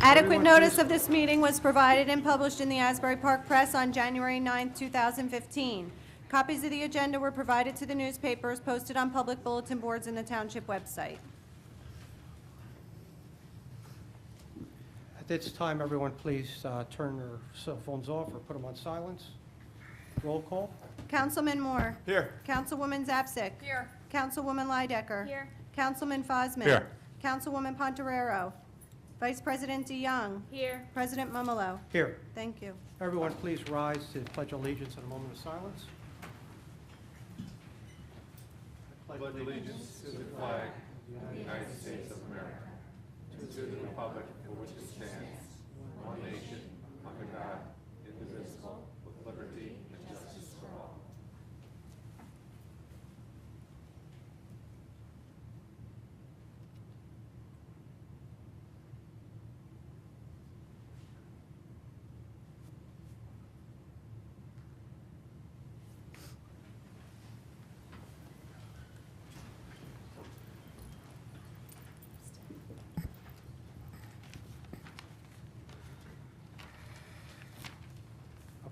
Adequate notice of this meeting was provided and published in the Asbury Park Press on January 9, 2015. Copies of the agenda were provided to the newspapers, posted on public bulletin boards and the Township website. At this time, everyone please turn their cell phones off or put them on silence. Roll call. Councilman Moore. Here. Councilwoman Zapsik. Here. Councilwoman Lydecker. Here. Councilman Fosman. Here. Councilwoman Pontorero. Vice President DeYoung. Here. President Momolo. Here. Thank you. Everyone please rise to the Pledge of Allegiance in a moment of silence. I Pledge allegiance to the flag of the United States of America, to the republic for which it stands, one nation, under God, indivisible, with liberty and justice for all.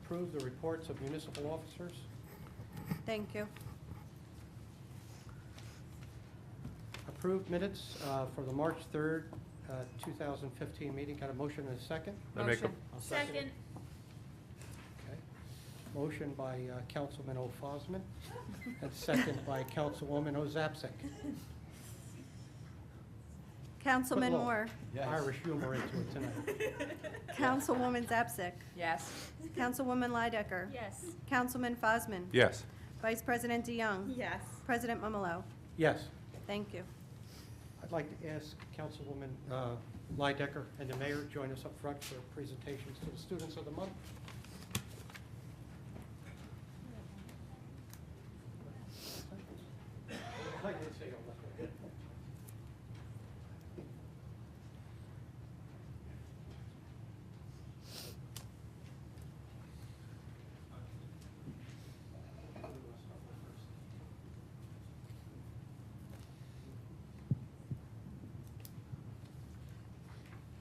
Approve the reports of municipal officers. Thank you. Approved minutes for the March 3rd, 2015 meeting. Got a motion and a second? Motion. Second. Okay. Motion by Councilman O'Fosman and second by Councilwoman Ozapsik. Councilman Put a little Moore. Irish humor into it tonight. Councilwoman Zapsik. Yes. Councilwoman Lydecker. Yes. Councilman Fosman. Yes. Vice President DeYoung. Yes. President Momolo. Yes. Thank you. I'd like to ask Councilwoman Lydecker and the mayor join us up front for presentations to the students of the month. I did say don't let go.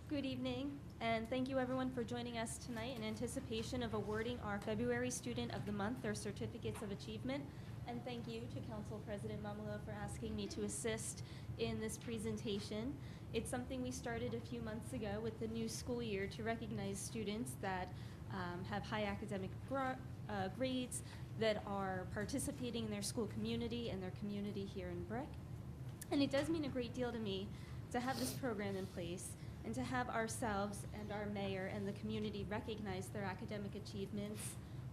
Good evening, and thank you everyone for joining us tonight in anticipation of awarding our February Student of the Month their Certificates of Achievement. And thank you to Council President Momolo for asking me to assist in this presentation. It's something we started a few months ago with the new school year to recognize students that have high academic grades, that are participating in their school community and their community here in Brick. And it does mean a great deal to me to have this program in place and to have ourselves and our mayor and the community recognize their academic achievements,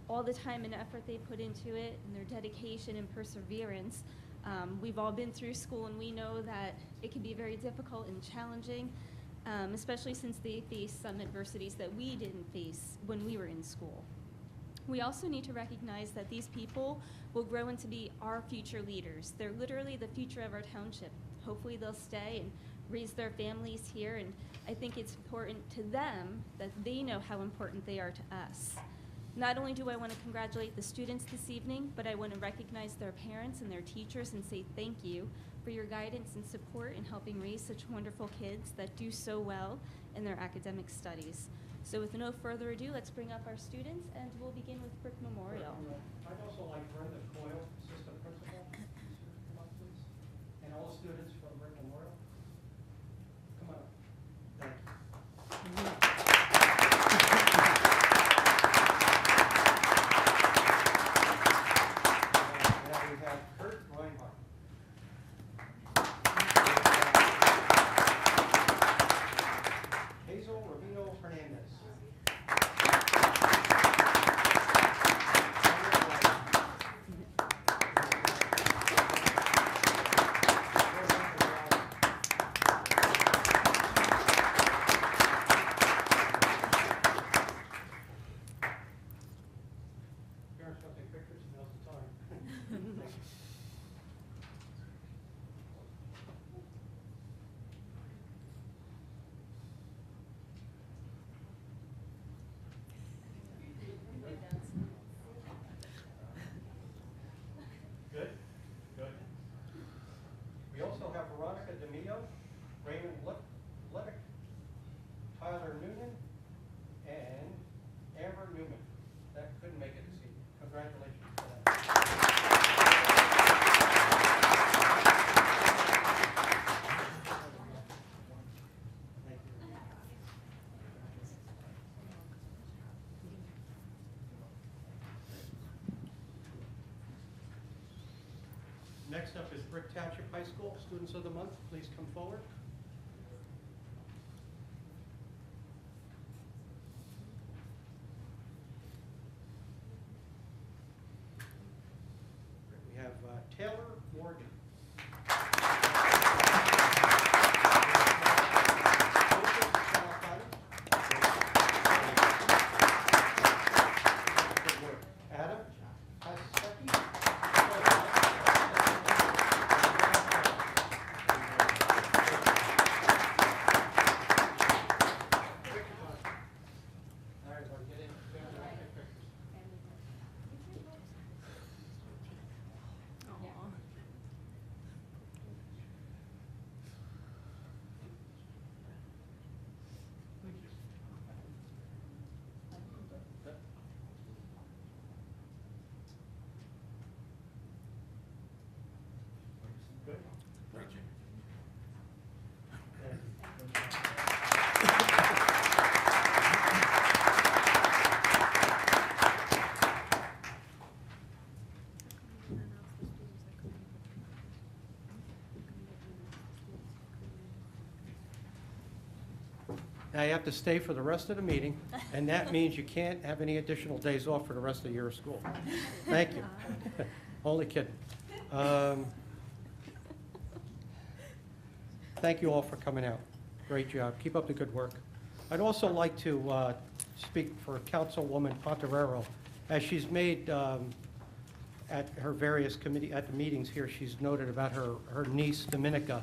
all the time and effort they put into it, and their dedication and perseverance. We've all been through school, and we know that it can be very difficult and challenging, especially since they face some adversities that we didn't face when we were in school. We also need to recognize that these people will grow into be our future leaders. They're literally the future of our township. Hopefully they'll stay and raise their families here, and I think it's important to them that they know how important they are to us. Not only do I want to congratulate the students this evening, but I want to recognize their parents and their teachers and say thank you for your guidance and support in helping raise such wonderful kids that do so well in their academic studies. So with no further ado, let's bring up our students, and we'll begin with Brick Memorial. I'd also like Brenda Coyle, assistant principal, to come up, please. And all students from Brick Memorial. Come on up. Thank you. Now we have Kurt Reinhardt. Hazel Rubino Hernandez. Tyler Noonan, and Amber Newman. That couldn't make it this evening. Congratulations to them. Thank you. Next up is Brick Township High School Students of the Month. Please come forward. We have Taylor Morgan. Adam Good. Now you have to stay for the rest of the meeting, and that means you can't have any additional days off for the rest of your school. Thank you. Only kidding. Thank you all for coming out. Great job. Keep up the good work. I'd also like to speak for Councilwoman Ponterero. As she's made, at her various at the meetings here, she's noted about her niece, Dominica.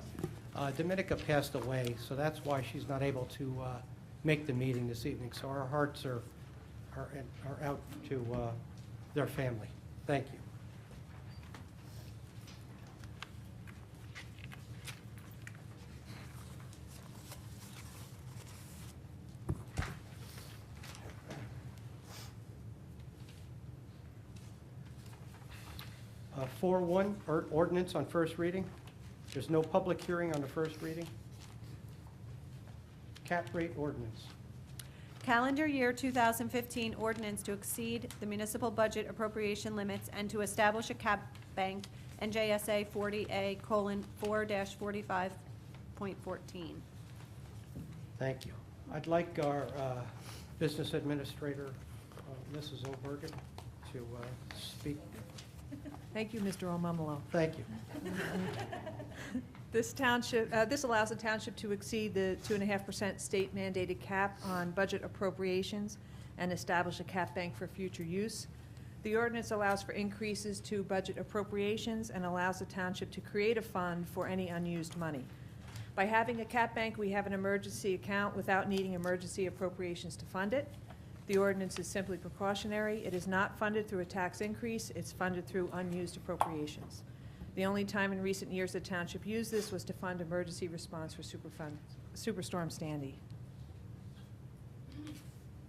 Dominica passed away, so that's why she's not able to make the meeting this evening. So our hearts are out to their family. Thank you. Uh, 4-1, ordinance on first reading. There's no public hearing on the first reading. Cap rate ordinance. Calendar year 2015 ordinance to exceed the municipal budget appropriation limits and to establish a cap bank, NJSA 40A:4-45.14. Thank you. I'd like our business administrator, Mrs. O'Bergen, to speak. Thank you, Mr. Omumalo. Thank you. This allows the township to exceed the 2.5% state mandated cap on budget appropriations and establish a cap bank for future use. The ordinance allows for increases to budget appropriations and allows the township to create a fund for any unused money. By having a cap bank, we have an emergency account without needing emergency appropriations to fund it. The ordinance is simply precautionary. It is not funded through a tax increase. It's funded through unused appropriations. The only time in recent years the township used this was to fund emergency response for Superstorm Sandy.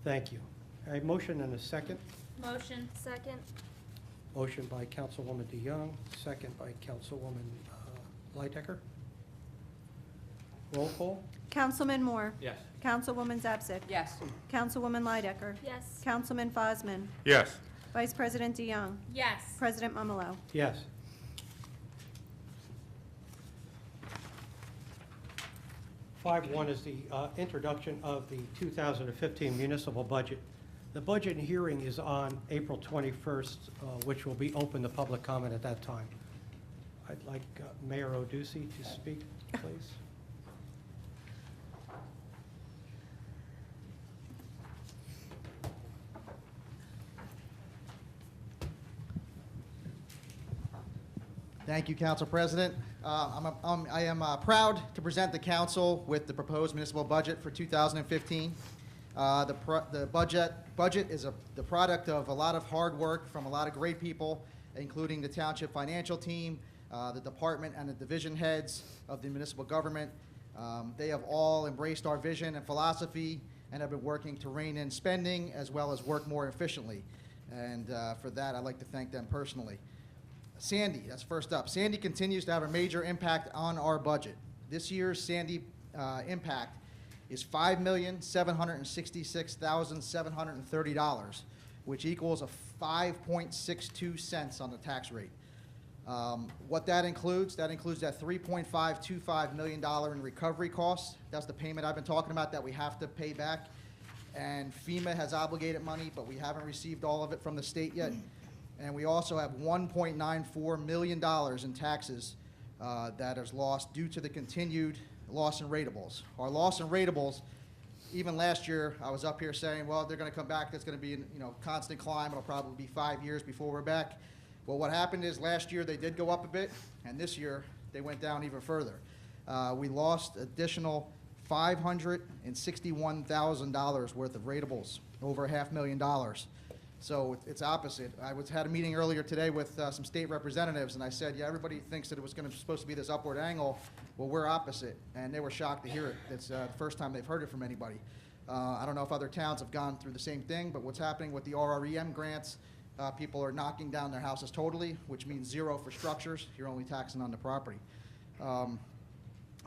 Thank you. A motion and a second. Motion. Second. Motion by Councilwoman DeYoung, second by Councilwoman Lydecker. Roll call. Councilman Moore. Yes. Councilwoman Zapsik. Yes. Councilwoman Lydecker. Yes. Councilman Fosman. Yes. Vice President DeYoung. Yes. President Mumalo. Yes. 5-1 is the introduction of the 2015 municipal budget. The budget hearing is on April 21st, which will be open to public comment at that time. I'd like Mayor Oducy to speak, please. Thank you, Council President. I am proud to present the council with the proposed municipal budget for 2015. The budget is the product of a lot of hard work from a lot of great people, including the township financial team, the department and the division heads of the municipal government. They have all embraced our vision and philosophy and have been working to rein in spending as well as work more efficiently. And for that, I'd like to thank them personally. Sandy, that's first up. Sandy continues to have a major impact on our budget. This year's Sandy impact is $5,766,730, which equals a 5.62 cents on the tax rate. What that includes that $3.525 million in recovery costs. That's the payment I've been talking about that we have to pay back. And FEMA has obligated money, but we haven't received all of it from the state yet. And we also have $1.94 million in taxes that is lost due to the continued loss in ratables. Our loss in ratables, even last year, I was up here saying, well, they're going to come back. That's going to be a constant climb. It'll probably be 5 years before we're back. Well, what happened is last year they did go up a bit, and this year they went down even further. We lost additional $561,000 worth of ratables, over $500,000. So it's opposite. I had a meeting earlier today with some state representatives, and I said, yeah, everybody thinks that it was supposed to be this upward angle. Well, we're opposite, and they were shocked to hear it. It's the first time they've heard it from anybody. I don't know if other towns have gone through the same thing, but what's happening with the RREM grants, people are knocking down their houses totally, which means zero for structures. You're only taxing on the property.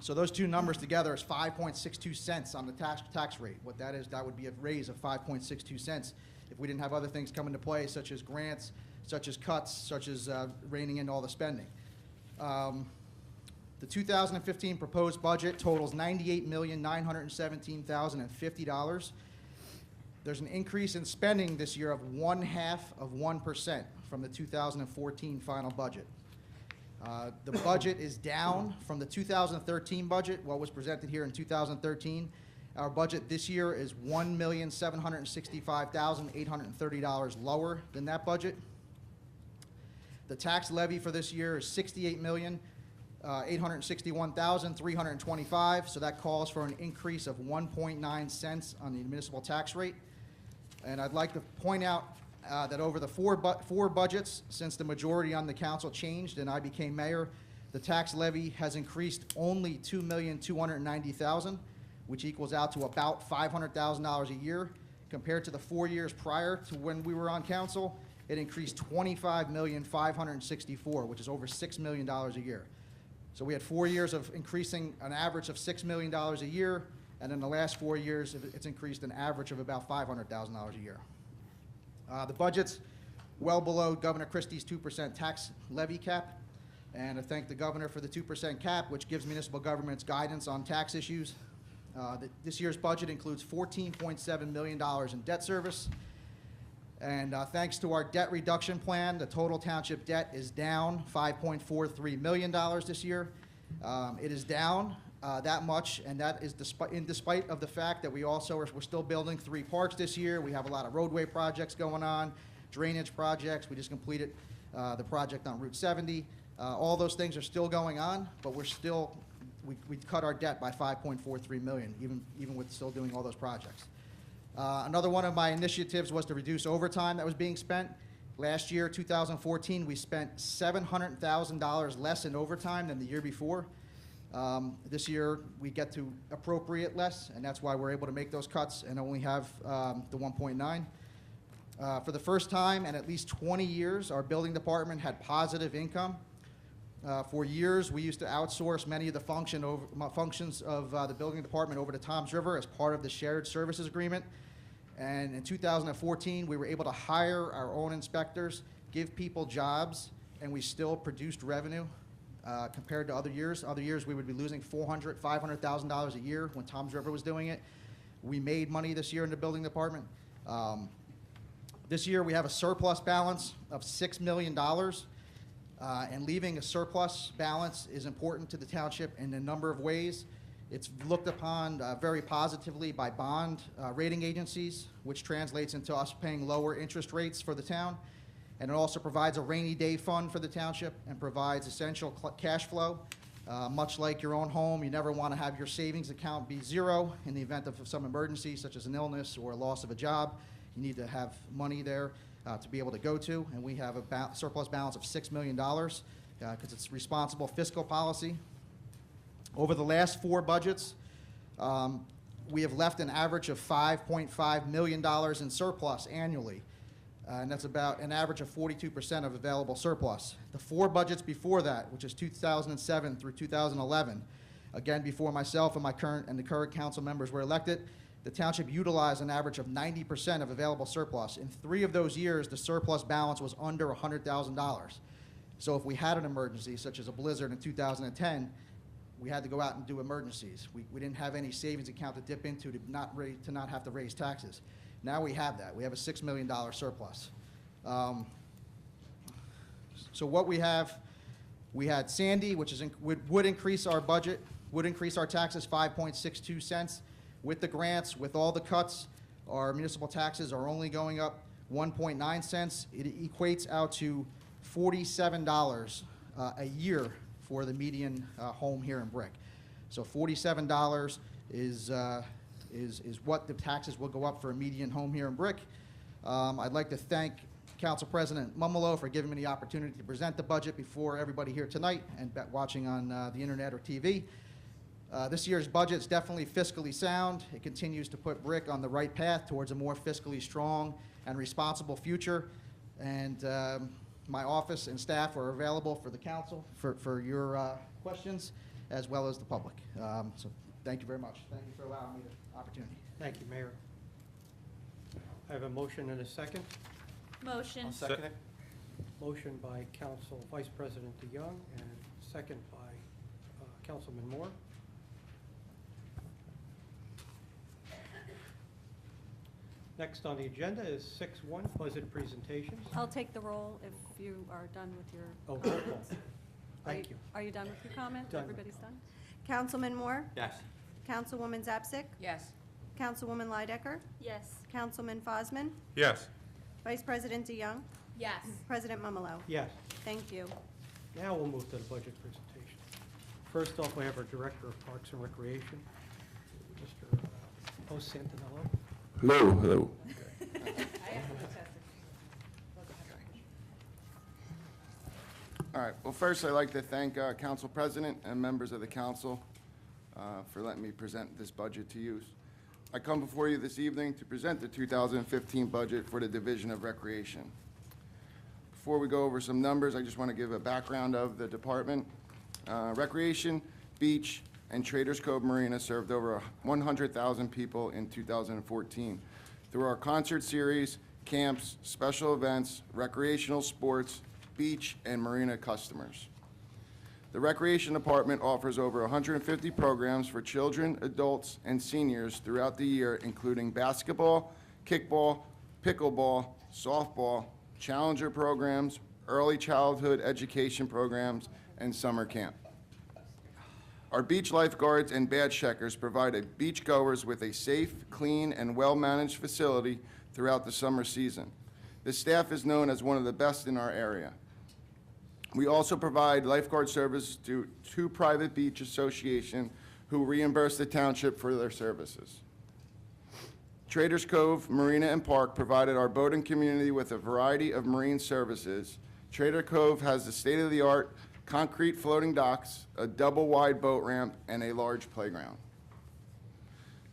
So those two numbers together is 5.62 cents on the tax rate. What that is, that would be a raise of 5.62 cents if we didn't have other things come into play, such as grants, such as cuts, such as reining in all the spending. The 2015 proposed budget totals $98,917,050. There's an increase in spending this year of 0.5% from the 2014 final budget. The budget is down from the 2013 budget, what was presented here in 2013. Our budget this year is $1,765,830 lower than that budget. The tax levy for this year is $68,861,325, so that calls for an increase of 1.9 cents on the municipal tax rate. And I'd like to point out that over the four budgets since the majority on the council changed and I became mayor, the tax levy has increased only $2,290,000, which equals out to about $500,000 a year. Compared to the 4 years prior to when we were on council, it increased $25,564,000, which is over $6 million a year. So we had 4 years of increasing an average of $6 million a year, and in the last 4 years, it's increased an average of about $500,000 a year. The budget's well below Governor Christie's 2% tax levy cap, and I thank the governor for the 2% cap, which gives municipal governments guidance on tax issues. This year's budget includes $14.7 million in debt service, and thanks to our debt reduction plan, the total township debt is down $5.43 million this year. It is down that much, and that is despite of the fact that we're still building 3 parks this year. We have a lot of roadway projects going on, drainage projects. We just completed the project on Route 70. All those things are still going on, but we cut our debt by $5.43 million, even with still doing all those projects. Another one of my initiatives was to reduce overtime that was being spent. Last year, 2014, we spent $700,000 less in overtime than the year before. This year, we get to appropriate less, and that's why we're able to make those cuts and only have the 1.9. For the first time in at least 20 years, our building department had positive income. For years, we used to outsource many of the functions of the building department over to Toms River as part of the shared services agreement. And in 2014, we were able to hire our own inspectors, give people jobs, and we still produced revenue compared to other years. Other years, we would be losing $400,000, $500,000 a year when Toms River was doing it. We made money this year in the building department. This year, we have a surplus balance of $6 million. And leaving a surplus balance is important to the township in a number of ways. It's looked upon very positively by bond rating agencies, which translates into us paying lower interest rates for the town. And it also provides a rainy day fund for the township and provides essential cash flow. Much like your own home, you never want to have your savings account be zero in the event of some emergency, such as an illness or a loss of a job. You need to have money there to be able to go to, and we have a surplus balance of $6 million because it's responsible fiscal policy. Over the last 4 budgets, we have left an average of $5.5 million in surplus annually. And that's about an average of 42% of available surplus. The 4 budgets before that, which is 2007 through 2011, again, before myself and the current council members were elected, the township utilized an average of 90% of available surplus. In 3 of those years, the surplus balance was under $100,000. So if we had an emergency, such as a blizzard in 2010, we had to go out and do emergencies. We didn't have any savings account to dip into to not have to raise taxes. Now we have that. We have a $6 million surplus. So what we have, we had Sandy, which is would increase our budget, would increase our taxes 5.62 cents. With the grants, with all the cuts, our municipal taxes are only going up 1.9 cents. It equates out to $47 a year for the median home here in Brick. So $47 is what the taxes will go up for a median home here in Brick. I'd like to thank Council President Mumolo for giving me the opportunity to present the budget before everybody here tonight and watching on the internet or TV. This year's budget is definitely fiscally sound. It continues to put Brick on the right path towards a more fiscally strong and responsible future. And my office and staff are available for the council for your questions, as well as the public. So thank you very much. Thank you for allowing me the opportunity. Thank you, Mayor. I have a motion and a second. Motion. Second it. Motion by Council Vice President DeYoung and second by Councilman Moore. Next on the agenda is 6-1, budget presentations. I'll take the roll if you are done with your Oh, roll call. comments. Thank you. Are you done with your comments? Done. Everybody's done? Councilman Moore? Yes. Councilwoman Zapsik? Yes. Councilwoman Lydecker? Yes. Councilman Fosman? Yes. Vice President DeYoung? Yes. President Mumolo? Yes. Thank you. Now we'll move to the budget presentation. First off, we have our Director of Parks and Recreation, Mr. O. Santinello. Hello, hello. All right, well, first, I'd like to thank Council President and members of the council for letting me present this budget to you. I come before you this evening to present the 2015 budget for the Division of Recreation. Before we go over some numbers, I just want to give a background of the department. Recreation, Beach, and Traders Cove Marina served over 100,000 people in 2014 through our concert series, camps, special events, recreational sports, beach, and marina customers. The Recreation Department offers over 150 programs for children, adults, and seniors throughout the year, including basketball, kickball, pickleball, softball, challenger programs, early childhood education programs, and summer camp. Our beach lifeguards and badge checkers provide beachgoers with a safe, clean, and well-managed facility throughout the summer season. The staff is known as one of the best in our area. We also provide lifeguard service to 2 private beach associations who reimburse the township for their services. Traders Cove Marina and Park provided our boating community with a variety of marine services. Trader Cove has the state-of-the-art concrete floating docks, a double-wide boat ramp, and a large playground.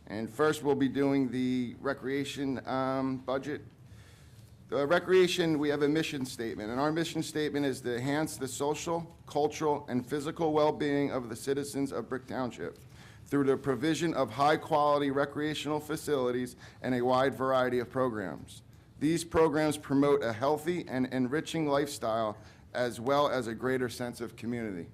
And first, we'll be doing the recreation budget. The recreation, we have a mission statement, and our mission statement is to enhance the social, cultural, and physical well-being of the citizens of Brick Township through the provision of high-quality recreational facilities and a wide variety of programs. These programs promote a healthy and enriching lifestyle as well as a greater sense of community.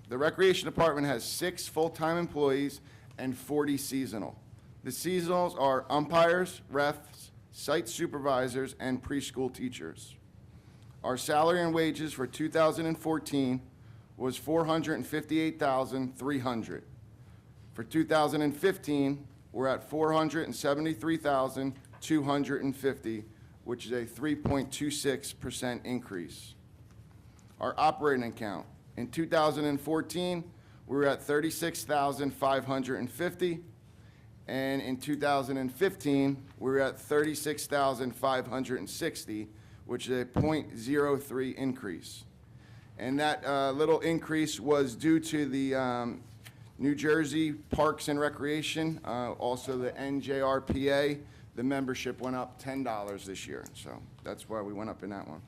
The Recreation Department has 6 full-time employees and 40 seasonal. The seasonals are umpires, refs, site supervisors, and preschool teachers. Our salary and wages for 2014 was $458,300. For 2015, we're at $473,250, which is a 3.26% increase. Our operating account, in 2014, we were at $36,550, and in 2015, we were at $36,560, which is a 0.03 increase. And that little increase was due to the New Jersey Parks and Recreation, also the NJRPA, the membership went up $10 this year, so that's why we went up in that one.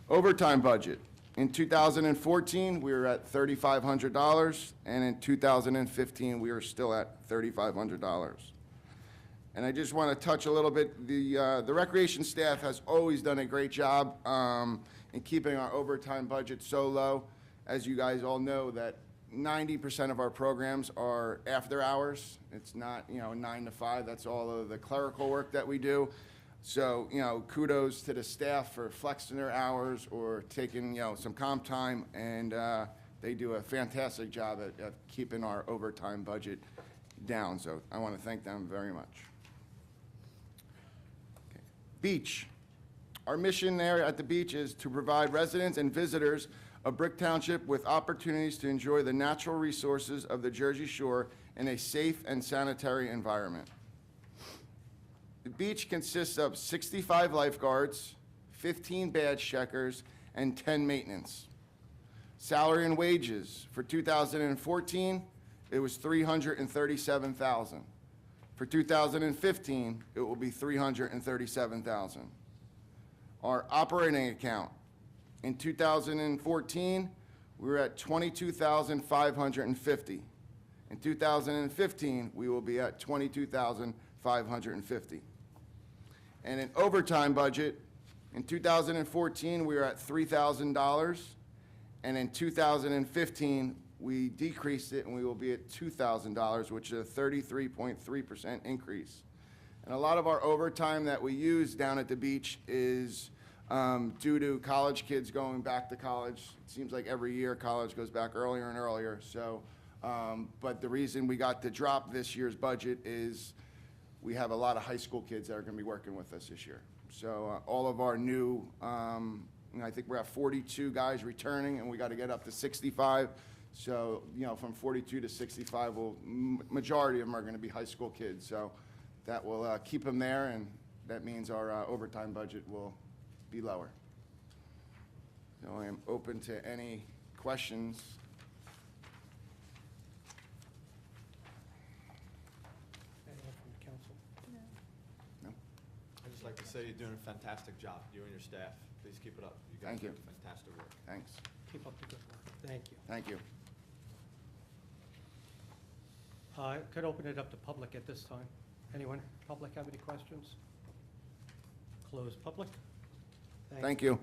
Overtime budget. In 2014, we were at $3,500, and in 2015, we were still at $3,500. And I just want to touch a little bit, the recreation staff has always done a great job in keeping our overtime budget so low. As you guys all know, that 90% of our programs are after hours. It's not, 9 to 5. That's all of the clerical work that we do. So, kudos to the staff for flexing their hours or taking, some comp time, and they do a fantastic job at keeping our overtime budget down. So I want to thank them very much. Okay. Beach. Our mission there at the beach is to provide residents and visitors of Brick Township with opportunities to enjoy the natural resources of the Jersey Shore in a safe and sanitary environment. The beach consists of 65 lifeguards, 15 badge checkers, and 10 maintenance. Salary and wages for 2014, it was $337,000. For 2015, it will be $337,000. Our operating account, in 2014, we were at $22,550. In 2015, we will be at $22,550. And an overtime budget, in 2014, we were at $3,000, and in 2015, we decreased it, and we will be at $2,000, which is a 33.3% increase. And a lot of our overtime that we use down at the beach is due to college kids going back to college. It seems like every year college goes back earlier and earlier. So, but the reason we got the drop this year's budget is we have a lot of high school kids that are going to be working with us this year. So all of our new, I think we're at 42 guys returning, and we got to get up to 65. So, from 42 to 65, majority of them are going to be high school kids. So that will keep them there, and that means our overtime budget will be lower. So I am open to any questions. Anyone from the council? I'd just like to say you're doing a fantastic job, you and your staff. Please keep it up. You guys Thank you. do fantastic work. Thanks. Keep up the good work. Thank you. Thank you. I could open it up to public at this time. Anyone, public, have any questions? Close public. Thank you.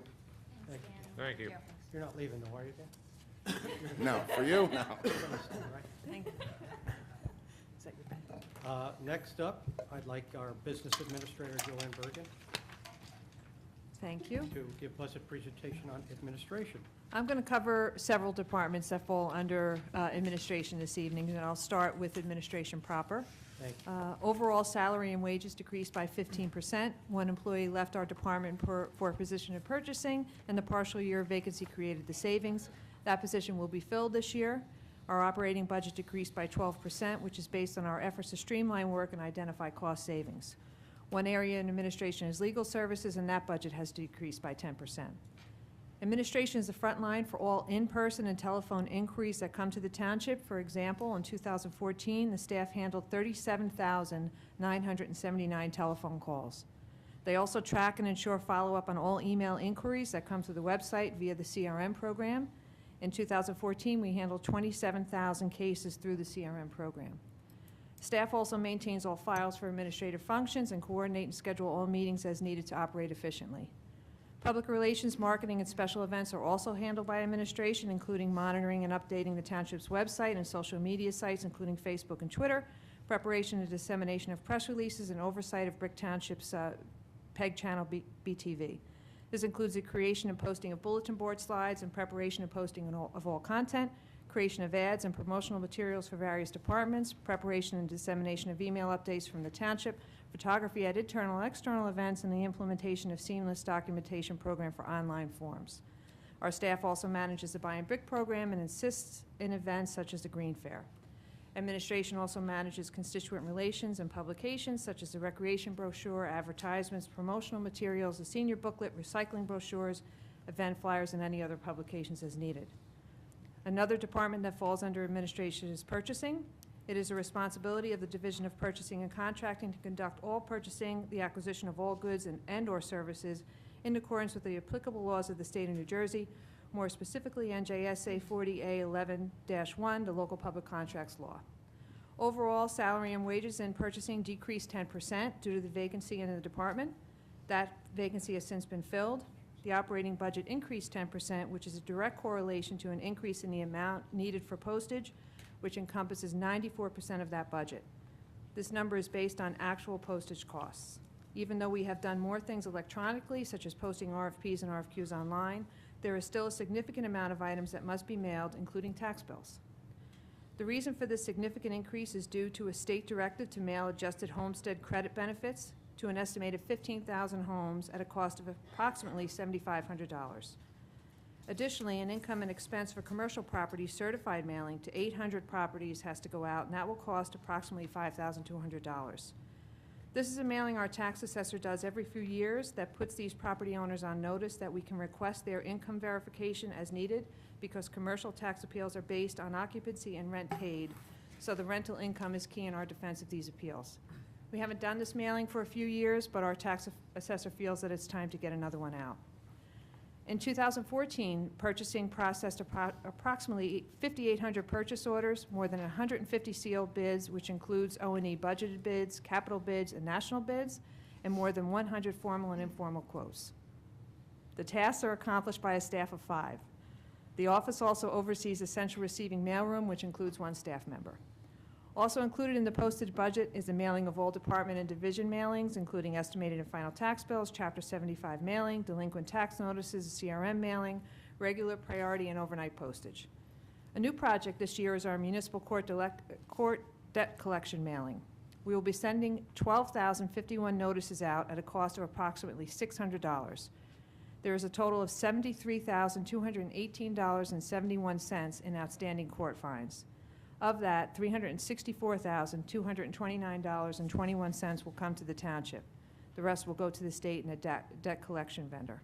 Thank you. Thank you. You're not leaving, though, are you, Dan? No, for you, no. You're gonna stay, right? Thank you. Is that your pen? Next up, I'd like our Business Administrator, Joanne Bergen, Thank you. to give us a presentation on administration. I'm going to cover several departments that fall under administration this evening, and I'll start with administration proper. Thank you. Overall salary and wages decreased by 15%. One employee left our department for a position of purchasing, and the partial year vacancy created the savings. That position will be filled this year. Our operating budget decreased by 12%, which is based on our efforts to streamline work and identify cost savings. One area in administration is legal services, and that budget has decreased by 10%. Administration is the front line for all in-person and telephone inquiries that come to the township. For example, in 2014, the staff handled 37,979 telephone calls. They also track and ensure follow-up on all email inquiries that come to the website via the CRM program. In 2014, we handled 27,000 cases through the CRM program. Staff also maintains all files for administrative functions and coordinate and schedule all meetings as needed to operate efficiently. Public relations, marketing, and special events are also handled by administration, including monitoring and updating the township's website and social media sites, including Facebook and Twitter, preparation and dissemination of press releases, and oversight of Brick Township's PEG channel BTV. This includes the creation and posting of bulletin board slides and preparation and posting of all content, creation of ads and promotional materials for various departments, preparation and dissemination of email updates from the township, photography at internal and external events, and the implementation of seamless documentation program for online forms. Our staff also manages the Buy and Brick program and assists in events such as the Green Fair. Administration also manages constituent relations and publications such as the recreation brochure, advertisements, promotional materials, the senior booklet, recycling brochures, event flyers, and any other publications as needed. Another department that falls under administration is purchasing. It is a responsibility of the Division of Purchasing and Contracting to conduct all purchasing, the acquisition of all goods and/or services in accordance with the applicable laws of the state of New Jersey, more specifically NJSA 40A11-1, the local public contracts law. Overall, salary and wages in purchasing decreased 10% due to the vacancy in the department. That vacancy has since been filled. The operating budget increased 10%, which is a direct correlation to an increase in the amount needed for postage, which encompasses 94% of that budget. This number is based on actual postage costs. Even though we have done more things electronically, such as posting RFPs and RFQs online, there is still a significant amount of items that must be mailed, including tax bills. The reason for this significant increase is due to a state directive to mail adjusted homestead credit benefits to an estimated 15,000 homes at a cost of approximately $7,500. Additionally, an income and expense for commercial property certified mailing to 800 properties has to go out, and that will cost approximately $5,200. This is a mailing our tax assessor does every few years that puts these property owners on notice that we can request their income verification as needed because commercial tax appeals are based on occupancy and rent paid, so the rental income is key in our defense of these appeals. We haven't done this mailing for a few years, but our tax assessor feels that it's time to get another one out. In 2014, purchasing processed approximately 5,800 purchase orders, more than 150 sealed bids, which includes O&E budgeted bids, capital bids, and national bids, and more than 100 formal and informal quotes. The tasks are accomplished by a staff of 5. The office also oversees the central receiving mailroom, which includes 1 staff member. Also included in the postage budget is the mailing of all department and division mailings, including estimated and final tax bills, Chapter 75 mailing, delinquent tax notices, CRM mailing, regular, priority, and overnight postage. A new project this year is our municipal court debt collection mailing. We will be sending 12,051 notices out at a cost of approximately $600. There is a total of $73,218.71 in outstanding court fines. Of that, $364,229.21 will come to the township. The rest will go to the state and a debt collection vendor.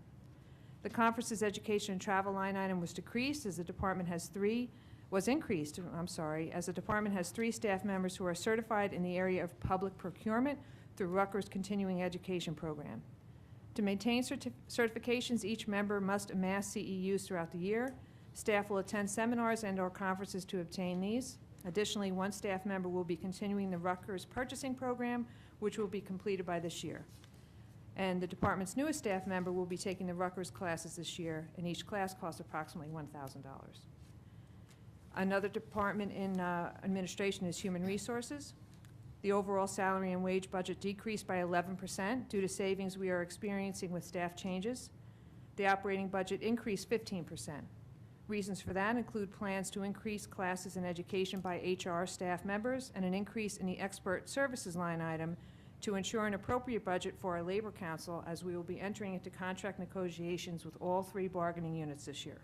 The conference's education and travel line item was decreased as the department has increased, as the department has 3 staff members who are certified in the area of public procurement through Rutgers Continuing Education Program. To maintain certifications, each member must amass CEUs throughout the year. Staff will attend seminars and/or conferences to obtain these. Additionally, 1 staff member will be continuing the Rutgers purchasing program, which will be completed by this year. And the department's newest staff member will be taking the Rutgers classes this year, and each class costs approximately $1,000. Another department in administration is human resources. The overall salary and wage budget decreased by 11% due to savings we are experiencing with staff changes. The operating budget increased 15%. Reasons for that include plans to increase classes in education by HR staff members and an increase in the expert services line item to ensure an appropriate budget for our labor council as we will be entering into contract negotiations with all 3 bargaining units this year.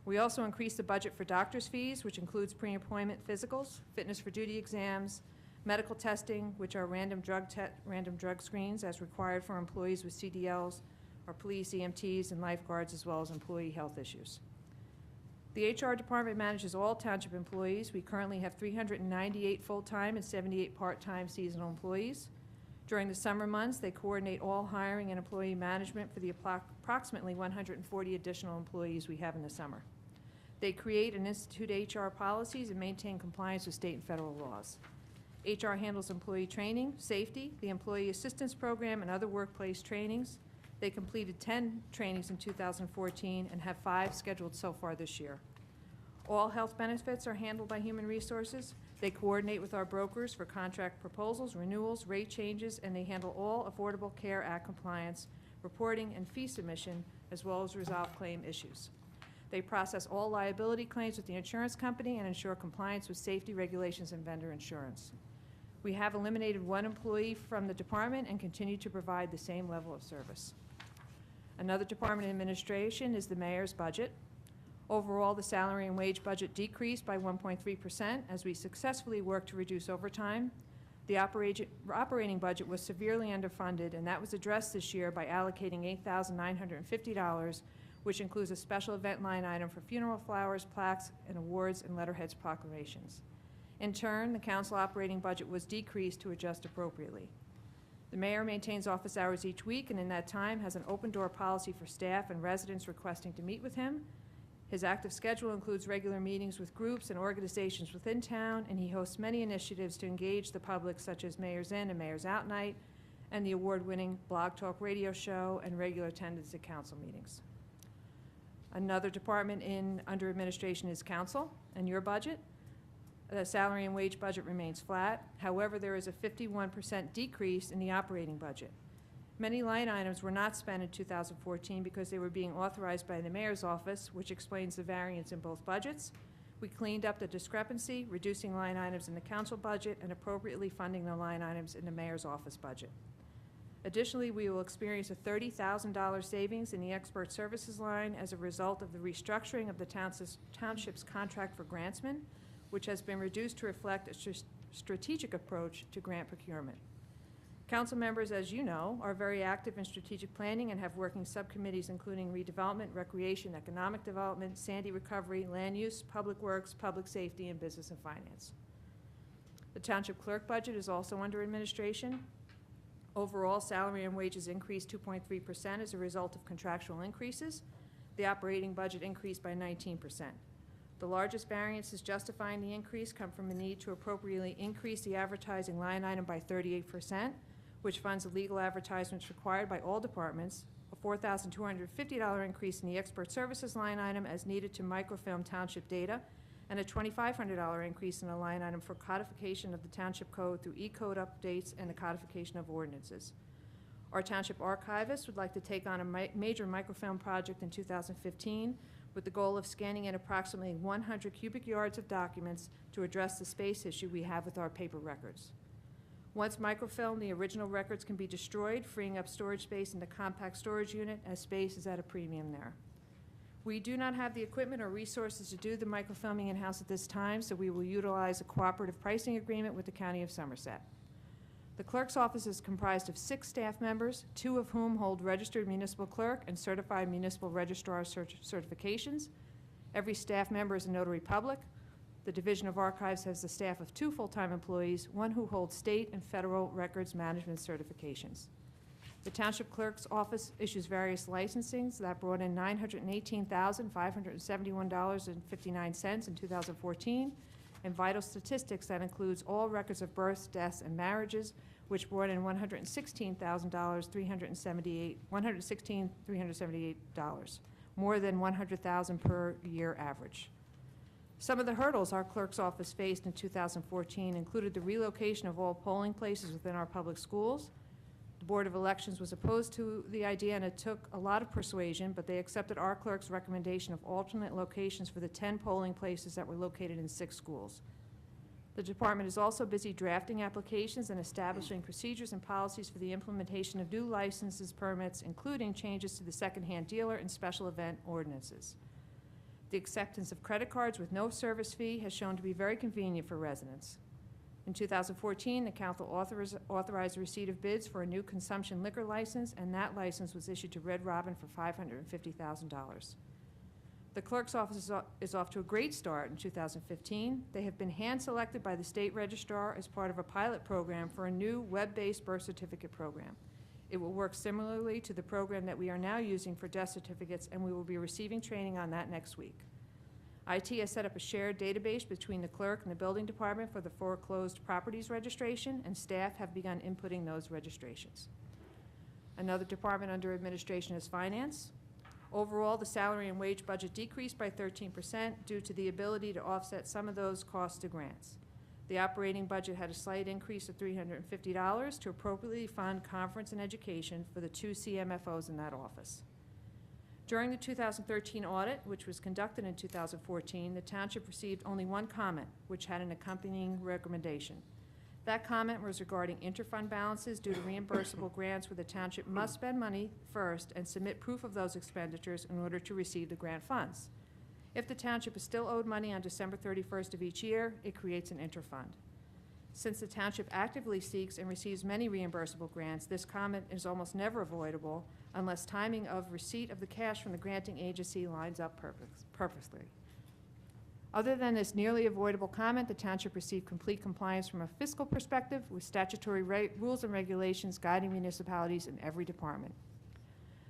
We also increased the budget for doctor's fees, which includes pre-employment physicals, fitness for duty exams, medical testing, which are random drug screens as required for employees with CDLs, or police, EMTs, and lifeguards, as well as employee health issues. The HR department manages all township employees. We currently have 398 full-time and 78 part-time seasonal employees. During the summer months, they coordinate all hiring and employee management for the approximately 140 additional employees we have in the summer. They create and institute HR policies and maintain compliance with state and federal laws. HR handles employee training, safety, the employee assistance program, and other workplace trainings. They completed 10 trainings in 2014 and have 5 scheduled so far this year. All health benefits are handled by Human Resources. They coordinate with our brokers for contract proposals, renewals, rate changes, and they handle all Affordable Care Act compliance, reporting, and fee submission, as well as resolve claim issues. They process all liability claims with the insurance company and ensure compliance with safety regulations and vendor insurance. We have eliminated 1 employee from the department and continue to provide the same level of service. Another department administration is the mayor's budget. Overall, the salary and wage budget decreased by 1.3% as we successfully worked to reduce overtime. The operating budget was severely underfunded, and that was addressed this year by allocating $8,950, which includes a special event line item for funeral flowers, plaques, and awards and letterheads proclamations. In turn, the council operating budget was decreased to adjust appropriately. The mayor maintains office hours each week, and in that time has an open-door policy for staff and residents requesting to meet with him. His active schedule includes regular meetings with groups and organizations within town, and he hosts many initiatives to engage the public, such as Mayor's In and Mayor's Out Night, and the award-winning Blog Talk radio show, and regular attendance at council meetings. Another department under administration is council and your budget. The salary and wage budget remains flat. However, there is a 51% decrease in the operating budget. Many line items were not spent in 2014 because they were being authorized by the mayor's office, which explains the variance in both budgets. We cleaned up the discrepancy, reducing line items in the council budget and appropriately funding the line items in the mayor's office budget. Additionally, we will experience a $30,000 savings in the expert services line as a result of the restructuring of the township's contract for grantsmen, which has been reduced to reflect a strategic approach to grant procurement. Council members, as you know, are very active in strategic planning and have working subcommittees including redevelopment, recreation, economic development, Sandy recovery, land use, public works, public safety, and business and finance. The township clerk budget is also under administration. Overall, salary and wages increased 2.3% as a result of contractual increases. The operating budget increased by 19%. The largest variances justifying the increase come from a need to appropriately increase the advertising line item by 38%, which funds the legal advertisements required by all departments, a $4,250 increase in the expert services line item as needed to microfilm township data, and a $2,500 increase in the line item for codification of the township code through e-code updates and the codification of ordinances. Our township archivist would like to take on a major microfilm project in 2015 with the goal of scanning in approximately 100 cubic yards of documents to address the space issue we have with our paper records. Once microfilmed, the original records can be destroyed, freeing up storage space in the compact storage unit, as space is at a premium there. We do not have the equipment or resources to do the microfilming in-house at this time, so we will utilize a cooperative pricing agreement with the County of Somerset. The clerk's office is comprised of 6 staff members, 2 of whom hold registered municipal clerk and certified municipal registrar certifications. Every staff member is a notary public. The Division of Archives has a staff of 2 full-time employees, 1 who holds state and federal records management certifications. The Township Clerk's Office issues various licensings that brought in $918,571.59 in 2014, and vital statistics that includes all records of births, deaths, and marriages, which brought in $116,378, more than $100,000 per year average. Some of the hurdles our clerk's office faced in 2014 included the relocation of all polling places within our public schools. The Board of Elections was opposed to the idea, and it took a lot of persuasion, but they accepted our clerk's recommendation of alternate locations for the 10 polling places that were located in 6 schools. The department is also busy drafting applications and establishing procedures and policies for the implementation of new licenses, permits, including changes to the secondhand dealer and special event ordinances. The acceptance of credit cards with no service fee has shown to be very convenient for residents. In 2014, the council authorized the receipt of bids for a new consumption liquor license, and that license was issued to Red Robin for $550,000. The clerk's office is off to a great start in 2015. They have been hand-selected by the state registrar as part of a pilot program for a new web-based birth certificate program. It will work similarly to the program that we are now using for death certificates, and we will be receiving training on that next week. IT has set up a shared database between the clerk and the building department for the foreclosed properties registration, and staff have begun inputting those registrations. Another department under administration is finance. Overall, the salary and wage budget decreased by 13% due to the ability to offset some of those costs to grants. The operating budget had a slight increase of $350 to appropriately fund conference and education for the 2 CMFOs in that office. During the 2013 audit, which was conducted in 2014, the township received only 1 comment, which had an accompanying recommendation. That comment was regarding interfund balances due to reimbursable grants where the township must spend money first and submit proof of those expenditures in order to receive the grant funds. If the township is still owed money on December 31st of each year, it creates an interfund. Since the township actively seeks and receives many reimbursable grants, this comment is almost never avoidable unless timing of receipt of the cash from the granting agency lines up perfectly. Other than this nearly avoidable comment, the township received complete compliance from a fiscal perspective with statutory rules and regulations guiding municipalities in every department.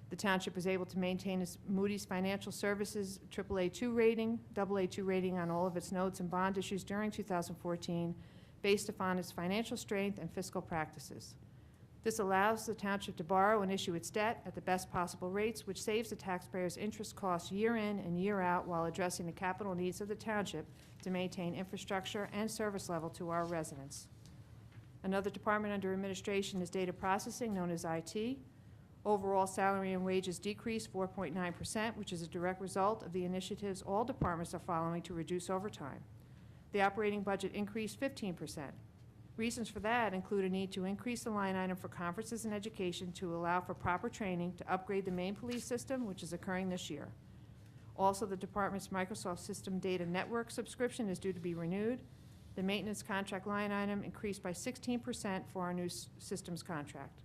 The township was able to maintain its Moody's Financial Services AAA2 rating, AA2 rating on all of its notes and bond issues during 2014, based upon its financial strength and fiscal practices. This allows the township to borrow and issue its debt at the best possible rates, which saves the taxpayers interest costs year in and year out while addressing the capital needs of the township to maintain infrastructure and service level to our residents. Another department under administration is data processing, known as IT. Overall salary and wages decreased 4.9%, which is a direct result of the initiatives all departments are following to reduce overtime. The operating budget increased 15%. Reasons for that include a need to increase the line item for conferences and education to allow for proper training to upgrade the main police system, which is occurring this year. Also, the department's Microsoft System Data Network subscription is due to be renewed. The maintenance contract line item increased by 16% for our new systems contract.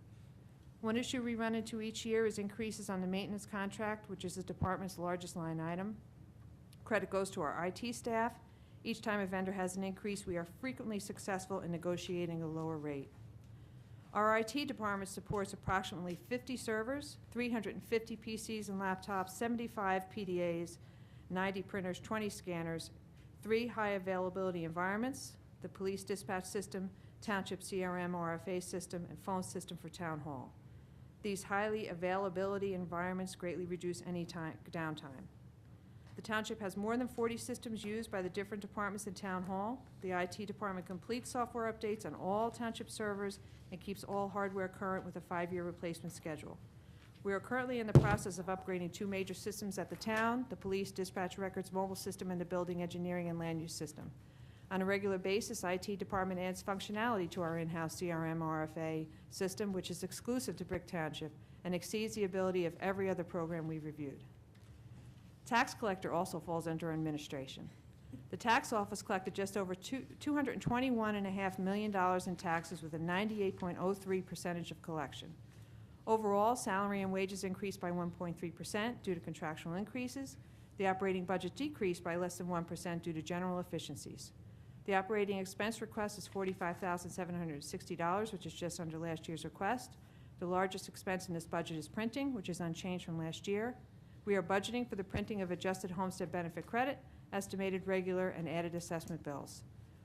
One issue we run into each year is increases on the maintenance contract, which is the department's largest line item. Credit goes to our IT staff. Each time a vendor has an increase, we are frequently successful in negotiating a lower rate. Our IT department supports approximately 50 servers, 350 PCs and laptops, 75 PDAs, 90 printers, 20 scanners, 3 high availability environments, the police dispatch system, township CRM RFA system, and phone system for town hall. These highly availability environments greatly reduce any downtime. The township has more than 40 systems used by the different departments in town hall. The IT department completes software updates on all township servers and keeps all hardware current with a 5-year replacement schedule. We are currently in the process of upgrading 2 major systems at the town, the police dispatch records mobile system and the building engineering and land use system. On a regular basis, IT department adds functionality to our in-house CRM RFA system, which is exclusive to Brick Township and exceeds the ability of every other program we've reviewed. Tax collector also falls under administration. The tax office collected just over $221.5 million in taxes with a 98.03% of collection. Overall, salary and wages increased by 1.3% due to contractual increases. The operating budget decreased by less than 1% due to general efficiencies. The operating expense request is $45,760, which is just under last year's request. The largest expense in this budget is printing, which is unchanged from last year. We are budgeting for the printing of adjusted homestead benefit credit, estimated regular and added assessment bills.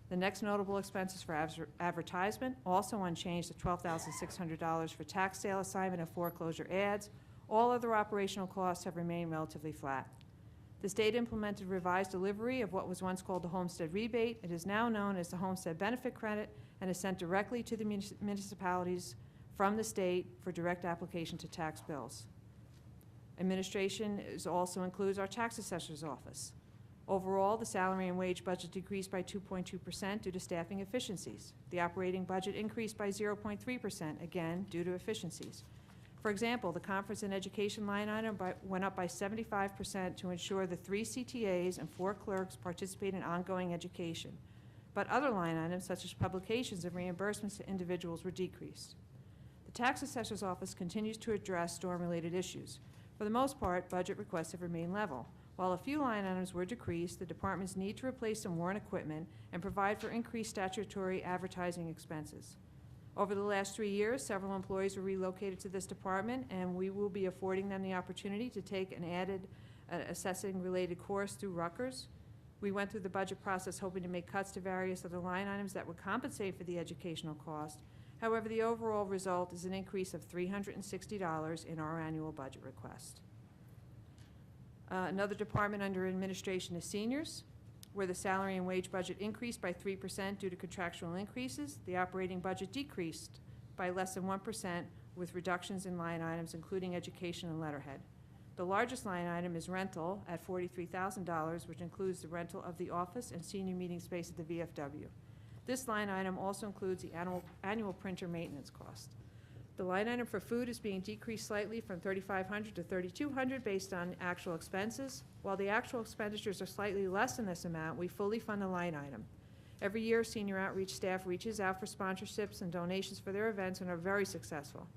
The next notable expenses for advertisement, also unchanged at $12,600 for tax sale assignment and foreclosure ads. All other operational costs have remained relatively flat. The state implemented revised delivery of what was once called the homestead rebate. It is now known as the homestead benefit credit and is sent directly to the municipalities from the state for direct application to tax bills. Administration also includes our tax assessor's office. Overall, the salary and wage budget decreased by 2.2% due to staffing efficiencies. The operating budget increased by 0.3%, again, due to efficiencies. For example, the conference and education line item went up by 75% to ensure the 3 CTAs and 4 clerks participate in ongoing education. But other line items, such as publications and reimbursements to individuals, were decreased. The tax assessor's office continues to address storm-related issues. For the most part, budget requests have remained level. While a few line items were decreased, the departments need to replace some worn equipment and provide for increased statutory advertising expenses. Over the last 3 years, several employees were relocated to this department, and we will be affording them the opportunity to take an added assessing-related course through Rutgers. We went through the budget process hoping to make cuts to various other line items that would compensate for the educational cost. However, the overall result is an increase of $360 in our annual budget request. Another department under administration is seniors, where the salary and wage budget increased by 3% due to contractual increases. The operating budget decreased by less than 1% with reductions in line items, including education and letterhead. The largest line item is rental at $43,000, which includes the rental of the office and senior meeting space at the VFW. This line item also includes the annual printer maintenance cost. The line item for food is being decreased slightly from $3,500 to $3,200 based on actual expenses. While the actual expenditures are slightly less than this amount, we fully fund the line item. Every year, senior outreach staff reaches out for sponsorships and donations for their events and are very successful.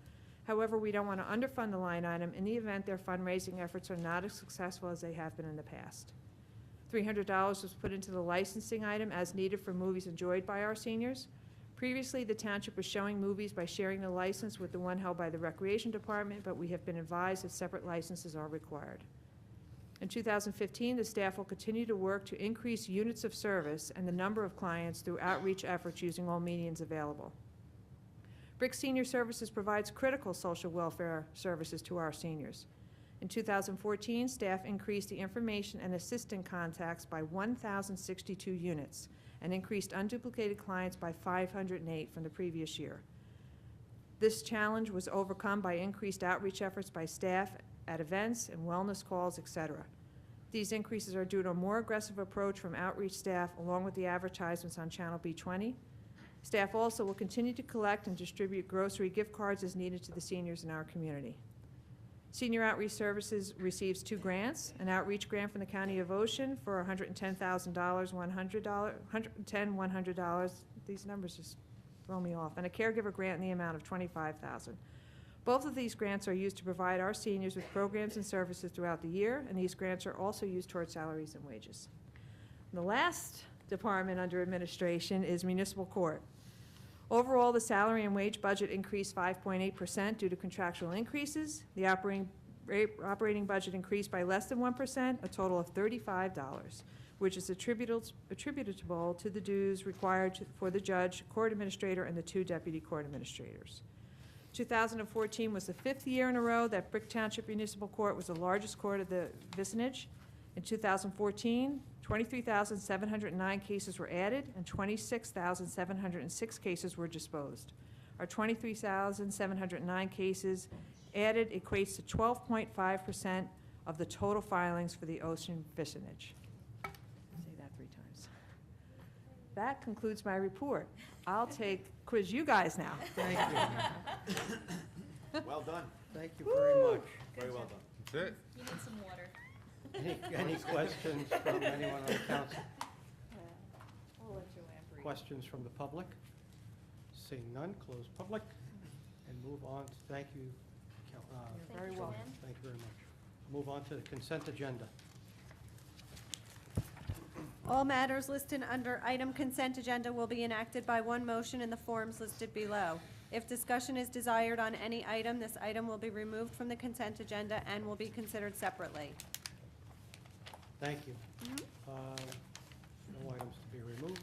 However, we don't want to underfund the line item in the event their fundraising efforts are not as successful as they have been in the past. $300 was put into the licensing item as needed for movies enjoyed by our seniors. Previously, the township was showing movies by sharing the license with the one held by the Recreation Department, but we have been advised that separate licenses are required. In 2015, the staff will continue to work to increase units of service and the number of clients through outreach efforts using all mediums available. BRIC Senior Services provides critical social welfare services to our seniors. In 2014, staff increased the information and assistant contacts by 1,062 units and increased unduplicated clients by 508 from the previous year. This challenge was overcome by increased outreach efforts by staff at events and wellness calls, etc. These increases are due to a more aggressive approach from outreach staff along with the advertisements on Channel B20. Staff also will continue to collect and distribute grocery gift cards as needed to the seniors in our community. Senior Outreach Services receives 2 grants, an outreach grant from the County of Ocean for $110,000, $110,100. These numbers just throw me off, and a caregiver grant in the amount of $25,000. Both of these grants are used to provide our seniors with programs and services throughout the year, and these grants are also used towards salaries and wages. And the last department under administration is Municipal Court. Overall, the salary and wage budget increased 5.8% due to contractual increases. The operating budget increased by less than 1%, a total of $35, which is attributable to the dues required for the judge, court administrator, and the 2 deputy court administrators. 2014 was the 5th year in a row that Brick Township Municipal Court was the largest court of the vicinage. In 2014, 23,709 cases were added and 26,706 cases were disposed. Our 23,709 cases added equates to 12.5% of the total filings for the Ocean vicinage. Say that 3 times. That concludes my report. I'll quiz you guys now. Thank you. Well done. Thank you very much. Very well done. That's it. You need some water. Any questions from anyone on the council? I'll let Joanne breathe. Questions from the public? Seeing none, close public and move on. Thank you. You're very welcome. Joanne. Thank you very much. Move on to the consent agenda. All matters listed under item consent agenda will be enacted by one motion in the forms listed below. If discussion is desired on any item, this item will be removed from the consent agenda and will be considered separately. Thank you. No items to be removed.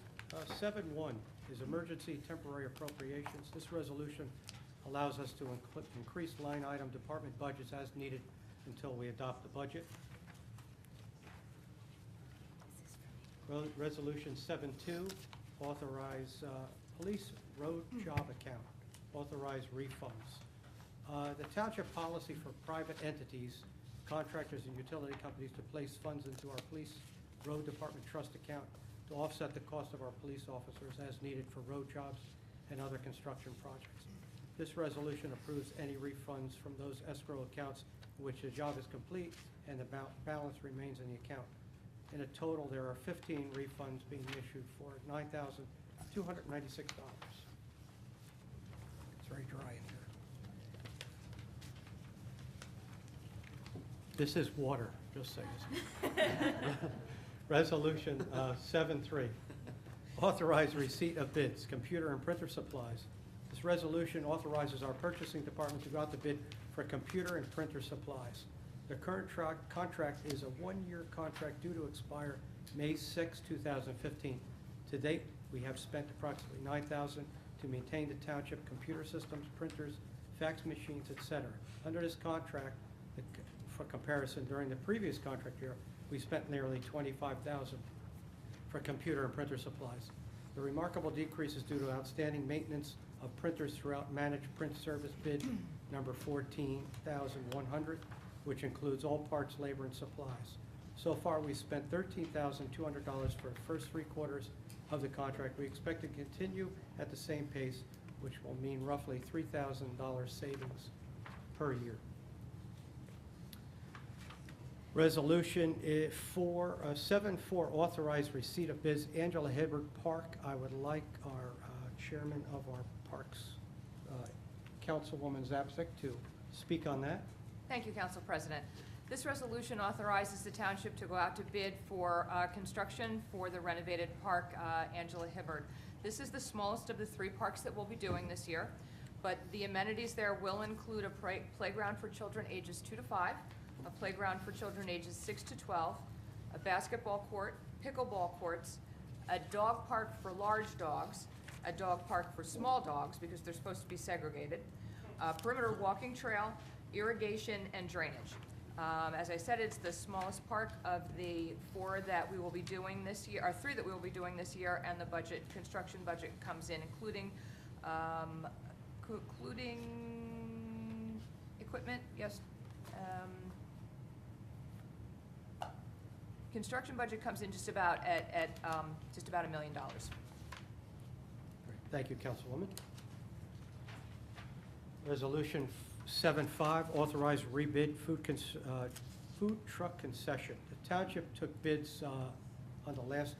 7.1 is emergency temporary appropriations. This resolution allows us to increase line item department budgets as needed until we adopt the budget. Resolution 7.2, authorize police road job account, authorize refunds. The township policy for private entities, contractors, and utility companies to place funds into our police road department trust account to offset the cost of our police officers as needed for road jobs and other construction projects. This resolution approves any refunds from those escrow accounts in which the job is complete and the balance remains in the account. In a total, there are 15 refunds being issued for $9,296. It's very dry in here. This is water, just saying. Resolution 7.3, authorize receipt of bids, computer and printer supplies. This resolution authorizes our purchasing department to go out to bid for computer and printer supplies. The current contract is a 1-year contract due to expire May 6, 2015. To date, we have spent approximately $9,000 to maintain the township computer systems, printers, fax machines, etc. Under this contract, for comparison, during the previous contract year, we spent nearly $25,000 for computer and printer supplies. The remarkable decrease is due to outstanding maintenance of printers throughout managed print service bid number 14,100, which includes all parts, labor, and supplies. So far, we spent $13,200 for the first 3 quarters of the contract. We expect to continue at the same pace, which will mean roughly $3,000 savings per year. Resolution 74, authorized receipt of bids, Angela Hibbert Park. I would like our chairman of our Parks, Councilwoman Zapsik, to speak on that. Thank you, Council President. This resolution authorizes the township to go out to bid for construction for the renovated park, Angela Hibbert. This is the smallest of the 3 parks that we'll be doing this year, but the amenities there will include a playground for children ages 2 to 5, a playground for children ages 6 to 12, a basketball court, pickleball courts, a dog park for large dogs, a dog park for small dogs because they're supposed to be segregated, a perimeter walking trail, irrigation, and drainage. As I said, it's the smallest park of the 4 that we will be doing this year, or 3 that we will be doing this year, and the construction budget comes in, including equipment, yes. Construction budget comes in just about just about $1 million. Thank you, Councilwoman. Resolution 75, authorized rebid food truck concession. The township took bids on the last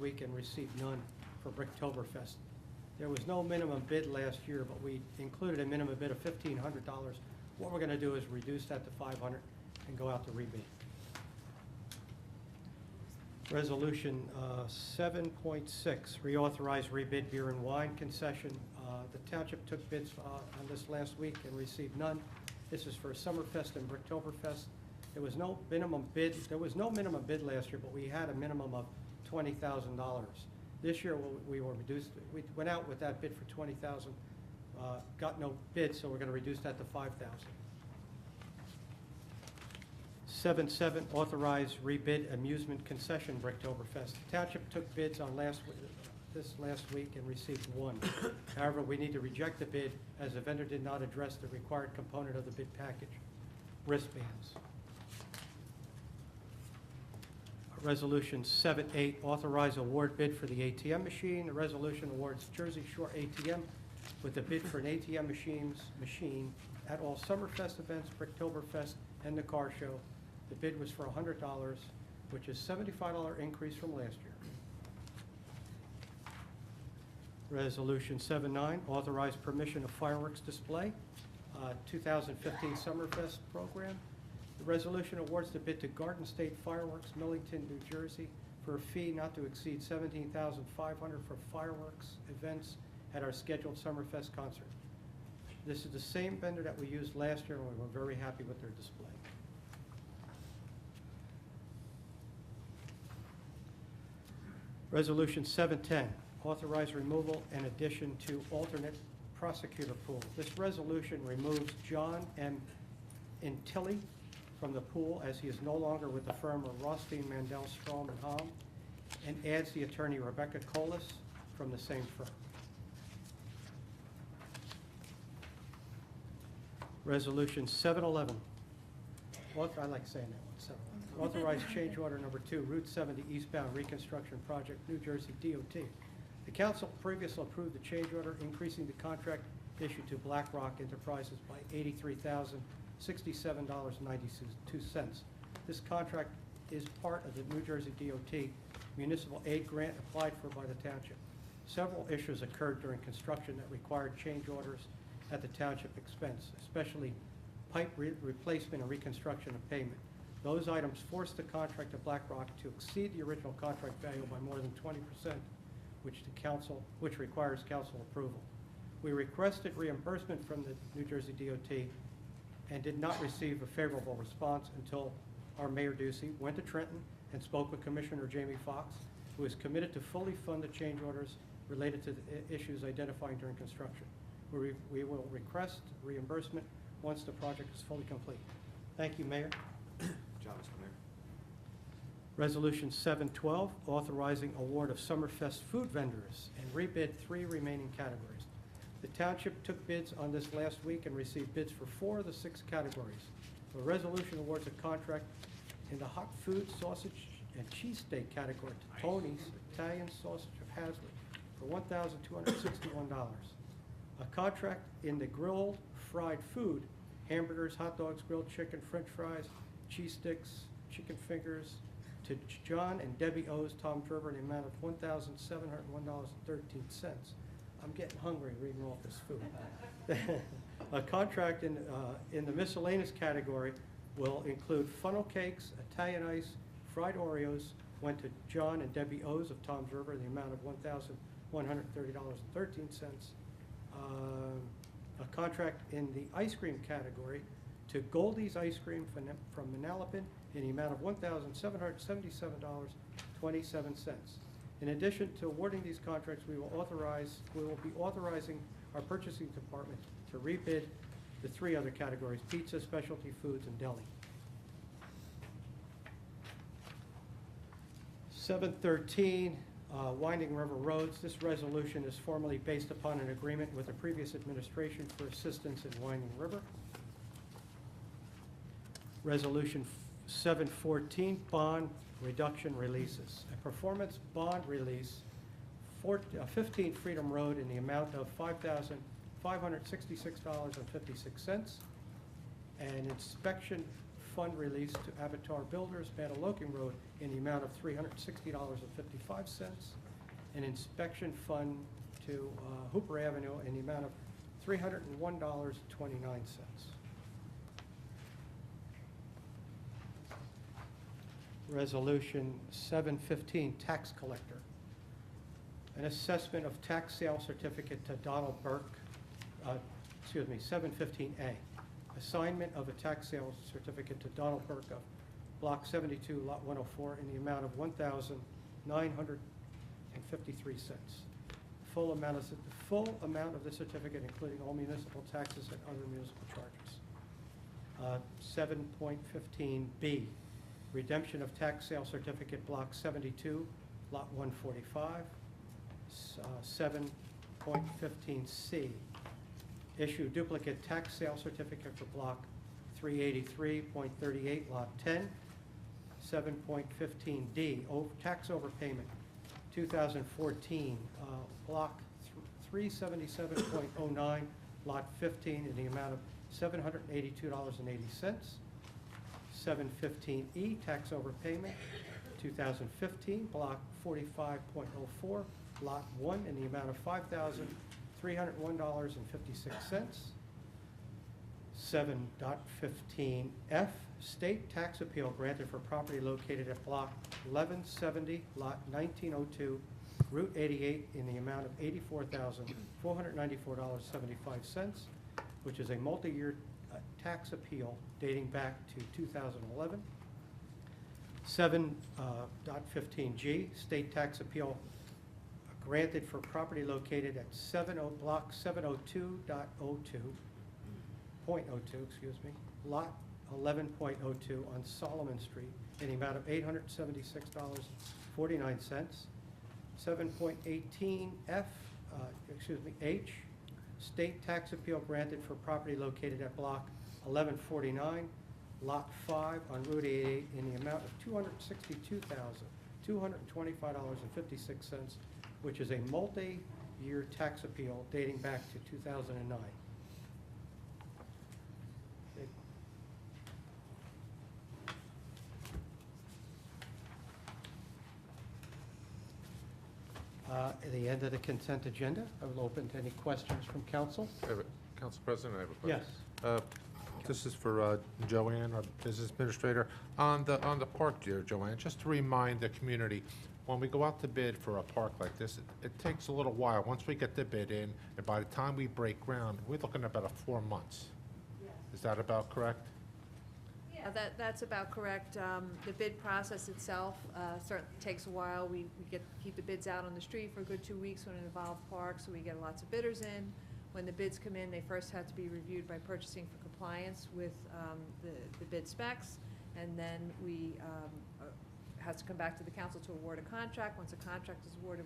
week and received none for Bricktoberfest. There was no minimum bid last year, but we included a minimum bid of $1,500. What we're going to do is reduce that to $500 and go out to rebid. Resolution 7.6, reauthorize rebid beer and wine concession. The township took bids on this last week and received none. This is for Summerfest and Bricktoberfest. There was no minimum bid. There was no minimum bid last year, but we had a minimum of $20,000. This year we were reduced. We went out with that bid for $20,000. Got no bid, so we're going to reduce that to $5,000. 7.7, authorize rebid amusement concession Bricktoberfest. The township took bids on this last week and received 1. However, we need to reject the bid as the vendor did not address the required component of the bid package, wristbands. Resolution 7.8, authorize award bid for the ATM machine. The resolution awards Jersey Shore ATM with a bid for an ATM machine at all Summerfest events, Bricktoberfest, and the car show. The bid was for $100, which is a $75 increase from last year. Resolution 7.9, authorize permission of fireworks display, 2015 Summerfest program. The resolution awards the bid to Garden State Fireworks, Millington, New Jersey, for a fee not to exceed $17,500 for fireworks events at our scheduled Summerfest concert. This is the same vendor that we used last year, and we were very happy with their display. Resolution 7.10, authorize removal and addition to alternate prosecutor pool. This resolution removes John M. Intilli from the pool as he is no longer with the firm of Rothstein, Mandel, Strom, and Hom, and adds the attorney Rebecca Colas from the same firm. Resolution 7.11, I like saying that one, 7. Authorize change order number 2, Route 70 eastbound reconstruction project, New Jersey DOT. The council previously approved the change order, increasing the contract issued to BlackRock Enterprises by $83,067.92. This contract is part of the New Jersey DOT municipal aid grant applied for by the township. Several issues occurred during construction that required change orders at the township expense, especially pipe replacement and reconstruction of pavement. Those items forced the contract of BlackRock to exceed the original contract value by more than 20%, which requires council approval. We requested reimbursement from the New Jersey DOT and did not receive a favorable response until our Mayor Ducey went to Trenton and spoke with Commissioner Jamie Foxx, who is committed to fully fund the change orders related to the issues identified during construction. We will request reimbursement once the project is fully complete. Thank you, Mayor. John, Mr. Mayor. Resolution 7.12, authorizing award of Summerfest food vendors and rebid 3 remaining categories. The township took bids on this last week and received bids for 4 of the 6 categories. The resolution awards a contract in the hot food, sausage, and cheesesteak category to Tony's Italian Sausage of Hazlet for $1,261. A contract in the grilled fried food, hamburgers, hot dogs, grilled chicken, french fries, cheese sticks, chicken fingers, to John and Debbie O's, Tom's River, in the amount of $1,701.13. I'm getting hungry reading all this food. A contract in the miscellaneous category will include funnel cakes, Italian ice, fried Oreos, went to John and Debbie O's of Tom's River in the amount of $1,130.13. A contract in the ice cream category to Goldie's Ice Cream from Manalapan in the amount of $1,777.27. In addition to awarding these contracts, we will be authorizing our purchasing department to rebid the three other categories: pizza, specialty foods, and deli. 713, Winding River Roads. This resolution is formally based upon an agreement with the previous administration for assistance in Winding River. Resolution 714, bond reduction releases. A performance bond release, 15 Freedom Road, in the amount of $5,566.56. An inspection fund release to Avatar Builders, Mantaloking Road, in the amount of $360.55. An inspection fund to Hooper Avenue in the amount of $301.29. Resolution 715, tax collector. An assessment of tax sale certificate to Donald Burke, 715A. Assignment of a tax sale certificate to Donald Burke of Block 72, Lot 104, in the amount of $1,953. Full amount of the certificate, including all municipal taxes and other municipal charges. 7.15B, redemption of tax sale certificate, Block 72, Lot 145. 7.15C, issue duplicate tax sale certificate for Block 383.38, Lot 10. 7.15D, tax overpayment, 2014, Block 377.09, Lot 15, in the amount of $782.80. 715E, tax overpayment, 2015, Block 45.04, Lot 1, in the amount of $5,301.56. 7.15F, state tax appeal granted for property located at Block 1170, Lot 1902, Route 88, in the amount of $84,494.75, which is a multi-year tax appeal dating back to 2011. 7.15G, state tax appeal granted for property located at Block 702.02, Lot 11.02 on Solomon Street, in the amount of $876.49. 7.18F, H, state tax appeal granted for property located at Block 1149, Lot 5 on Route 88, in the amount of $262,225.56, which is a multi-year tax appeal dating back to 2009. At the end of the consent agenda, I will open to any questions from council. Council President, I have a question. Yes. This is for Joanne, our business administrator. On the park here, Joanne, just to remind the community, when we go out to bid for a park like this, it takes a little while. Once we get the bid in, and by the time we break ground, we're looking at about 4 months. Yes. Is that about correct? Yeah, that's about correct. The bid process itself certainly takes a while. We keep the bids out on the street for a good 2 weeks when it involves parks, so we get lots of bidders in. When the bids come in, they first have to be reviewed by purchasing for compliance with the bid specs, and then we has to come back to the council to award a contract. Once a contract is awarded,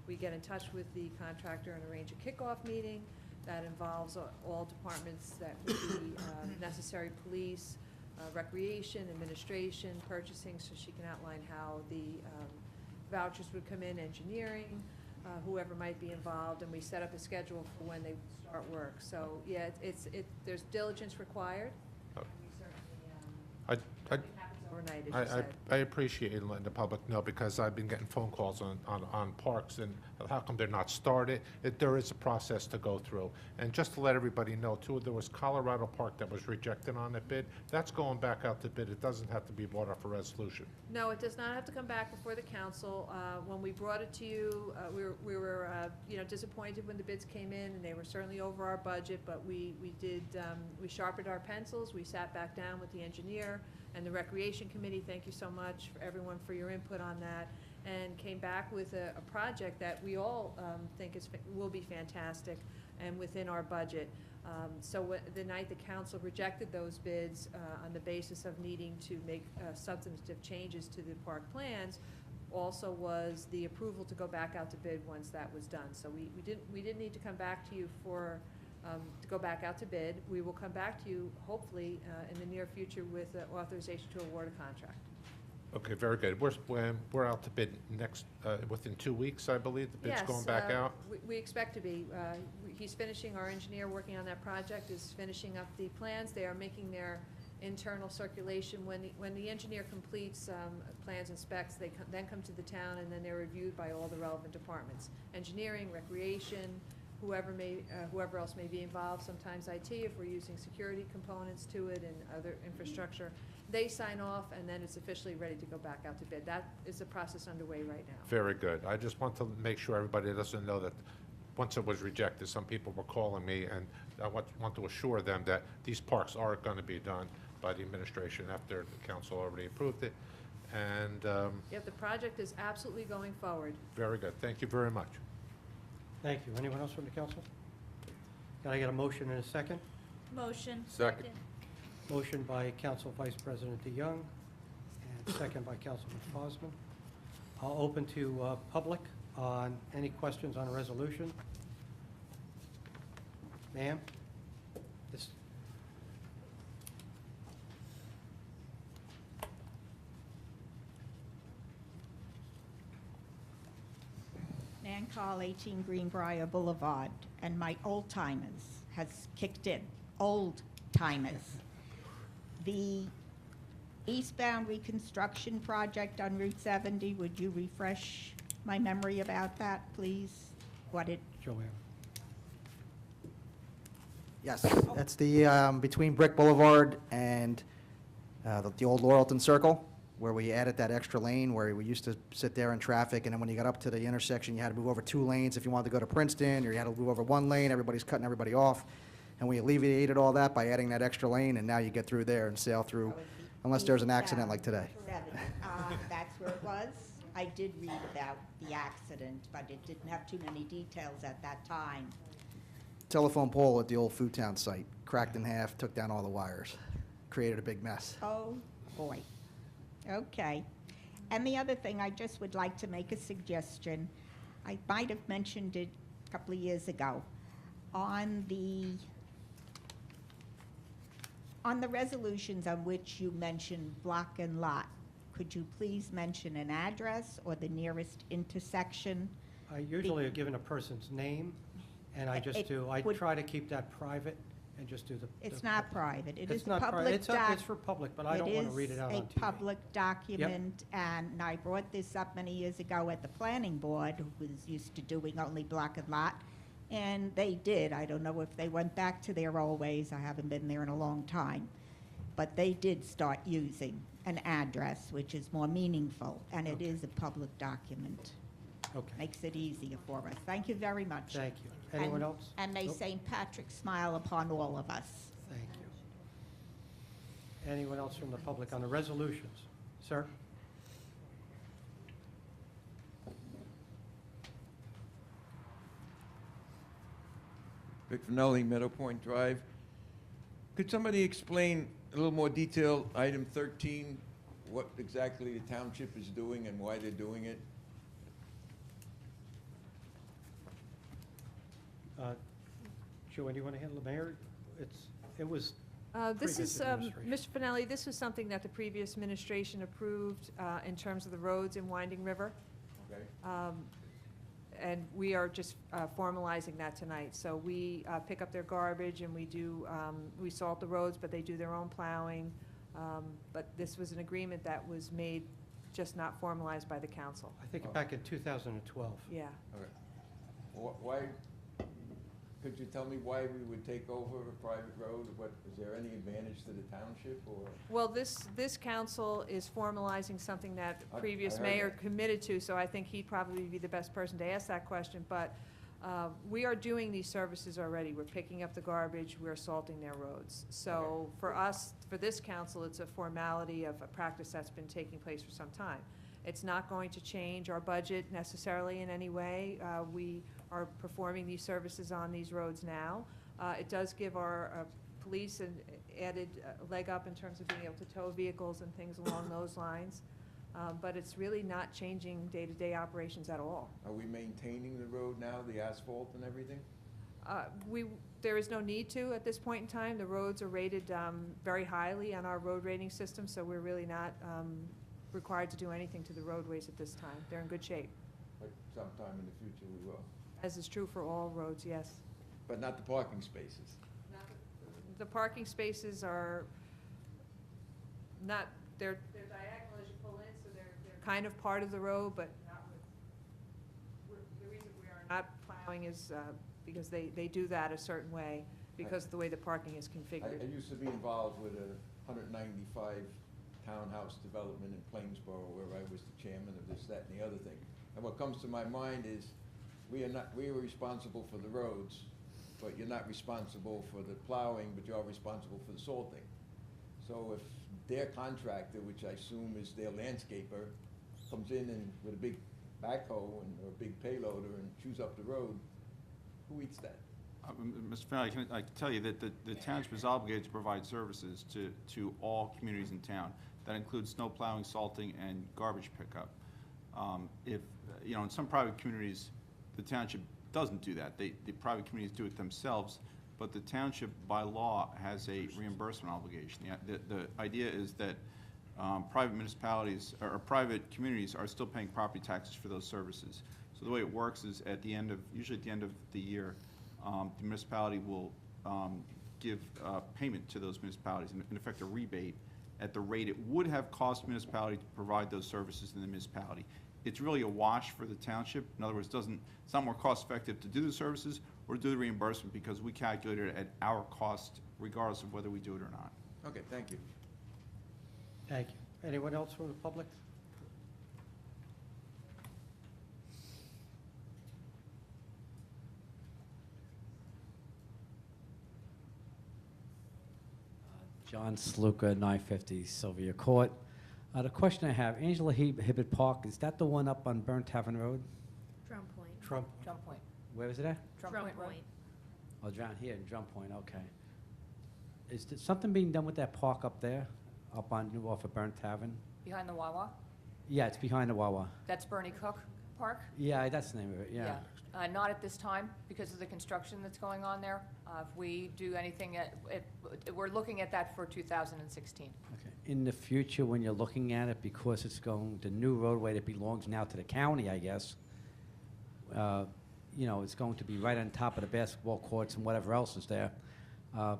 we get in touch with the contractor and arrange a kickoff meeting that involves all departments that would be necessary: police, recreation, administration, purchasing, so she can outline how the vouchers would come in, engineering, whoever might be involved, and we set up a schedule for when they start work. So, yeah, there's diligence required. Oh. We certainly, overnight, as I, you said. I appreciate you letting the public know, because I've been getting phone calls on parks, and how come they're not started? There is a process to go through. And just to let everybody know too, there was Colorado Park that was rejected on the bid. That's going back out to bid. It doesn't have to be brought up for resolution. No, it does not have to come back before the council. When we brought it to you, we were disappointed when the bids came in, and they were certainly over our budget, but we sharpened our pencils, we sat back down with the engineer and the Recreation Committee, thank you so much, for everyone for your input on that, and came back with a project that we all think will be fantastic and within our budget. So the night the council rejected those bids on the basis of needing to make substantive changes to the park plans, also was the approval to go back out to bid once that was done. So we didn't need to come back to you to go back out to bid. We will come back to you hopefully in the near future with authorization to award a contract. Okay, very good. We're out to bid next, within 2 weeks, I believe, the bid's going back out? We expect to be. He's finishing, our engineer working on that project is finishing up the plans. They are making their internal circulation. When the engineer completes plans and specs, they then come to the town, and then they're reviewed by all the relevant departments. Engineering, recreation, whoever else may be involved, sometimes IT if we're using security components to it and other infrastructure. They sign off, and then it's officially ready to go back out to bid. That is the process underway right now. Very good. I just want to make sure everybody doesn't know that once it was rejected, some people were calling me, and I want to assure them that these parks are going to be done by the administration after the council already approved it. And Yep, the project is absolutely going forward. very good. Thank you very much. Thank you. Anyone else from the council? Can I get a motion and a second? Motion. Second. Motion by Council Vice President DeYoung, and second by Councilman Fosman. I'll open to public on any questions on a resolution. Ma'am? This- Nan Carl, 18 Greenbrier Boulevard, and my old timers has kicked in. Old timers. The eastbound reconstruction project on Route 70, would you refresh my memory about that, please? What it, Joanne? Yes, that's the, between Brick Boulevard and the old Laurelton Circle, where we added that extra lane where we used to sit there in traffic, and then when you got up to the intersection, you had to move over 2 lanes if you wanted to go to Princeton, or you had to move over 1 lane, everybody's cutting everybody off. And we alleviated all that by adding that extra lane, and now you get through there and sail through, unless there's an accident like today. 70. That's where it was. I did read about the accident, but it didn't have too many details at that time. Telephone pole at the old Food Town site, cracked in half, took down all the wires, created a big mess. Oh, boy. Okay. And the other thing, I just would like to make a suggestion. I might have mentioned it a couple of years ago. On the resolutions on which you mentioned block and lot, could you please mention an address or the nearest intersection? I usually are given a person's name, and I just It do, I would- try to keep that private and just do the. It's not private. It It's is a not pri- public it's doc. for public, but I don't want to read it out on It is TV. a public document, and I brought this up many years ago at the planning board, who was used to doing only block and lot, and they did. I don't know if they went back to their old ways. I haven't been there in a long time. But they did start using an address, which is more meaningful, and it Okay. is a public document. Okay, Makes it easier for us. Thank you very much. thank you. Anyone And- else? And may Nope. St. Patrick smile upon all of us. Thank you. Anyone else from the public on the resolutions? Sir? Vic Finelli, Meadow Point Drive. Could somebody explain a little more detail, item 13, what exactly the township is doing and why they're doing it? Joanne, do you want to handle the mayor? It was, This Previous is, administration. Mr. Finelli, this was something that the previous administration approved in terms of the roads in Winding River. Okay. And we are just formalizing that tonight. So we pick up their garbage, and we do, we salt the roads, but they do their own plowing. But this was an agreement that was made, just not formalized by the council. I think back in 2012. Yeah. Okay. Why, could you tell me why we would take over a private road? What, is there any advantage to the township, or? Well, this council is formalizing something that I previous heard mayor that. committed to, so I think he'd probably be the best person to ask that question. But we are doing these services already. We're picking up the garbage, we're salting their roads. So for us, for this council, it's a formality of a practice that's been taking place for some time. It's not going to change our budget necessarily in any way. We are performing these services on these roads now. It does give our police an added leg up in terms of being able to tow vehicles and things along those lines. But it's really not changing day-to-day operations at all. Are we maintaining the road now, the asphalt and everything? There is no need to at this point in time. The roads are rated very highly on our road rating system, so we're really not required to do anything to the roadways at this time. They're in good shape, But sometime in the future we will. as is true for all roads, yes. But not the parking spaces. The parking spaces are not, they're diagonal as you pull in, so they're kind of part of the road, but not with, the reason we are not plowing is because they do that a certain way, because of the way the parking is configured. I used to be involved with a 195 townhouse development in Plainsboro, where I was the chairman of this, that, and the other thing. And what comes to my mind is, we are responsible for the roads, but you're not responsible for the plowing, but you're responsible for the salting. So if their contractor, which I assume is their landscaper, comes in and with a big backhoe or a big payloader and chews up the road, who eats that? Mr. Finley, I can tell you that the township is obligated to provide services to all communities in town. That includes snow plowing, salting, and garbage pickup. If, you know, in some private communities, the township doesn't do that. The private communities do it themselves, but the township, by law, has a reimbursement obligation. The idea is that private municipalities, or private communities, are still paying property taxes for those services. So the way it works is usually at the end of the year, the municipality will give payment to those municipalities, in effect a rebate, at the rate it would have cost municipality to provide those services in the municipality. It's really a wash for the township. In other words, it's not more cost-effective to do the services or to do the reimbursement, because we calculate it at our cost regardless of whether we do it or not. Okay, thank you. Thank you. Anyone else from the public? John Sluka, 950 Sylvia Court. The question I have, Angela Hibbert Park, is that the one up on Burnt Tavern Road? Drum Point. Trump. Drum Point. Where is it at? Drum Drum Point Road. Point. Oh, down here in Drum Point, okay. Is there something being done with that park up there, up on, off of Burnt Tavern? Behind the Wawa. Yeah, it's behind the Wawa. That's Bernie Cook Park. Yeah, that's the name of it, yeah. Not at this time because of the construction that's going on there. If we do anything, we're looking at that for 2016. Okay. In the future, when you're looking at it, because it's going, the new roadway that belongs now to the county, I guess, you know, it's going to be right on top of the basketball courts and whatever else is there. You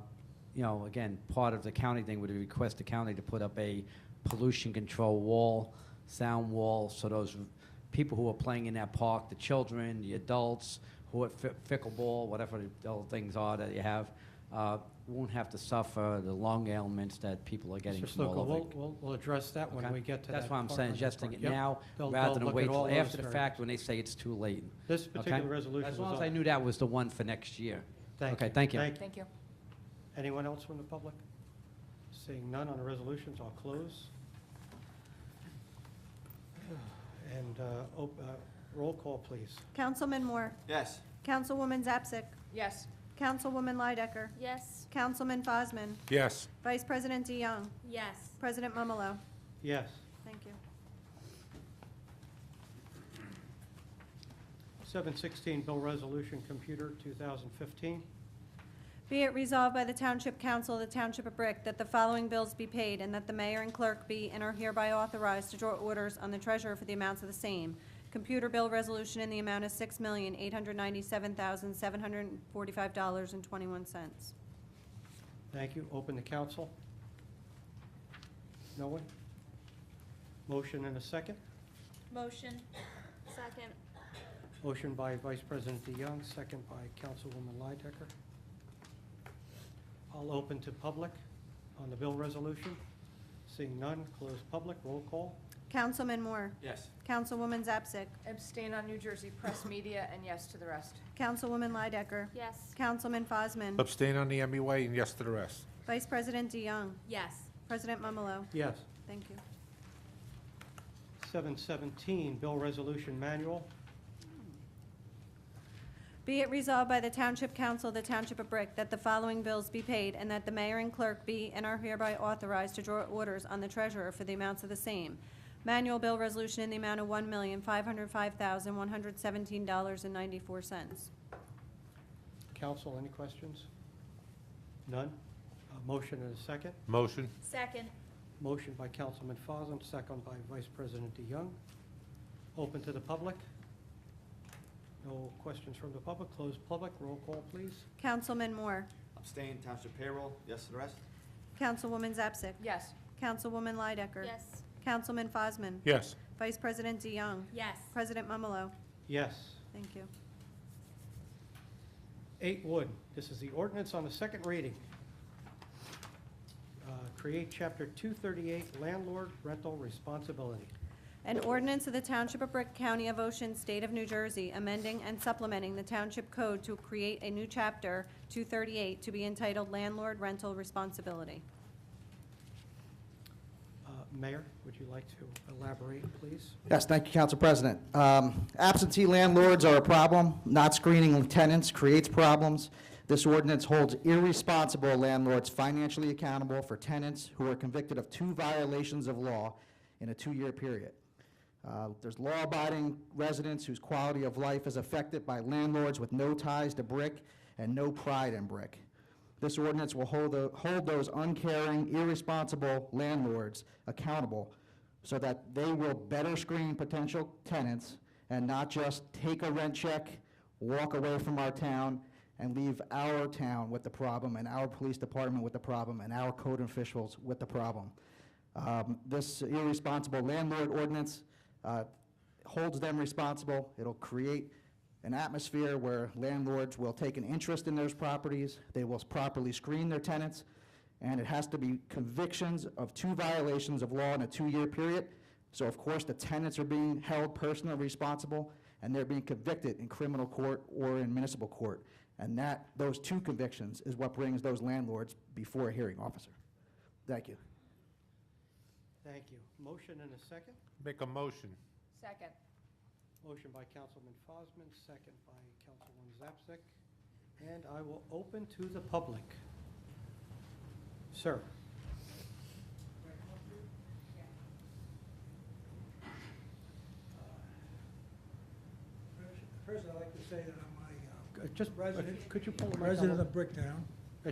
know, again, part of the county thing would request the county to put up a pollution control wall, sound wall, so those people who are playing in that park, the children, the adults, who are pickleball, whatever the other things are that you have, won't have to suffer the lung ailments that people are getting Mr. from all Sluka, over. we'll address that when Okay? we get to that. That's why I'm part saying, on the suggesting park. it Yep. now, They'll rather than look at wait all till those after the areas. fact when they say it's too late. This particular Okay? resolution As long was as I up. knew that was the one for next year. Thank Okay, you. Thank you. Anyone else from the public? Seeing none on the resolutions, I'll close. And roll call, please. Councilman Moore. Yes. Councilwoman Zapsik. Yes. Councilwoman Lydecker. Yes. Councilman Fosman. Yes. Vice President DeYoung. Yes. President Momolo. Yes. Thank you. 716, Bill Resolution Computer 2015. Be it resolved by the Township Council of the Township of Brick that the following bills be paid, and that the mayor and clerk be and are hereby authorized to draw orders on the treasurer for the amounts of the same. Computer bill resolution in the amount of $6,897,745.21. Thank you. Open the council. No one? Motion and a second? Motion. Second. Motion by Vice President DeYoung, second by Councilwoman Lydecker. I'll open to public on the bill resolution. Seeing none, close public. Roll call. Councilman Moore. Yes. Councilwoman Zapsik. Abstain on New Jersey press media, and yes to the rest. Councilwoman Lydecker. Yes. Councilman Fosman. Abstain on the MUA and yes to the rest. Vice President DeYoung. Yes. President Mamalo. Yes. Thank you. 717, Bill Resolution Manual. Be it resolved by the Township Council of the Township of Brick that the following bills be paid, and that the mayor and clerk be and are hereby authorized to draw orders on the treasurer for the amounts of the same. Manual bill resolution in the amount of $1,505,117.94. Council, any questions? None? Motion and a second. Motion. Second. Motion by Councilman Fosden, second by Vice President DeYoung. Open to the public. No questions from the public. Closed public. Roll call, please. Councilman Moore. Abstain, Township payroll, yes to the rest? Councilwoman Zapsik. Yes. Councilwoman Lydecker. Yes. Councilman Fosman. Yes. Vice President DeYoung. Yes. President Mamalo. Yes. Thank you. 8 Wood, this is the ordinance on the second reading. Create Chapter 238 Landlord Rental Responsibility. An ordinance of the Township of Brick, County of Ocean, State of New Jersey, amending and supplementing the Township Code to create a new Chapter 238 to be entitled Landlord Rental Responsibility. Mayor, would you like to elaborate, please? Yes, thank you, Council President. Absentee landlords are a problem. Not screening tenants creates problems. This ordinance holds irresponsible landlords financially accountable for tenants who are convicted of 2 violations of law in a 2-year period. There's law-abiding residents whose quality of life is affected by landlords with no ties to brick and no pride in brick. This ordinance will hold those uncaring, irresponsible landlords accountable so that they will better screen potential tenants and not just take a rent check, walk away from our town, and leave our town with the problem, and our police department with the problem, and our code officials with the problem. This irresponsible landlord ordinance holds them responsible. It'll create an atmosphere where landlords will take an interest in those properties, they will properly screen their tenants, and it has to be convictions of 2 violations of law in a 2-year period. So of course, the tenants are being held personally responsible, and they're being convicted in criminal court or in municipal court. And those 2 convictions is what brings those landlords before a hearing officer. Thank you. Thank you. Motion and a second. Make a motion. Second. Motion by Councilman Fosman, second by Councilwoman Zapsik. And I will open to the public. Sir. First, I'd like to say that I'm Just, Resident- could you pull the a mic resident up? of Bricktown.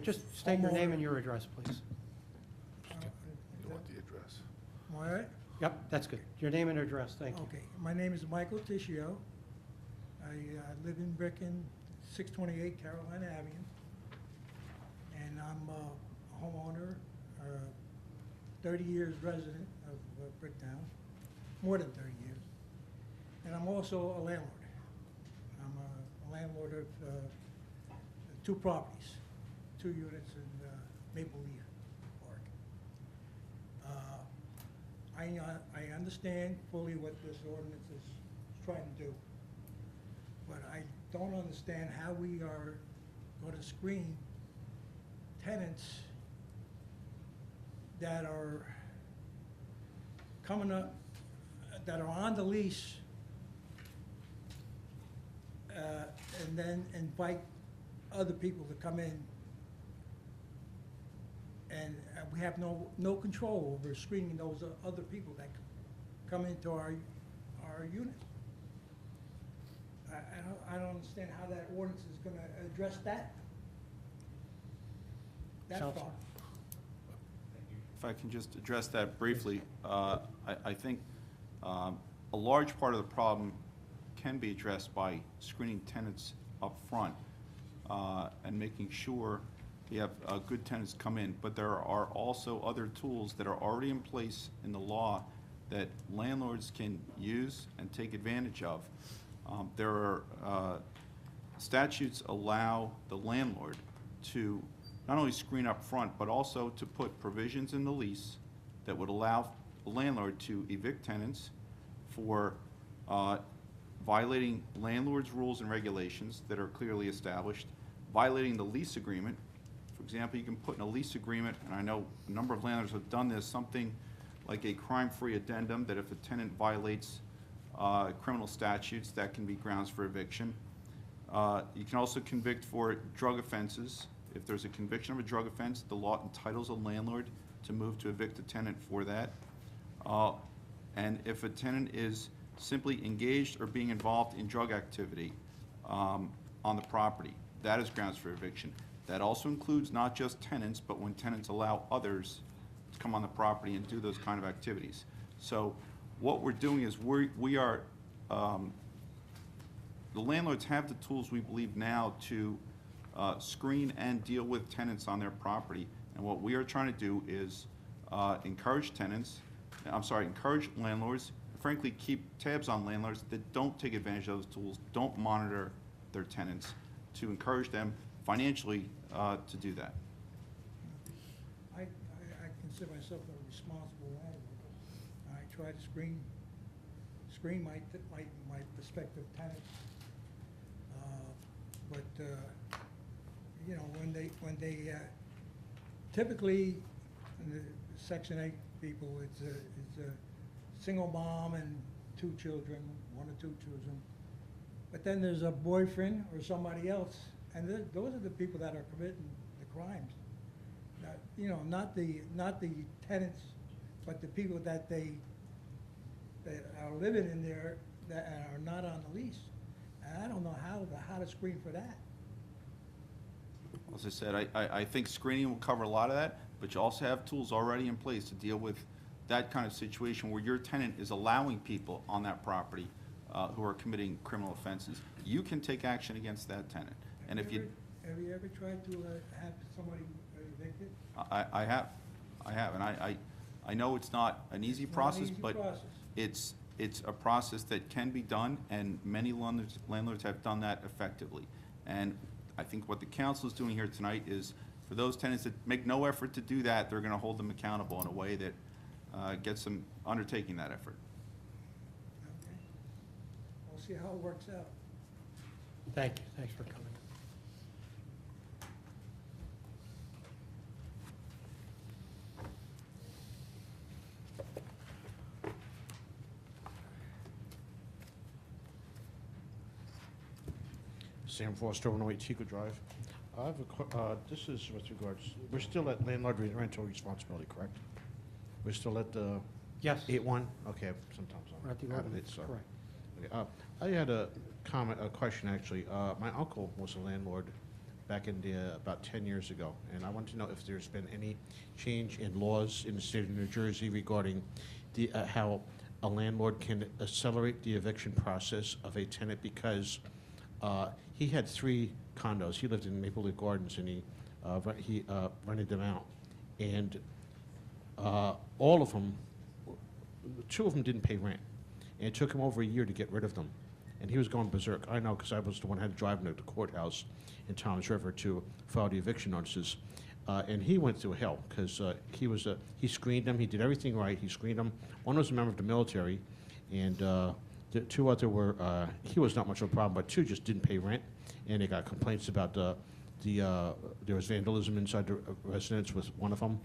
Just state your name homeowner. and your address, please. You want the address? Am I right? Yep, that's good. Your name and address, thank you. Okay, my name is Michael Tishio. I live in Bricken, 628 Carolina Avenue. And I'm a homeowner, 30 years resident of Bricktown, more than 30 years. And I'm also a landlord. I'm a landlord of 2 properties, 2 units in Maple Leaf Park. I understand fully what this ordinance is trying to do, but I don't understand how we are going to screen tenants that are coming up, that are on the lease, and then invite other people to come in. And we have no control over screening those other people that come into our units. I don't understand how that ordinance is gonna address that. That Counselor. part. If I can just address that briefly, I think a large part of the problem can be addressed by screening tenants up front and making sure you have good tenants come in, but there are also other tools that are already in place in the law that landlords can use and take advantage of. There are statutes allow the landlord to not only screen up front, but also to put provisions in the lease that would allow the landlord to evict tenants for violating landlord's rules and regulations that are clearly established, violating the lease agreement. For example, you can put in a lease agreement, and I know a number of landlords have done this, something like a crime-free addendum that if a tenant violates criminal statutes, that can be grounds for eviction. You can also convict for drug offenses. If there's a conviction of a drug offense, the law entitles a landlord to move to evict a tenant for that. And if a tenant is simply engaged or being involved in drug activity on the property, that is grounds for eviction. That also includes not just tenants, but when tenants allow others to come on the property and do those kind of activities. So what we're doing is we are, the landlords have the tools, we believe now, to screen and deal with tenants on their property. And what we are trying to do is encourage landlords, frankly, keep tabs on landlords that don't take advantage of those tools, don't monitor their tenants, to encourage them financially to do that. I consider myself a responsible landlord. I try to screen my prospective tenants. You know, when they typically, in the Section 8 people, it's a single mom and 2 children, 1 or 2 children. But then there's a boyfriend or somebody else, and those are the people that are committing the crimes. You know, not the tenants, but the people that are living in there that are not on the lease. And I don't know how to screen for that. As I said, I think screening will cover a lot of that, but you also have tools already in place to deal with that kind of situation where your tenant is allowing people on that property who are committing criminal offenses. You can take action against that tenant. And if you Have you ever tried to have somebody evicted? I have, and I know it's not an easy process, but it's a process that can be done, and many landlords have done that effectively. And I think what the council is doing here tonight is, for those tenants that make no effort to do that, they're going to hold them accountable in a way that gets them undertaking that effort. Okay. We'll see how it works out. Thank you. Thanks for coming. Sam Foster, 108 Chico Drive. I have this is with regards, we're still at landlord rental responsibility, correct? We're still at the Yes. 8-1? Okay, sometimes We're at the I'm having ordinance, it, so. correct. Okay, I had a question actually. My uncle was a landlord back in about 10 years ago, and I want to know if there's been any change in laws in the state of New Jersey regarding how a landlord can accelerate the eviction process of a tenant, because he had 3 condos. He lived in Maple Leaf Gardens, and he rented them out. And all of them, 2 of them didn't pay rent. And it took him over a year to get rid of them. And he was going berserk. I know, because I was the one who had to drive him to the courthouse in Toms River to file the eviction notices. And he went through hell, because he screened them. He did everything right. He screened them. One was a member of the military, and the 2 other were, he was not much of a problem, but 2 just didn't pay rent, and they got complaints about there was vandalism inside the residence with one of them,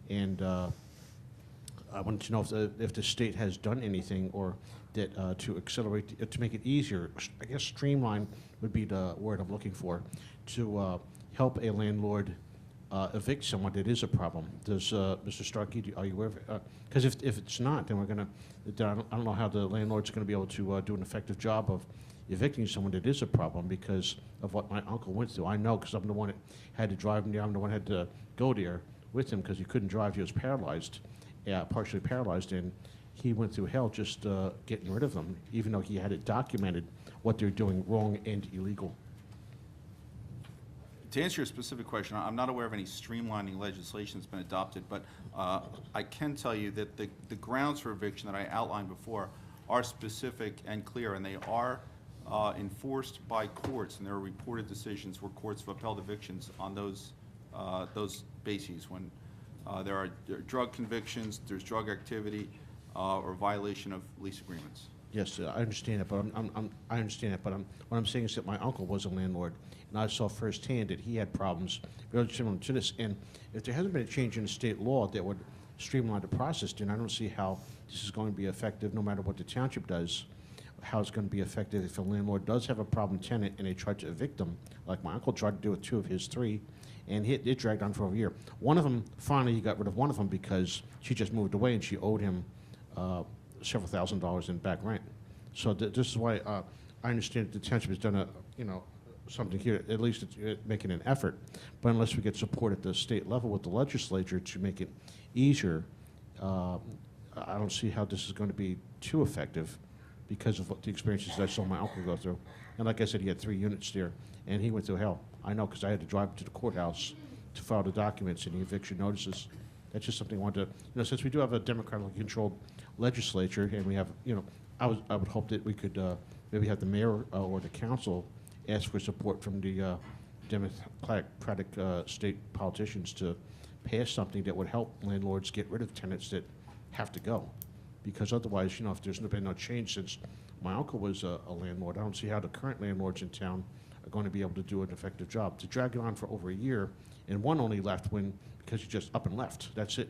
and I wanted to know if the state has done anything or that to accelerate, to make it easier, I guess streamline would be the word I'm looking for, to help a landlord evict someone that is a problem. Does Mr. Starkey, are you aware of it? Because if it's not, then we're going to, I don't know how the landlord's going to be able to do an effective job of evicting someone that is a problem because of what my uncle went through. I know, because I'm the one that had to drive him there. I'm the one that had to go there with him because he couldn't drive. He was paralyzed, partially paralyzed, and he went through hell just getting rid of them, even though he had it documented what they're doing wrong and illegal. To answer your specific question, I'm not aware of any streamlining legislation that's been adopted, but I can tell you that the grounds for eviction that I outlined before are specific and clear, and they are enforced by courts, and there are reported decisions where courts have upheld evictions on those bases when there are drug convictions, there's drug activity, or violation of lease agreements. Yes, I understand it, but I understand it, but what I'm saying is that my uncle was a landlord, and I saw firsthand that he had problems very similar to this. And if there hasn't been a change in the state law that would streamline the process, then I don't see how this is going to be effective, no matter what the township does, how it's going to be effective if a landlord does have a problem tenant and they try to evict them, like my uncle tried to do with 2 of his 3, and it dragged on for over a year. One of them, finally, he got rid of one of them because she just moved away and she owed him several $1,000s in back rent. So this is why I understand that the township has done something here, at least it's making an effort. But unless we get support at the state level with the legislature to make it easier, I don't see how this is going to be too effective because of the experiences that I saw my uncle go through. And like I said, he had 3 units there, and he went through hell. I know, because I had to drive to the courthouse to file the documents and the eviction notices. That's just something I wanted to, since we do have a democratically controlled legislature, and we have, I would hope that we could maybe have the mayor or the council ask for support from the democratic state politicians to pass something that would help landlords get rid of tenants that have to go. Because otherwise, if there's been no change since my uncle was a landlord, I don't see how the current landlords in town are going to be able to do an effective job. To drag it on for over a year, and one only left because he just up and left. That's it.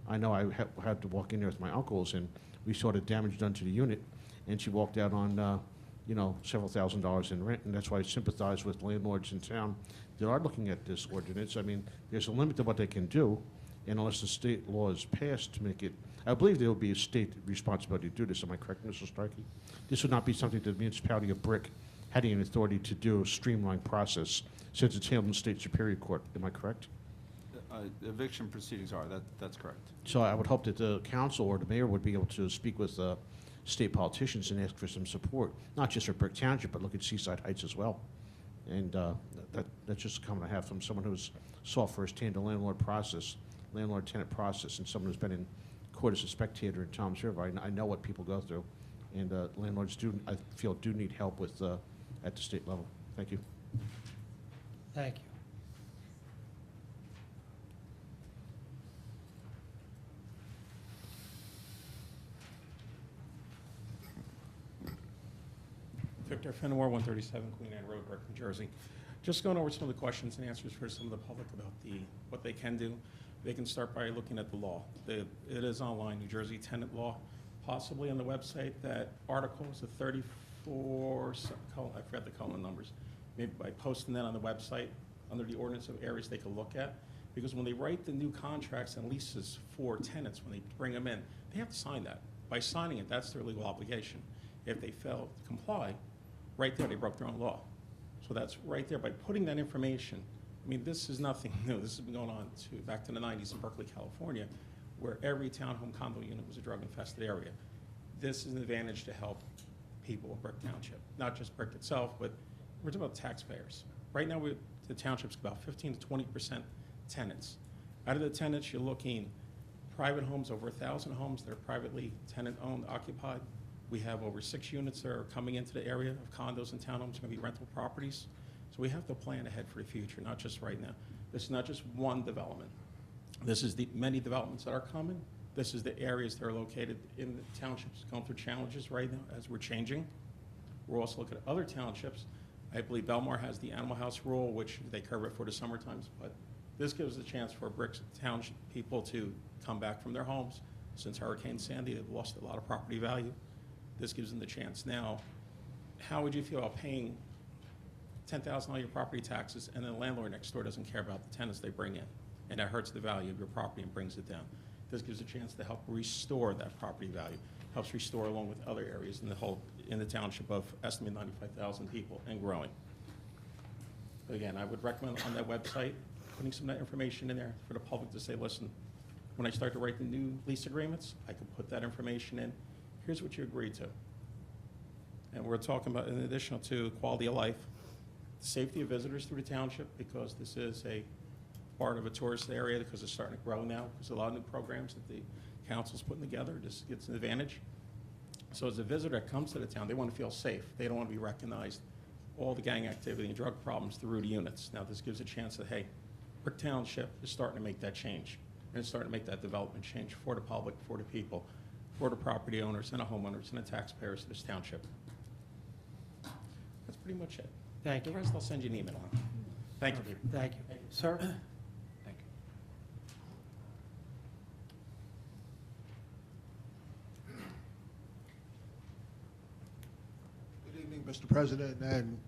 I know I had to walk in there with my uncles, and we saw the damage done to the unit, and she walked out on, several $1,000s in rent, and that's why I sympathize with landlords in town that are looking at this ordinance. I mean, there's a limit to what they can do, and unless the state law is passed to make it, I believe there will be a state responsibility to do this. Am I correct, Mr. Starkey? This would not be something that the municipality of Brick had any authority to do, a streamlined process, since it's handled in state superior court. Am I correct? Eviction proceedings are, that's correct. So I would hope that the council or the mayor would be able to speak with state politicians and ask for some support, not just for Brick Township, but look at Seaside Heights as well. And that's just a comment I have from someone who's saw firsthand the landlord-tenant process, and someone who's been in court as a spectator in Tom's River. I know what people go through, and landlords I feel do need help with at the state level. Thank you. Thank you. Victor Fenimore, 137 Queen Anne Road, Brick, New Jersey. Just going over some of the questions and answers for some of the public about what they can do. They can start by looking at the law. It is online, New Jersey tenant law, possibly on the website. That article is a 34, I forgot the column numbers. Maybe by posting that on the website under the ordinance of areas they can look at. Because when they write the new contracts and leases for tenants, when they bring them in, they have to sign that. By signing it, that's their legal obligation. If they fail to comply, right there, they broke their own law. So that's right there. By putting that information, I mean, this is nothing new. This has been going on back to the 90s in Berkeley, California, where every townhome condo unit was a drug-infested area. This is an advantage to help people in Brick Township, not just Brick itself, but we're talking about taxpayers. Right now, the township's about 15 to 20% tenants. Out of the tenants, you're looking private homes, over 1,000 homes that are privately tenant-owned, occupied. We have over 6 units that are coming into the area of condos and townhomes, going to be rental properties. So we have to plan ahead for the future, not just right now. This is not just one development. This is the many developments that are coming. This is the areas that are located in the townships going through challenges right now as we're changing. We're also looking at other townships. I believe Belmar has the animal house rule, which they curb it for the summer times, but this gives a chance for Brick Township people to come back from their homes. Since Hurricane Sandy, they've lost a lot of property value. This gives them the chance. Now, how would you feel about paying $10,000 on your property taxes, and then the landlord next door doesn't care about the tenants they bring in, and that hurts the value of your property and brings it down? This gives a chance to help restore that property value, helps restore along with other areas in the township of estimated 95,000 people and growing. But again, I would recommend on that website putting some of that information in there for the public to say, listen, when I start to write the new lease agreements, I can put that information in. Here's what you agreed to. And we're talking about, in addition to quality of life, the safety of visitors through the township, because this is a part of a tourist area, because it's starting to grow now. There's a lot of new programs that the council's putting together. This gets an advantage. So as a visitor that comes to the town, they want to feel safe. They don't want to be recognized, all the gang activity and drug problems through the units. Now, this gives a chance that, hey, Brick Township is starting to make that change. And it's starting to make that development change for the public, for the people, for the property owners and the homeowners and the taxpayers of this township. That's pretty much it. Thank you. The rest I'll send you an email on. Thank you. Thank you. Sir? Thank you. Good evening, Mr. President, and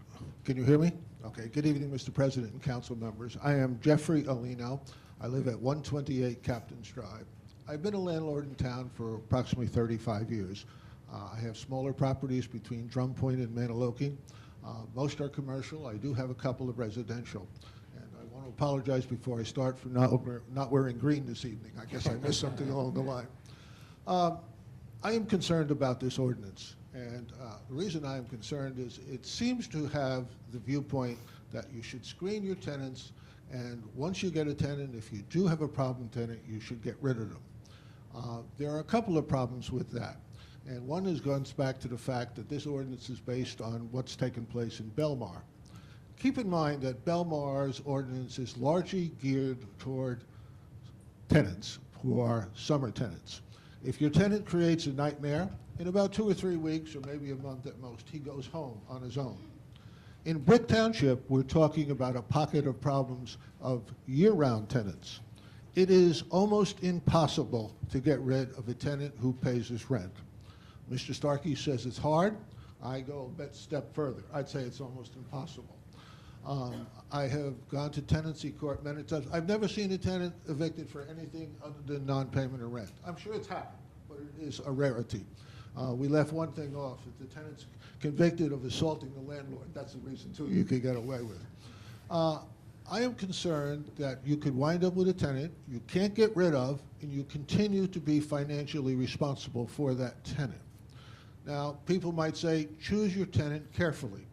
can you hear me? Okay, good evening, Mr. President and council members. I am Jeffrey Alino. I live at 128 Captain's Drive. I've been a landlord in town for approximately 35 years. I have smaller properties between Drum Point and Maniloki. Most are commercial. I do have a couple of residential. And I want to apologize before I start for not wearing green this evening. I guess I missed something along the line. I am concerned about this ordinance. And the reason I am concerned is it seems to have the viewpoint that you should screen your tenants, and once you get a tenant, if you do have a problem tenant, you should get rid of them. There are a couple of problems with that. And one goes back to the fact that this ordinance is based on what's taken place in Belmar. Keep in mind that Belmar's ordinance is largely geared toward tenants who are summer tenants. If your tenant creates a nightmare, in about 2 or 3 weeks, or maybe a month at most, he goes home on his own. In Brick Township, we're talking about a pocket of problems of year-round tenants. It is almost impossible to get rid of a tenant who pays his rent. Mr. Starkey says it's hard. I go a step further. I'd say it's almost impossible. I have gone to tenancy court many times. I've never seen a tenant evicted for anything other than non-payment of rent. I'm sure it's happened, but it is a rarity. We left one thing off. If the tenant's convicted of assaulting the landlord, that's the reason, too, you could get away with it. I am concerned that you could wind up with a tenant you can't get rid of, and you continue to be financially responsible for that tenant. Now, people might say, choose your tenant carefully.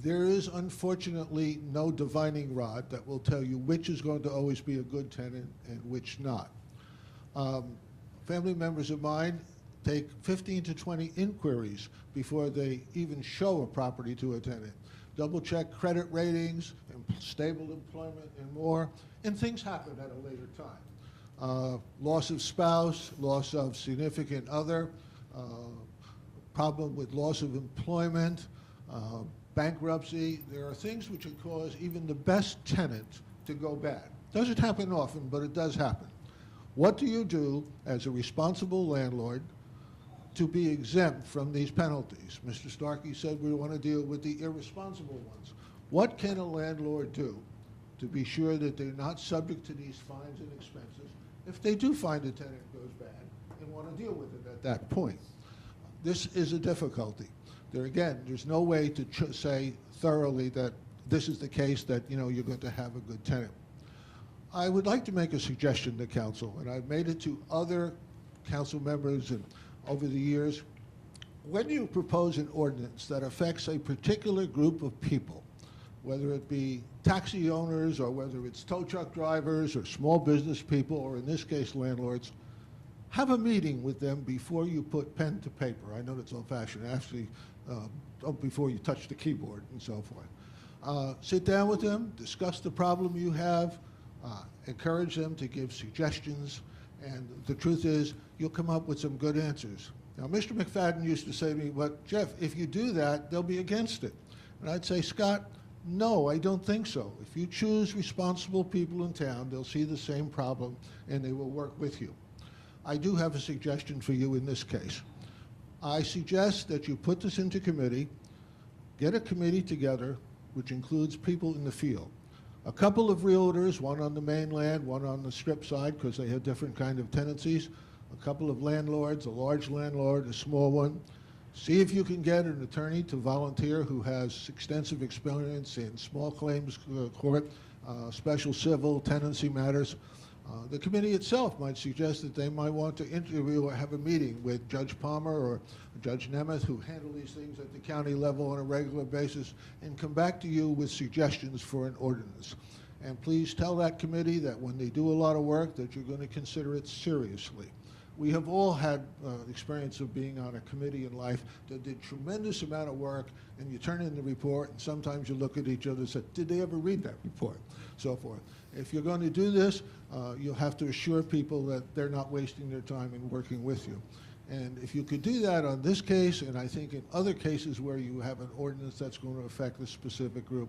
There is, unfortunately, no divining rod that will tell you which is going to always be a good tenant and which not. Family members of mine take 15 to 20 inquiries before they even show a property to a tenant. Double-check credit ratings, stable employment, and more, and things happen at a later time. Loss of spouse, loss of significant other, problem with loss of employment, bankruptcy. There are things which can cause even the best tenant to go bad. Doesn't happen often, but it does happen. What do you do as a responsible landlord to be exempt from these penalties? Mr. Starkey said we want to deal with the irresponsible ones. What can a landlord do to be sure that they're not subject to these fines and expenses if they do find a tenant goes bad and want to deal with it at that point? This is a difficulty. There again, there's no way to say thoroughly that this is the case, that you're going to have a good tenant. I would like to make a suggestion to council, and I've made it to other council members and over the years. When you propose an ordinance that affects a particular group of people, whether it be taxi owners or whether it's tow truck drivers or small business people, or in this case landlords, have a meeting with them before you put pen to paper. I know that's old-fashioned. Actually, before you touch the keyboard and so forth. Sit down with them, discuss the problem you have, encourage them to give suggestions, and the truth is, you'll come up with some good answers. Now, Mr. McFadden used to say to me, "But Jeff, if you do that, they'll be against it." And I'd say, "Scott, no, I don't think so. If you choose responsible people in town, they'll see the same problem and they will work with you." I do have a suggestion for you in this case. I suggest that you put this into committee, get a committee together, which includes people in the field. A couple of realtors, one on the mainland, one on the strip side, because they have different kind of tenancies. A couple of landlords, a large landlord, a small one. See if you can get an attorney to volunteer who has extensive experience in small claims court, special civil, tenancy matters. The committee itself might suggest that they might want to interview or have a meeting with Judge Palmer or Judge Nemeth, who handle these things at the county level on a regular basis, and come back to you with suggestions for an ordinance. And please tell that committee that when they do a lot of work, that you're going to consider it seriously. We have all had experience of being on a committee in life that did tremendous amount of work, and you turn in the report, and sometimes you look at each other and say, did they ever read that report? So forth. If you're going to do this, you'll have to assure people that they're not wasting their time in working with you. And if you could do that on this case, and I think in other cases where you have an ordinance that's going to affect a specific group,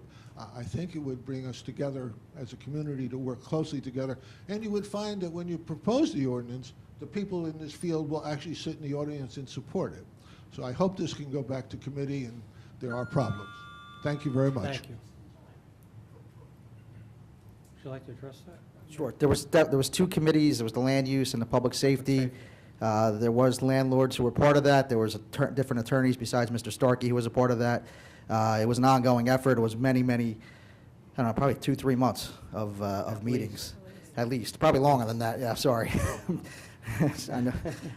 I think it would bring us together as a community to work closely together. And you would find that when you propose the ordinance, the people in this field will actually sit in the audience and support it. So I hope this can go back to committee, and there are problems. Thank you very much. Thank you. Would you like to address that? Sure. There was two committees. There was the land use and the public safety. There was landlords who were part of that. There was different attorneys besides Mr. Starkey who was a part of that. It was an ongoing effort. It was many, I don't know, probably 2-3 months of meetings, at least. Probably longer than that. Yeah, sorry. I know.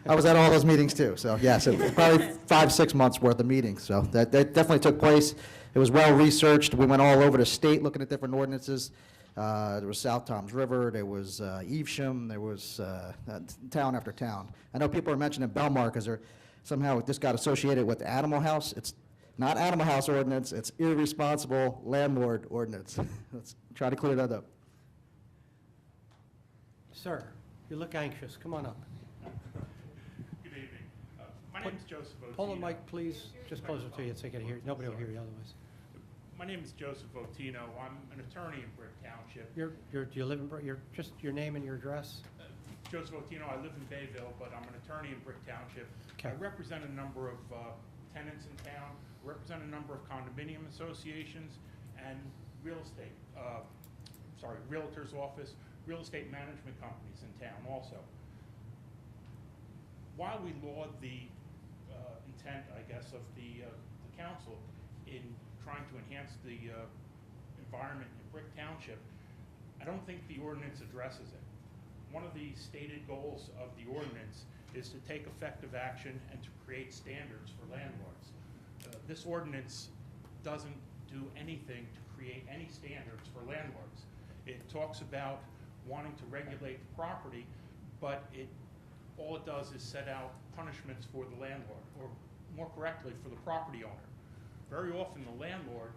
I was at all those meetings too. So yes, probably 5-6 months worth of meetings. So that definitely took place. It was well researched. We went all over the state looking at different ordinances. There was South Toms River, there was Evesham, there was town after town. I know people are mentioning Belmar because somehow this got associated with Animal House. It's not Animal House ordinance, it's irresponsible landlord ordinance. Let's try to clear that up. Sir, you look anxious. Come on up. Good evening. My name is Joseph Otino. Hold the mic, please, just closer to you so you can hear. Nobody will hear you otherwise. My name is Joseph Otino. I'm an attorney in Brick Township. Do you live in, just your name and your address? Joseph Otino, I live in Bayville, but I'm an attorney in Brick Township. Okay. I represent a number of tenants in town, represent a number of condominium associations and real estate, realtor's office, real estate management companies in town also. While we laud the intent, I guess, of the council in trying to enhance the environment in Brick Township, I don't think the ordinance addresses it. One of the stated goals of the ordinance is to take effective action and to create standards for landlords. This ordinance doesn't do anything to create any standards for landlords. It talks about wanting to regulate the property, but all it does is set out punishments for the landlord, or more correctly, for the property owner. Very often the landlord,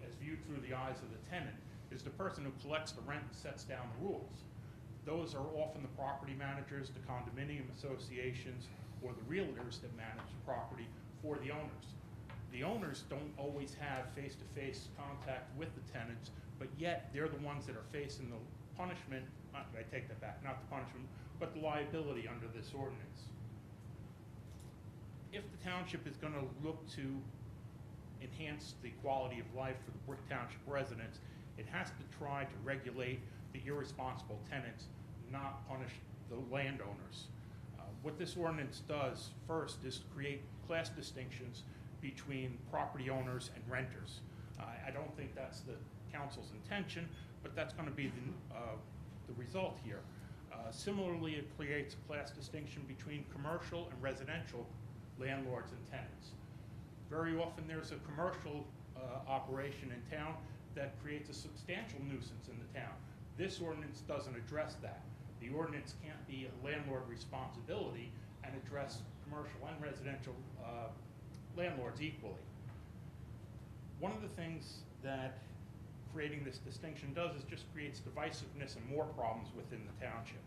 as viewed through the eyes of the tenant, is the person who collects the rent and sets down the rules. Those are often the property managers, the condominium associations, or the realtors that manage the property for the owners. The owners don't always have face-to-face contact with the tenants, but yet they're the ones that are facing the punishment, I take that back, not the punishment, but the liability under this ordinance. If the township is going to look to enhance the quality of life for the Brick Township residents, it has to try to regulate the irresponsible tenants, not punish the landowners. What this ordinance does first is create class distinctions between property owners and renters. I don't think that's the council's intention, but that's going to be the result here. Similarly, it creates a class distinction between commercial and residential landlords and tenants. Very often there's a commercial operation in town that creates a substantial nuisance in the town. This ordinance doesn't address that. The ordinance can't be a landlord responsibility and address commercial and residential landlords equally. One of the things that creating this distinction does is just creates divisiveness and more problems within the township.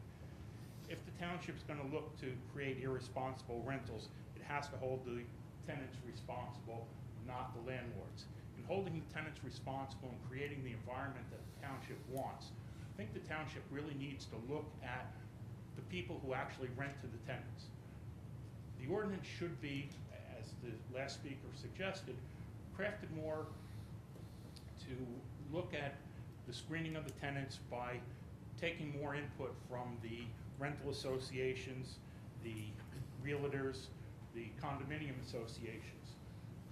If the township's going to look to create irresponsible rentals, it has to hold the tenants responsible, not the landlords. In holding the tenants responsible and creating the environment that the township wants, I think the township really needs to look at the people who actually rent to the tenants. The ordinance should be, as the last speaker suggested, crafted more to look at the screening of the tenants by taking more input from the rental associations, the realtors, the condominium associations.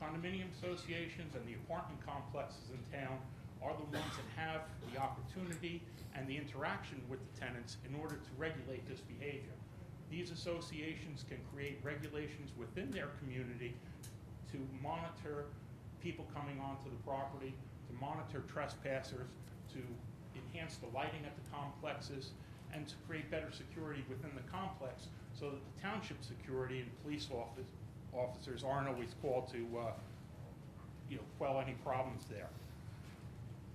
Condominium associations and the apartment complexes in town are the ones that have the opportunity and the interaction with the tenants in order to regulate this behavior. These associations can create regulations within their community to monitor people coming onto the property, to monitor trespassers, to enhance the lighting at the complexes, and to create better security within the complex so that the township security and police officers aren't always called to quell any problems there.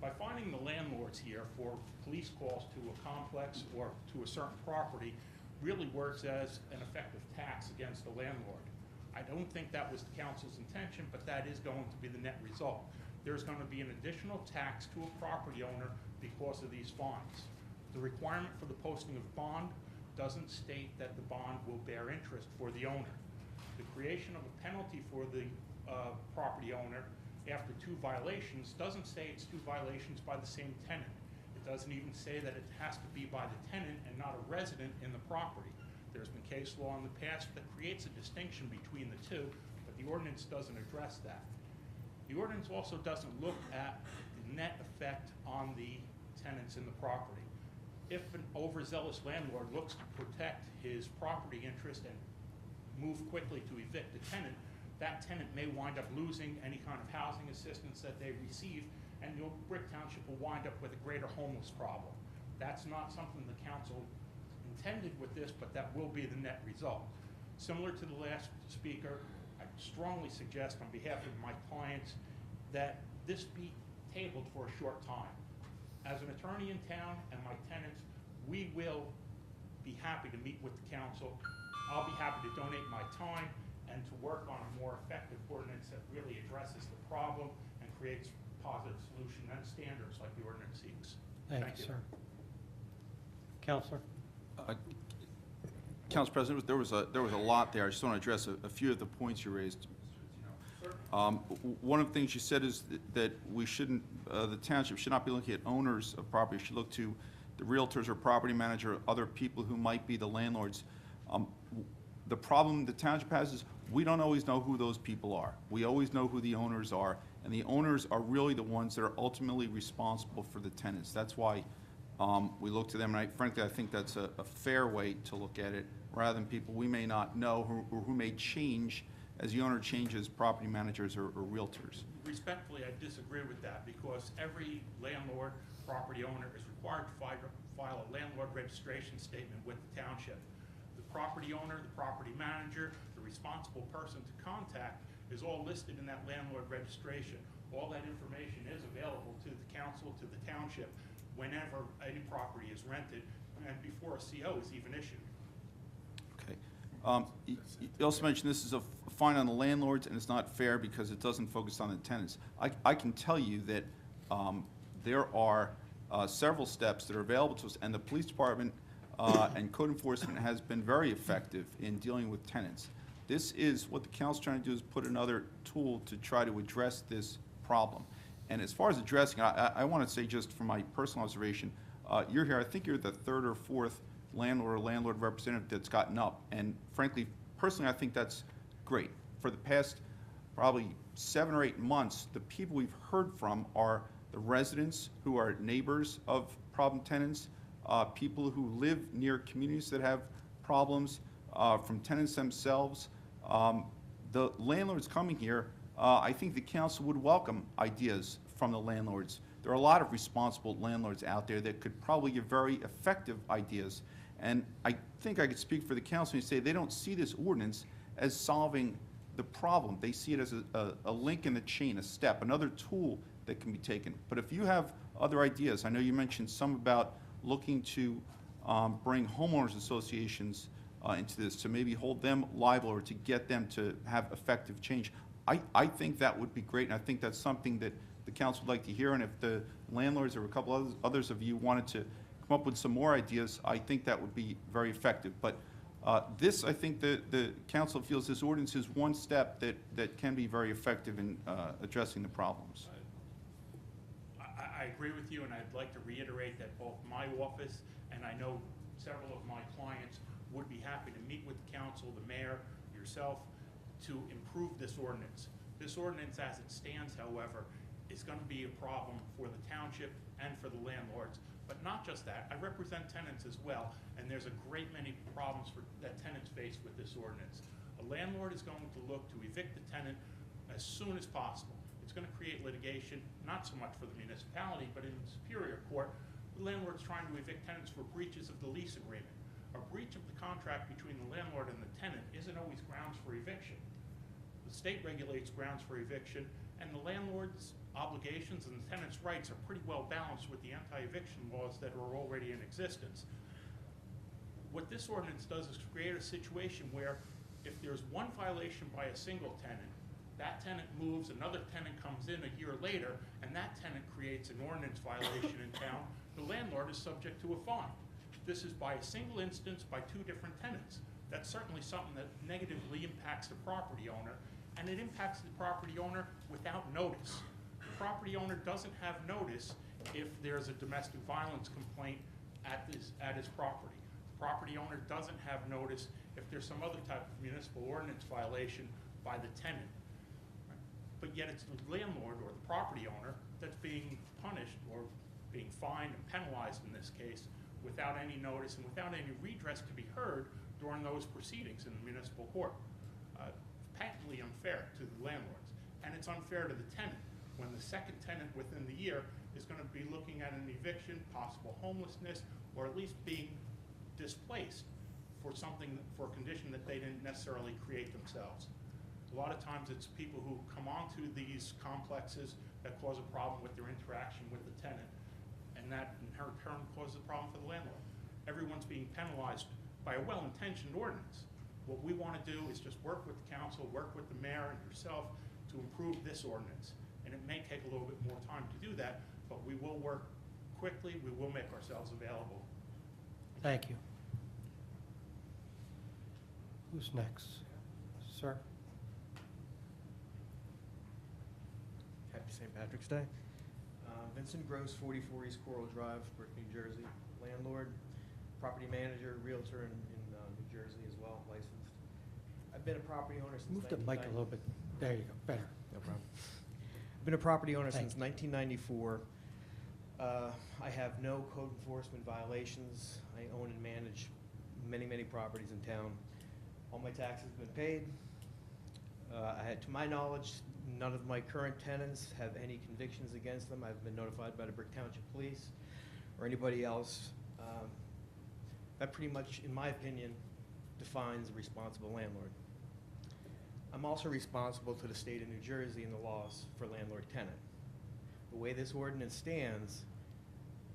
By finding the landlords here for police calls to a complex or to a certain property really works as an effective tax against the landlord. I don't think that was the council's intention, but that is going to be the net result. There's going to be an additional tax to a property owner because of these fines. The requirement for the posting of bond doesn't state that the bond will bear interest for the owner. The creation of a penalty for the property owner after 2 violations doesn't say it's 2 violations by the same tenant. It doesn't even say that it has to be by the tenant and not a resident in the property. There's been case law in the past that creates a distinction between the two, but the ordinance doesn't address that. The ordinance also doesn't look at the net effect on the tenants in the property. If an overzealous landlord looks to protect his property interest and move quickly to evict the tenant, that tenant may wind up losing any kind of housing assistance that they receive, and Brick Township will wind up with a greater homeless problem. That's not something the council intended with this, but that will be the net result. Similar to the last speaker, I strongly suggest on behalf of my clients that this be tabled for a short time. As an attorney in town and my tenants, we will be happy to meet with the council. I'll be happy to donate my time and to work on a more effective ordinance that really addresses the problem and creates positive solution and standards like the ordinance seeks. Thank you, sir. Counselor? Council President, there was a lot there. I just want to address a few of the points you raised. One of the things you said is that we shouldn't, the township should not be looking at owners of property. It should look to the realtors or property manager, or other people who might be the landlords. The problem the township has is we don't always know who those people are. We always know who the owners are, and the owners are really the ones that are ultimately responsible for the tenants. That's why we look to them, and frankly, I think that's a fair way to look at it, rather than people we may not know or who may change as the owner changes property managers or realtors. Respectfully, I disagree with that because every landlord, property owner is required to file a landlord registration statement with the township. The property owner, the property manager, the responsible person to contact is all listed in that landlord registration. All that information is available to the council, to the township, whenever any property is rented and before a CO is even issued. Okay. You also mentioned this is a fine on the landlords, and it's not fair because it doesn't focus on the tenants. I can tell you that there are several steps that are available to us, and the police department and code enforcement has been very effective in dealing with tenants. This is what the council is trying to do, is put another tool to try to address this problem. And as far as addressing, I want to say, just from my personal observation, you're here, I think you're the 3rd or 4th landlord or landlord representative that's gotten up. And frankly, personally, I think that's great. For the past probably 7 or 8 months, the people we've heard from are the residents who are neighbors of problem tenants, people who live near communities that have problems, from tenants themselves. The landlords coming here, I think the council would welcome ideas from the landlords. There are a lot of responsible landlords out there that could probably give very effective ideas. And I think I could speak for the council and say they don't see this ordinance as solving the problem. They see it as a link in the chain, a step, another tool that can be taken. But if you have other ideas, I know you mentioned some about looking to bring homeowners associations into this, to maybe hold them liable or to get them to have effective change. I think that would be great, and I think that's something that the council would like to hear. And if the landlords or a couple others of you wanted to come up with some more ideas, I think that would be very effective. But this, I think the council feels this ordinance is one step that can be very effective in addressing the problems. I agree with you, and I'd like to reiterate that both my office and I know several of my clients would be happy to meet with the council, the mayor, yourself, to improve this ordinance. This ordinance as it stands, however, is going to be a problem for the township and for the landlords. But not just that, I represent tenants as well, and there's a great many problems that tenants face with this ordinance. A landlord is going to look to evict the tenant as soon as possible. It's going to create litigation, not so much for the municipality, but in Superior Court, the landlord's trying to evict tenants for breaches of the lease agreement. A breach of the contract between the landlord and the tenant isn't always grounds for eviction. The state regulates grounds for eviction, and the landlord's obligations and the tenant's rights are pretty well balanced with the anti-eviction laws that are already in existence. What this ordinance does is create a situation where if there's one violation by a single tenant, that tenant moves, another tenant comes in a year later, and that tenant creates an ordinance violation in town, the landlord is subject to a fine. This is by a single instance by two different tenants. That's certainly something that negatively impacts the property owner, and it impacts the property owner without notice. The property owner doesn't have notice if there's a domestic violence complaint at his property. The property owner doesn't have notice if there's some other type of municipal ordinance violation by the tenant. But yet it's the landlord or the property owner that's being punished or being fined and penalized in this case without any notice and without any redress to be heard during those proceedings in the municipal court. Patently unfair to the landlords, and it's unfair to the tenant when the second tenant within the year is going to be looking at an eviction, possible homelessness, or at least being displaced for a condition that they didn't necessarily create themselves. A lot of times it's people who come onto these complexes that cause a problem with their interaction with the tenant, and that in turn causes a problem for the landlord. Everyone's being penalized by a well-intentioned ordinance. What we want to do is just work with the council, work with the mayor and yourself to improve this ordinance. And it may take a little bit more time to do that, but we will work quickly, we will make ourselves available. Thank you. Who's next? Sir? Happy St. Patrick's Day. Vincent Gross, 44 East Coral Drive, Brick, New Jersey. Landlord, property manager, realtor in New Jersey as well, licensed. I've been a property owner since Move the mic a little bit. There you go, better. No problem. I've been a property owner since 1994. I have no code enforcement violations. I own and manage many, many properties in town. All my taxes have been paid. To my knowledge, none of my current tenants have any convictions against them. I've been notified by the Brick Township Police or anybody else. That pretty much, in my opinion, defines a responsible landlord. I'm also responsible to the state of New Jersey and the laws for landlord-tenant. The way this ordinance stands,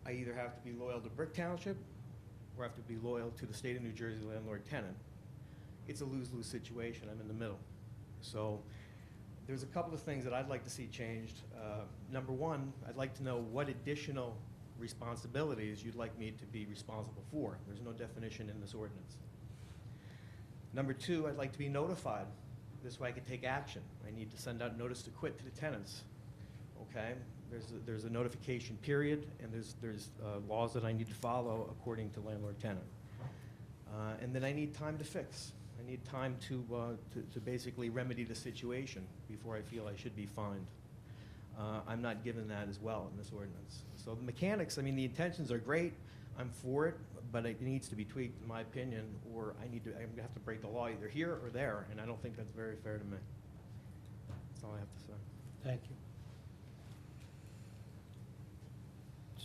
I either have to be loyal to Brick Township or I have to be loyal to the state of New Jersey landlord-tenant. It's a lose-lose situation. I'm in the middle. So there's a couple of things that I'd like to see changed. Number one, I'd like to know what additional responsibilities you'd like me to be responsible for. There's no definition in this ordinance. Number two, I'd like to be notified. This way I can take action. I need to send out notice to quit to the tenants. Okay? There's a notification period, and there's laws that I need to follow according to landlord-tenant. And then I need time to fix. I need time to basically remedy the situation before I feel I should be fined. I'm not given that as well in this ordinance. So the mechanics, I mean, the intentions are great. I'm for it, but it needs to be tweaked, in my opinion, or I'm going to have to break the law either here or there, and I don't think that's very fair to me. That's all I have to say. Thank you.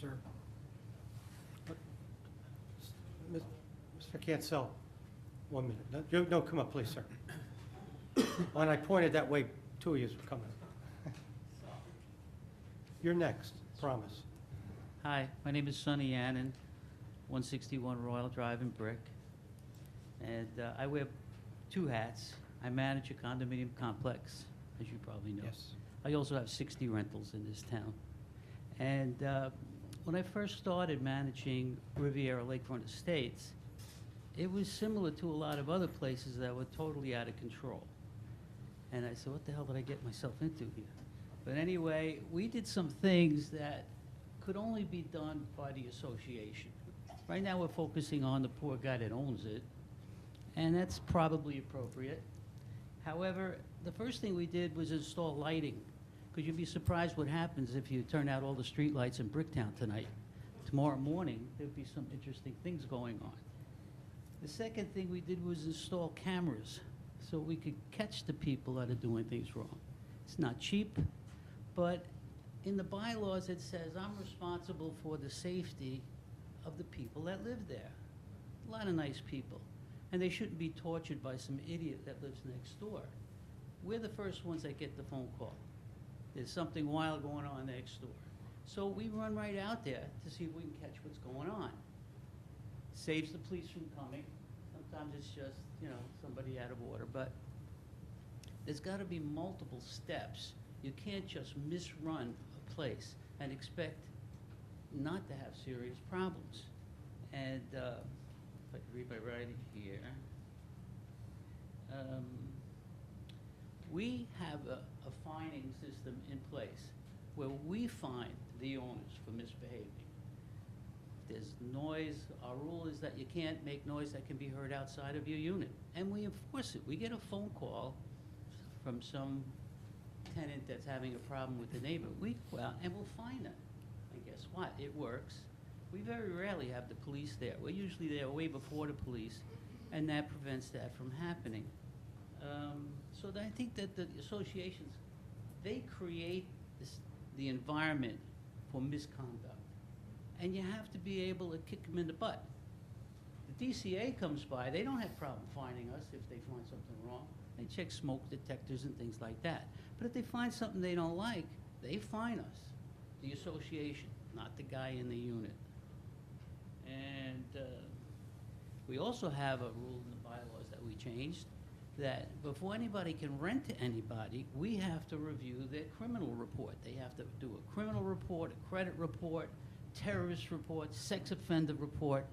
Sir? Mr. Cancel, 1 minute. No, come up, please, sir. When I pointed that way, two of you were coming. You're next, promise. Hi, my name is Sonny Annan, 161 Royal Drive in Brick. And I wear two hats. I manage a condominium complex, as you probably know. Yes. I also have 60 rentals in this town. And when I first started managing Riviera Lakefront Estates, it was similar to a lot of other places that were totally out of control. And I said, what the hell did I get myself into here? But anyway, we did some things that could only be done by the association. Right now, we're focusing on the poor guy that owns it, and that's probably appropriate. However, the first thing we did was install lighting because you'd be surprised what happens if you turn out all the streetlights in Bricktown tonight. Tomorrow morning, there'd be some interesting things going on. The second thing we did was install cameras so we could catch the people that are doing things wrong. It's not cheap, but in the bylaws, it says I'm responsible for the safety of the people that live there. A lot of nice people. And they shouldn't be tortured by some idiot that lives next door. We're the first ones that get the phone call. There's something wild going on next door. So we run right out there to see if we can catch what's going on. Saves the police from coming. Sometimes it's just, you know, somebody out of order, but there's got to be multiple steps. You can't just misrun a place and expect not to have serious problems. And if I can read my writing here. We have a fining system in place where we fine the owners for misbehaving. If there's noise, our rule is that you can't make noise that can be heard outside of your unit. And we enforce it. We get a phone call from some tenant that's having a problem with the neighbor. We go out and we'll fine them. And guess what? It works. We very rarely have the police there. We're usually there way before the police, and that prevents that from happening. So I think that the associations, they create the environment for misconduct. And you have to be able to kick them in the butt. The DCA comes by, they don't have problem finding us if they find something wrong. They check smoke detectors and things like that. But if they find something they don't like, they fine us, the association, not the guy in the unit. And we also have a rule in the bylaws that we changed, that before anybody can rent to anybody, we have to review their criminal report. They have to do a criminal report, a credit report, terrorist report, sex offender report,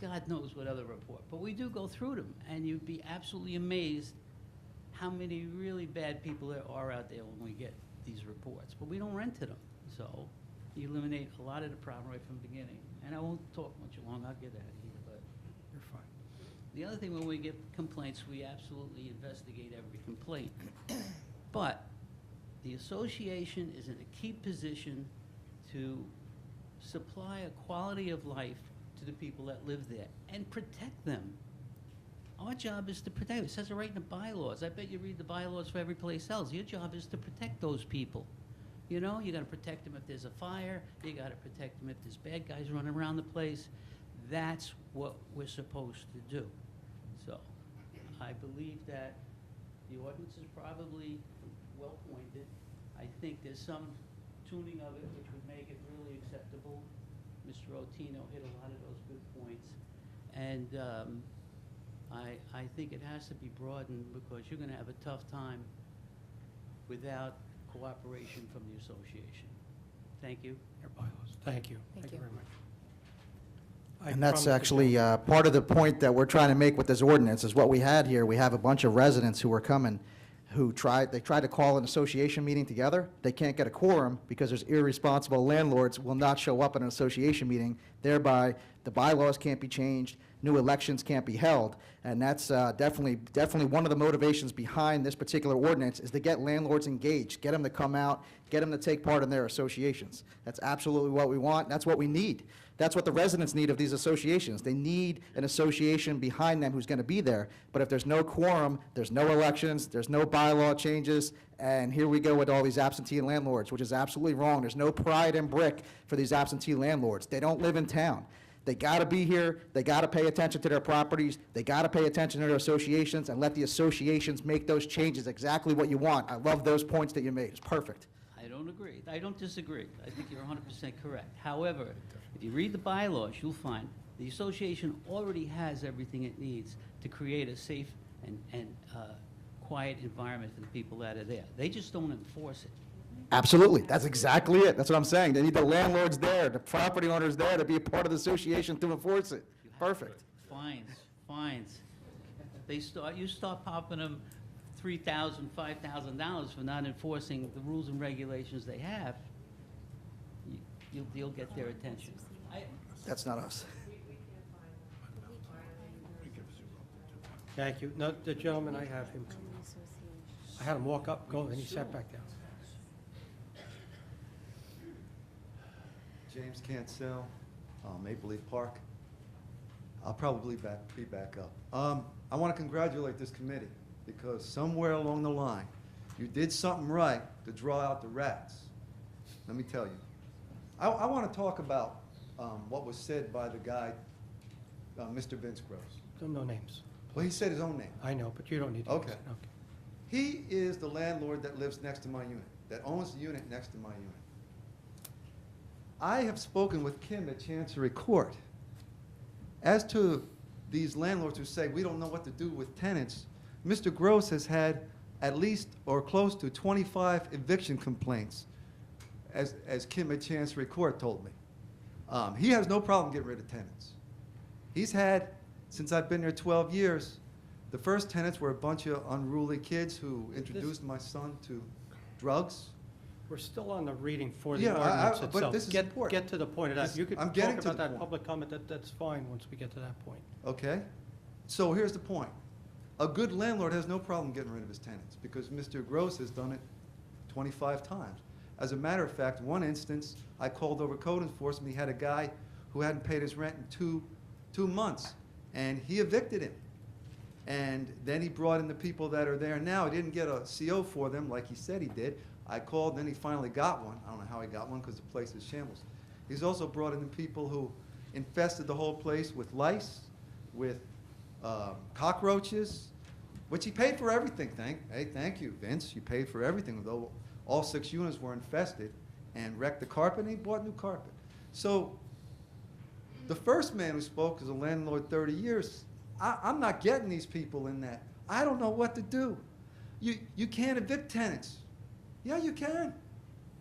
God knows what other report. But we do go through them, and you'd be absolutely amazed how many really bad people there are out there when we get these reports. But we don't rent to them, so you eliminate a lot of the problem right from the beginning. And I won't talk much longer, I'll get out of here, but You're fine. the other thing, when we get complaints, we absolutely investigate every complaint. But the association is in a key position to supply a quality of life to the people that live there and protect them. Our job is to protect them. It says it right in the bylaws. I bet you read the bylaws for every place else. Your job is to protect those people. You know, you gotta protect them if there's a fire, you gotta protect them if there's bad guys running around the place. That's what we're supposed to do. So, I believe that the ordinance is probably well pointed. I think there's some tuning of it which would make it really acceptable. Mr. Otino hit a lot of those good points. And I think it has to be broadened because you're gonna have a tough time without cooperation from the association. Thank you. Your bylaws. Thank you. Thank you very much. I And that's promise to actually do- part of the point that we're trying to make with this ordinance, is what we had here. We have a bunch of residents who are coming, they tried to call an association meeting together. They can't get a quorum because there's irresponsible landlords will not show up at an association meeting. Thereby, the bylaws can't be changed, new elections can't be held. And that's definitely one of the motivations behind this particular ordinance, is to get landlords engaged, get them to come out, get them to take part in their associations. That's absolutely what we want. That's what we need. That's what the residents need of these associations. They need an association behind them who's going to be there. But if there's no quorum, there's no elections, there's no bylaw changes, and here we go with all these absentee landlords, which is absolutely wrong. There's no pride in Brick for these absentee landlords. They don't live in town. They got to be here. They got to pay attention to their properties. They got to pay attention to their associations and let the associations make those changes exactly what you want. I love those points that you made. It's perfect. I don't agree. I don't disagree. I think you're 100% correct. However, if you read the bylaws, you'll find the association already has everything it needs to create a safe and quiet environment for the people that are there. They just don't enforce it. Absolutely. That's exactly it. That's what I'm saying. They need the landlords there, the property owners there to be a part of the association to enforce it. Perfect. Fines. You start popping them $3,000, $5,000 for not enforcing the rules and regulations they have, you'll get their attention. That's not us. Thank you. No, the gentleman, I have him. I had him walk up, go, and he sat back down. James Cancel, Maple Leaf Park. I'll probably be back up. I want to congratulate this committee because somewhere along the line, you did something right to draw out the rats. Let me tell you. I want to talk about what was said by the guy, Mr. Vince Gross. No names. Well, he said his own name. I know, but you don't need to. Okay. use it. Okay. He is the landlord that lives next to my unit, that owns the unit next to my unit. I have spoken with Kim at Chancery Court. As to these landlords who say we don't know what to do with tenants, Mr. Gross has had at least or close to 25 eviction complaints, as Kim at Chancery Court told me. He has no problem getting rid of tenants. He's had, since I've been there 12 years, the first tenants were a bunch of unruly kids who introduced my son to drugs. We're still on the reading for the Yeah, ordinance but itself. this is Get important. to the point of that. This- You could I'm talk getting to about the that point. public comment, that's fine once we get to that point. Okay? So here's the point. A good landlord has no problem getting rid of his tenants because Mr. Gross has done it 25 times. As a matter of fact, one instance, I called over code enforcement. He had a guy who hadn't paid his rent in two months, and he evicted him. And then he brought in the people that are there now. He didn't get a CO for them like he said he did. I called, then he finally got one. I don't know how he got one because the place is shambles. He's also brought in the people who infested the whole place with lice, with cockroaches, which he paid for everything. Thank you, Vince. You paid for everything, though all 6 units were infested, and wrecked the carpet, and he bought new carpet. So the first man who spoke is a landlord 30 years. I'm not getting these people in that. I don't know what to do. You can't evict tenants. Yeah, you can,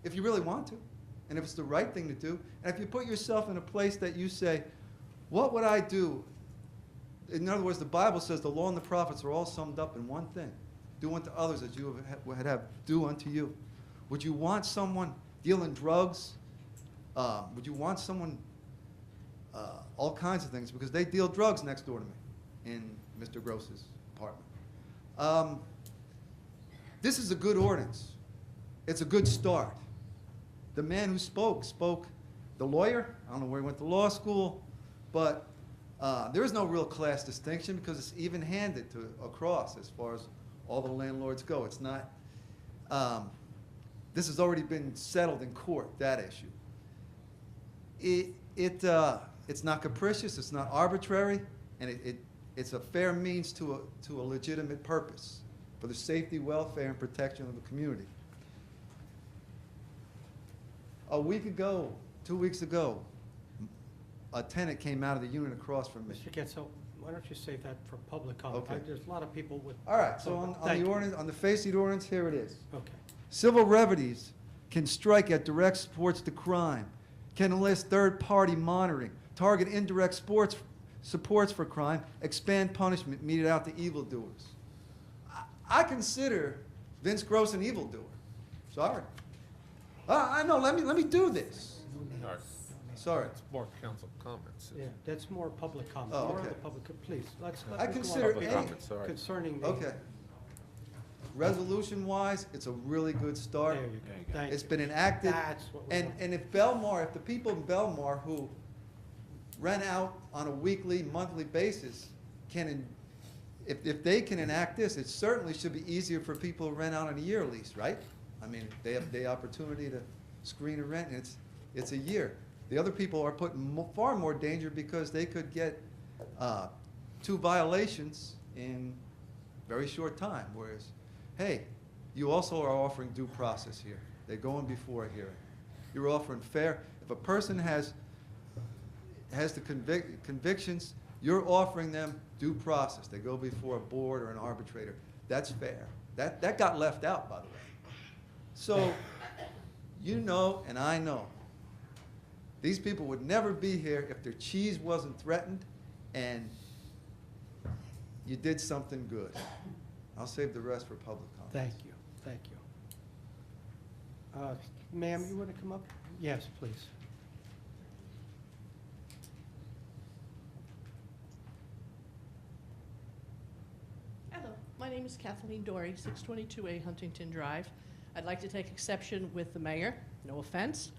if you really want to, and if it's the right thing to do. And if you put yourself in a place that you say, what would I do? In other words, the Bible says the law and the prophets are all summed up in one thing. Do unto others as you would have do unto you. Would you want someone dealing drugs? Would you want someone, all kinds of things, because they deal drugs next door to me in Mr. Gross's apartment. This is a good ordinance. It's a good start. The man who spoke, the lawyer. I don't know where he went to law school, but there is no real class distinction because it's even-handed across as far as all the landlords go. It's not, this has already been settled in court, that issue. It's not capricious, it's not arbitrary, and it's a fair means to a legitimate purpose for the safety, welfare, and protection of the community. A week ago, 2 weeks ago, a tenant came out of the unit across from me. Mr. Getzel, why don't you save that for public comment? Okay. There's a lot of people with. All right, so on Thank the you. ordinance, on the face of the ordinance, here it is. Okay. Civil remedies can strike at direct supports to crime, can enlist third-party monitoring, target indirect supports for crime, expand punishment meted out to evildoers. I consider Vince Gross an evildoer. Sorry. I know. Let me do this. Sorry. It's more council comments. Yeah, that's more public comment. Oh, More of okay. the public, please, let's I move on. consider Public any- comment, sorry. Concerning the. Okay. Resolution-wise, it's a really good start. There you go. Thank It's you. been enacted. That's what we want. And if Belmar, if the people in Belmar who rent out on a weekly, monthly basis if they can enact this, it certainly should be easier for people who rent out on a year lease, right? I mean, they have the opportunity to screen a rent, and it's a year. The other people are put in far more danger because they could get 2 violations in very short time, whereas, hey, you also are offering due process here. They go in before a hearing. You're offering fair. If a person has the convictions, you're offering them due process. They go before a board or an arbitrator. That's fair. That got left out, by the way. So, you know and I know, these people would never be here if their cheese wasn't threatened and you did something good. I'll save the rest for public comment. Thank you, thank you. Ma'am, you want to come up? Yes, please. Hello, my name is Kathleen Dory, 622A Huntington Drive. I'd like to take exception with the mayor, no offense,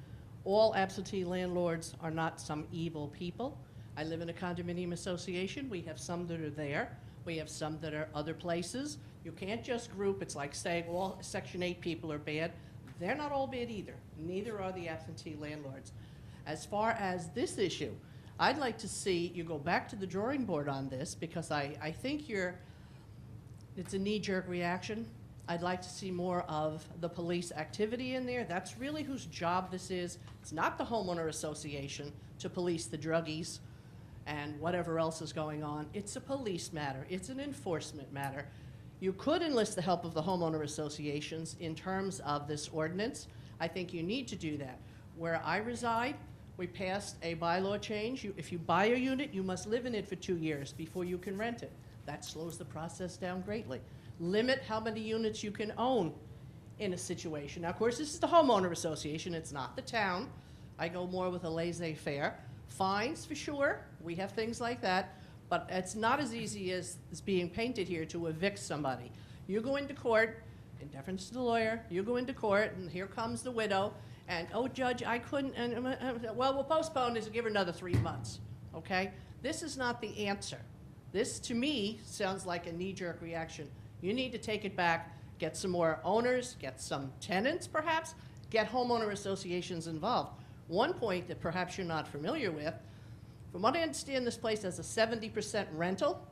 All absentee landlords are not some evil people. I live in a condominium association. We have some that are there. We have some that are other places. You can't just group. It's like saying all Section 8 people are bad. They're not all bad either. Neither are the absentee landlords. As far as this issue, I'd like to see you go back to the drawing board on this, because I think it's a knee-jerk reaction. I'd like to see more of the police activity in there. That's really whose job this is. It's not the homeowner association to police the druggies and whatever else is going on. It's a police matter. It's an enforcement matter. You could enlist the help of the homeowner associations in terms of this ordinance. I think you need to do that. Where I reside, we passed a bylaw change. If you buy a unit, you must live in it for 2 years before you can rent it. That slows the process down greatly. Limit how many units you can own in a situation. Now, of course, this is the homeowner association. It's not the town. I go more with a laissez-faire. Fines, for sure. We have things like that. But it's not as easy as being painted here to evict somebody. You go into court, in deference to the lawyer, you go into court, and here comes the widow, and, oh, Judge, I couldn't, and, well, we'll postpone this and give her another 3 months, okay? This is not the answer. This, to me, sounds like a knee-jerk reaction. You need to take it back, get some more owners, get some tenants, perhaps, get homeowner associations involved. One point that perhaps you're not familiar with, from what I understand, this place has a 70% rental.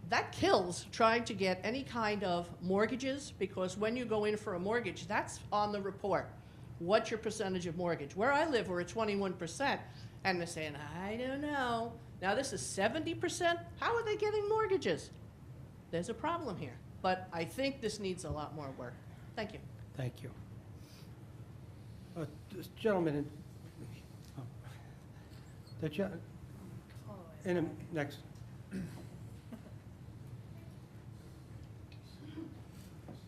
That kills trying to get any kind of mortgages, because when you go in for a mortgage, that's on the report. What's your percentage of mortgage? Where I live, we're at 21%, and they're saying, I don't know. Now this is 70%? How are they getting mortgages? There's a problem here, but I think this needs a lot more work. Thank you. Thank you. This gentleman, next.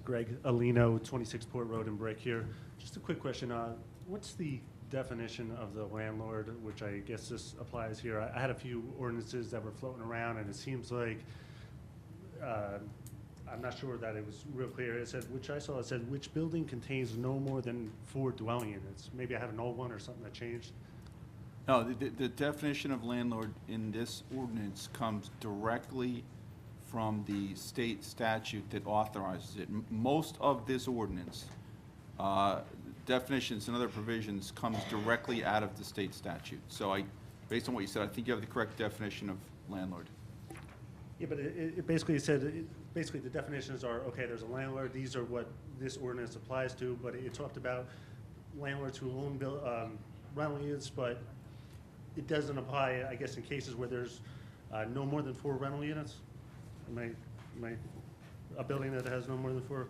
Greg Alino, 26 Port Road in Brick here. Just a quick question. What's the definition of the landlord, which I guess this applies here? I had a few ordinances that were floating around, and it seems like, I'm not sure that it was real clear. It said, it said, which building contains no more than 4 dwelling units? Maybe I had an old one or something that changed. No, the definition of landlord in this ordinance comes directly from the state statute that authorizes it. Most of this ordinance, definitions and other provisions, comes directly out of the state statute. So based on what you said, I think you have the correct definition of landlord. Yeah, but it basically said, basically the definitions are, okay, there's a landlord, these are what this ordinance applies to, but it talked about landlords who own rental units, but it doesn't apply, I guess, in cases where there's no more than 4 rental units. A building that has no more than 4? Of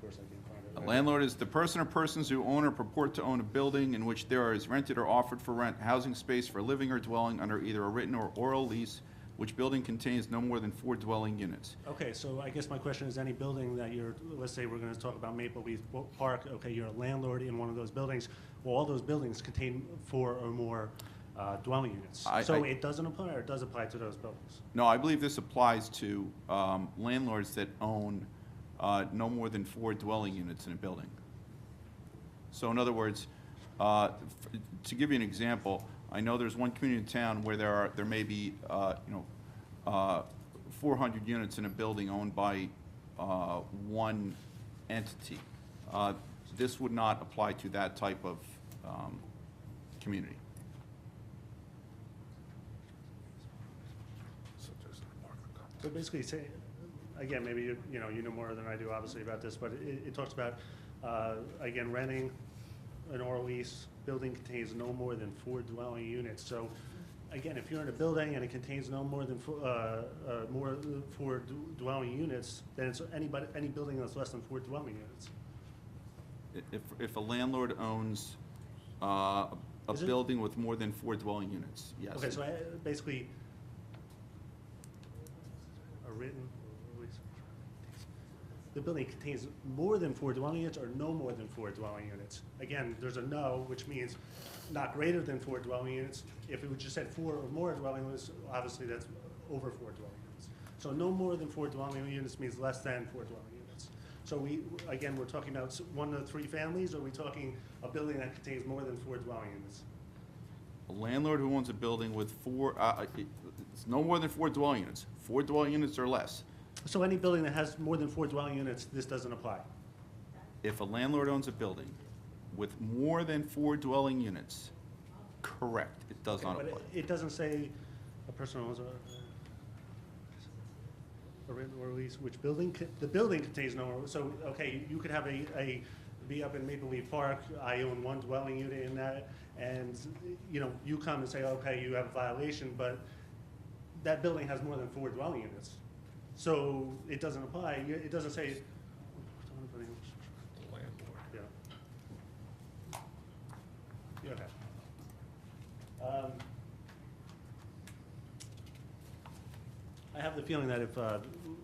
course I can't find it. A landlord is the person or persons who own or purport to own a building in which there is rented or offered for rent housing space for living or dwelling under either a written or oral lease, which building contains no more than 4 dwelling units. Okay, so I guess my question is, any building that you're, let's say we're going to talk about Maple Leaf Park, okay, you're a landlord in one of those buildings, well, all those buildings contain 4 or more dwelling units. So it doesn't apply, or it does apply to those buildings? No, I believe this applies to landlords that own no more than 4 dwelling units in a building. So in other words, to give you an example, I know there's one community in town where there may be 400 units in a building owned by one entity. This would not apply to that type of community. So basically, say, again, maybe you know more than I do, obviously, about this, but it talks about, again, renting an oral lease. Building contains no more than 4 dwelling units. So, again, if you're in a building and it contains no more than 4 dwelling units, then it's any building that's less than 4 dwelling units. If a landlord owns a building with more than 4 dwelling units, yes. Okay, so basically, a written lease. The building contains more than 4 dwelling units or no more than 4 dwelling units. Again, there's a no, which means not greater than 4 dwelling units. If it would just said 4 or more dwelling units, obviously that's over 4 dwelling units. So no more than 4 dwelling units means less than 4 dwelling units. So again, we're talking about 1 to 3 families, or are we talking a building that contains more than 4 dwelling units? A landlord who owns a building with 4, it's no more than 4 dwelling units. 4 dwelling units or less. So any building that has more than 4 dwelling units, this doesn't apply? If a landlord owns a building with more than 4 dwelling units, correct, it does not But apply. it doesn't say a person owns a rental or lease, which building, the building contains no, so, okay, you could have be up in Maple Leaf Park, I own 1 dwelling unit in that, and, you know, you come and say, okay, you have a violation, but that building has more than 4 dwelling units. So it doesn't apply, it doesn't say. Yeah. Yeah, okay. I have the feeling that if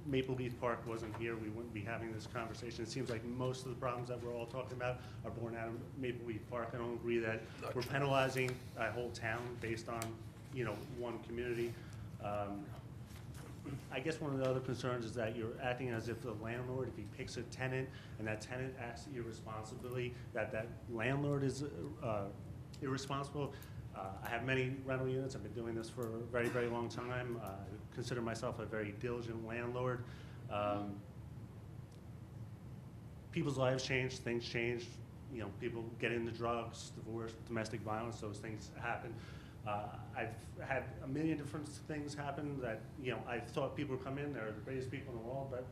Maple Leaf Park wasn't here, we wouldn't be having this conversation. It seems like most of the problems that we're all talking about are born out of Maple Leaf Park. I don't agree that we're penalizing a whole town based on, you know, one community. I guess one of the other concerns is that you're acting as if the landlord, if he picks a tenant and that tenant acts irresponsibly, that landlord is irresponsible. I have many rental units. I've been doing this for a very, very long time. I consider myself a very diligent landlord. People's lives change, things change. You know, people get into drugs, divorce, domestic violence, those things happen. I've had a million different things happen that, you know, I thought people would come in, they're the greatest people in the world, but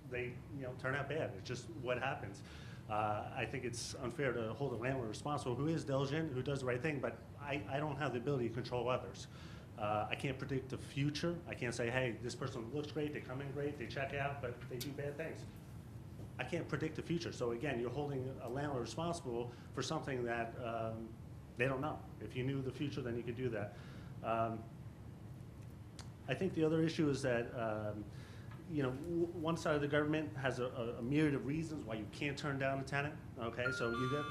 they, you know, turn out bad. It's just what happens. I think it's unfair to hold a landlord responsible who is diligent, who does the right thing, but I don't have the ability to control others. I can't predict the future. I can't say, hey, this person looks great, they come in great, they check out, but they do bad things. I can't predict the future. So again, you're holding a landlord responsible for something that they don't know. If you knew the future, then you could do that. I think the other issue is that you know, one side of the government has a myriad of reasons why you can't turn down a tenant. Okay, so you get.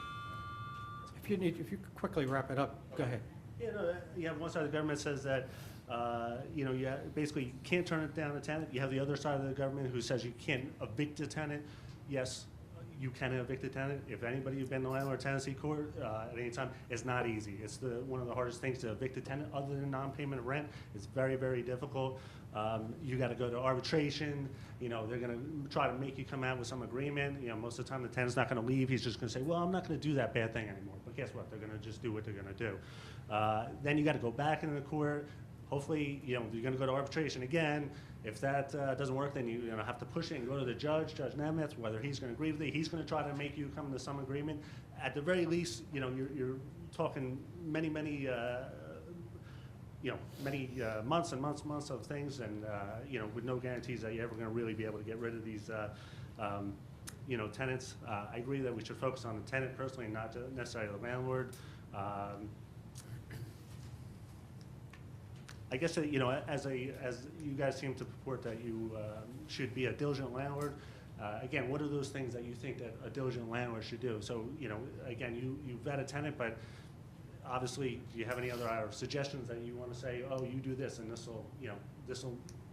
If you could quickly wrap it up, go ahead. You know, you have one side of the government says that, you know, you basically can't turn it down a tenant. You have the other side of the government who says you can't evict a tenant. Yes, you can evict a tenant. If anybody who's been to landlord tenancy court at any time, it's not easy. It's one of the hardest things to evict a tenant other than non-payment of rent. It's very, very difficult. You got to go to arbitration. You know, they're going to try to make you come out with some agreement. You know, most of the time the tenant's not going to leave. He's just going to say, well, I'm not going to do that bad thing anymore. But guess what? They're going to just do what they're going to do. Then you got to go back into the court. Hopefully, you know, you're going to go to arbitration again. If that doesn't work, then you know, have to push it and go to the judge, Judge Nemeth, whether he's going to agree with it. He's going to try to make you come to some agreement. At the very least, you know, you're talking many, you know, many months and months of things, and you know, with no guarantees that you're ever going to really be able to get rid of these, you know, tenants. I agree that we should focus on the tenant personally, and not necessarily the landlord. I guess that, you know, as you guys seem to purport that you should be a diligent landlord. Again, what are those things that you think that a diligent landlord should do? So, you know, again, you vet a tenant, but obviously, do you have any other suggestions that you want to say? Oh, you do this, and this will, you know,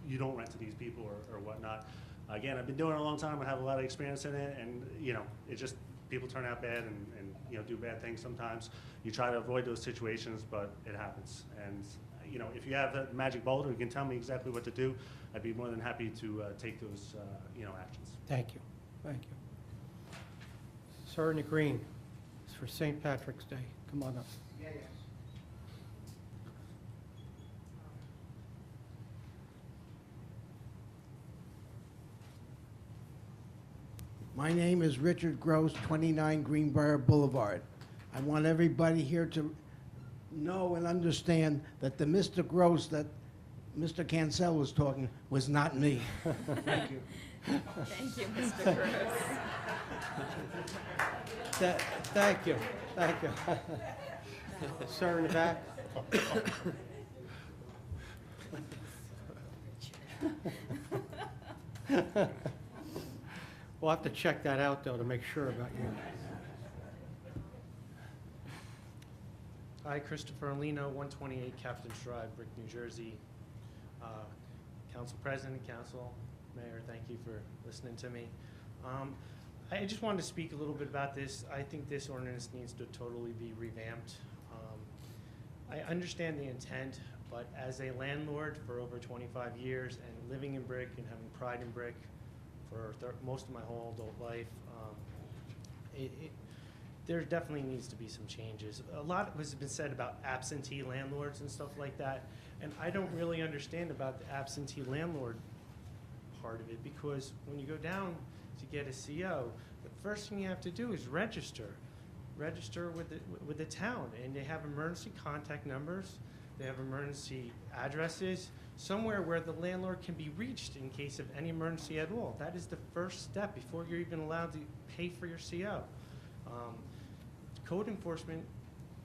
you don't rent to these people or whatnot. Again, I've been doing it a long time. I have a lot of experience in it, and you know, it just people turn out bad and you know, do bad things sometimes. You try to avoid those situations, but it happens. And you know, if you have a magic bullet, or you can tell me exactly what to do, I'd be more than happy to take those you know, actions. Thank you. Thank you. Sir in the green, it's for St. Patrick's Day. Come on up. Yeah, yes. My name is Richard Gross, 29 Greenbrier Boulevard. I want everybody here to know and understand that the Mr. Gross that Mr. Cancel was talking was not me. Thank you. Thank you, Mr. Gross. Thank you. Thank you. Sir in the back. We'll have to check that out, though, to make sure about you. Hi, Christopher Alino, 128 Captain's Drive, Brick, New Jersey. Council President, Council, Mayor, thank you for listening to me. I just wanted to speak a little bit about this. I think this ordinance needs to totally be revamped. I understand the intent, but as a landlord for over 25 years and living in brick and having pride in brick for most of my whole adult life, there definitely needs to be some changes. A lot has been said about absentee landlords and stuff like that, and I don't really understand about the absentee landlord part of it, because when you go down to get a CO, the first thing you have to do is register with the town, and they have emergency contact numbers, they have emergency addresses, somewhere where the landlord can be reached in case of any emergency at all. That is the first step before you're even allowed to pay for your CO. Code enforcement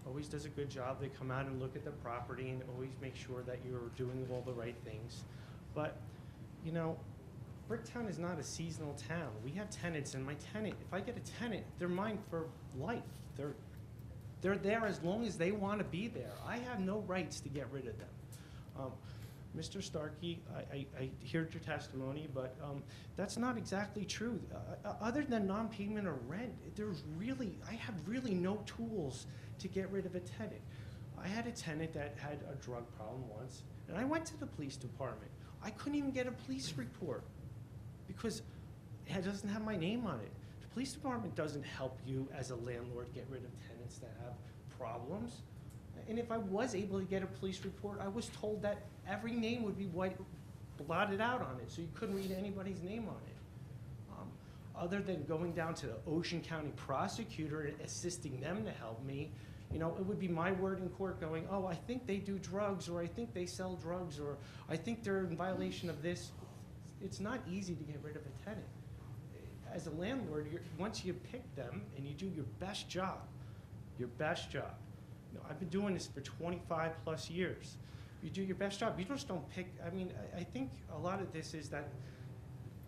always does a good job. They come out and look at the property and always make sure that you're doing all the right things. But, you know, Bricktown is not a seasonal town. We have tenants, and my tenant, if I get a tenant, they're mine for life. They're there as long as they want to be there. I have no rights to get rid of them. Mr. Starkey, I heard your testimony, but that's not exactly true. Other than non-payment of rent, I have really no tools to get rid of a tenant. I had a tenant that had a drug problem once, and I went to the police department. I couldn't even get a police report because it doesn't have my name on it. The police department doesn't help you as a landlord get rid of tenants that have problems. And if I was able to get a police report, I was told that every name would be blotted out on it, so you couldn't read anybody's name on it. Other than going down to the Ocean County prosecutor and assisting them to help me, you know, it would be my word in court going, oh, I think they do drugs, or I think they sell drugs, or I think they're in violation of this. It's not easy to get rid of a tenant. As a landlord, once you pick them and you do your best job, you know, I've been doing this for 25 plus years. You do your best job. You just don't pick. I mean, I think a lot of this is that,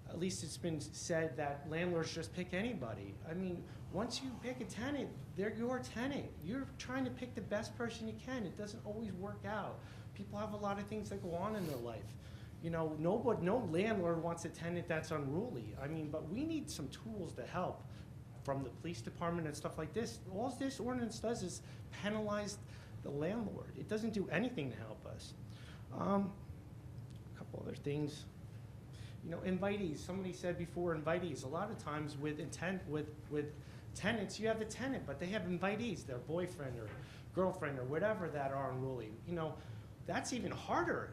at least it's been said that landlords just pick anybody. I mean, once you pick a tenant, they're your tenant. You're trying to pick the best person you can. It doesn't always work out. People have a lot of things that go on in their life. You know, no landlord wants a tenant that's unruly. I mean, but we need some tools to help from the police department and stuff like this. All this ordinance does is penalize the landlord. It doesn't do anything to help us. A couple other things. You know, invitees. Somebody said before, invitees. A lot of times with tenants, you have a tenant, but they have invitees, their boyfriend or girlfriend or whatever that are unruly. You know, that's even harder.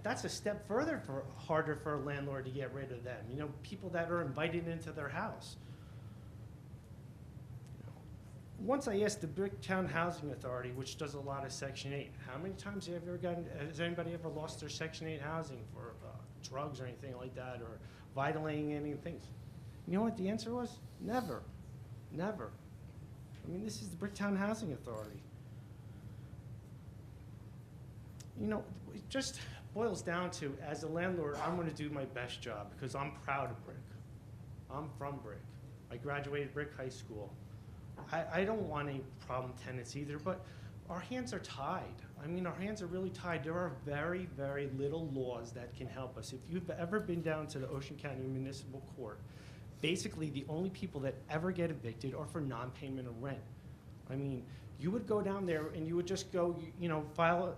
That's a step harder for a landlord to get rid of them. You know, people that are invited into their house. Once I asked the Bricktown Housing Authority, which does a lot of Section 8, how many times has anybody ever lost their Section 8 housing for drugs or anything like that, or vitilating any things? You know what the answer was? Never. Never. I mean, this is the Bricktown Housing Authority. You know, it just boils down to, as a landlord, I'm going to do my best job because I'm proud of brick. I'm from brick. I graduated Brick High School. I don't want any problem tenants either, but our hands are tied. I mean, our hands are really tied. There are very, very little laws that can help us. If you've ever been down to the Ocean County Municipal Court, basically the only people that ever get evicted are for non-payment of rent. I mean, you would go down there and you would just go, you know, file,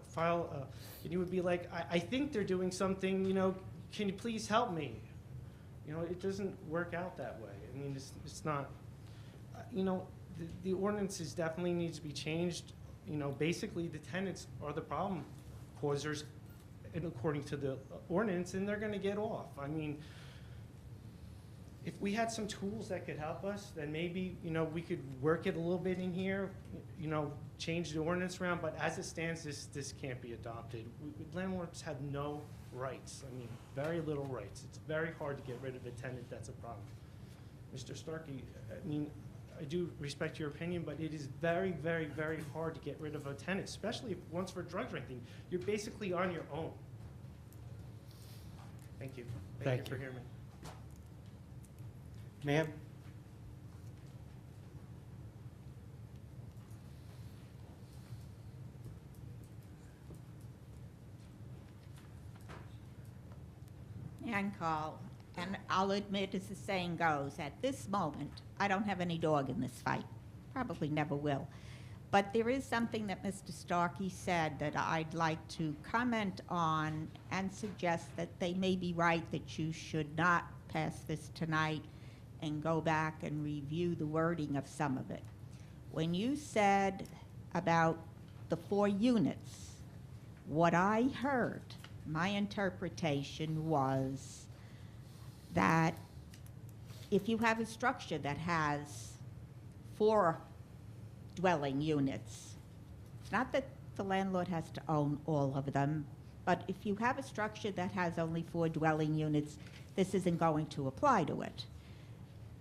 and you would be like, I think they're doing something, you know, can you please help me? You know, it doesn't work out that way. I mean, it's not, you know, the ordinances definitely needs to be changed. You know, basically the tenants are the problem causers, and according to the ordinance, and they're gonna get off. I mean, if we had some tools that could help us, then maybe, you know, we could work it a little bit in here, you know, change the ordinance around, but as it stands, this can't be adopted. Landlords have no rights. I mean, very little rights. It's very hard to get rid of a tenant that's a problem. Mr. Starkey, I mean, I do respect your opinion, but it is very, very, very hard to get rid of a tenant, especially if once for drugs or anything. You're basically on your own. Thank you. Thank you for hearing me. Ma'am? Ann Call, and I'll admit, as the saying goes, at this moment, I don't have any dog in this fight. Probably never will. But there is something that Mr. Starkey said that I'd like to comment on and suggest that they may be right, that you should not pass this tonight and go back and review the wording of some of it. When you said about the 4 units, what I heard, my interpretation was that if you have a structure that has 4 dwelling units, it's not that the landlord has to own all of them, but if you have a structure that has only 4 dwelling units, this isn't going to apply to it.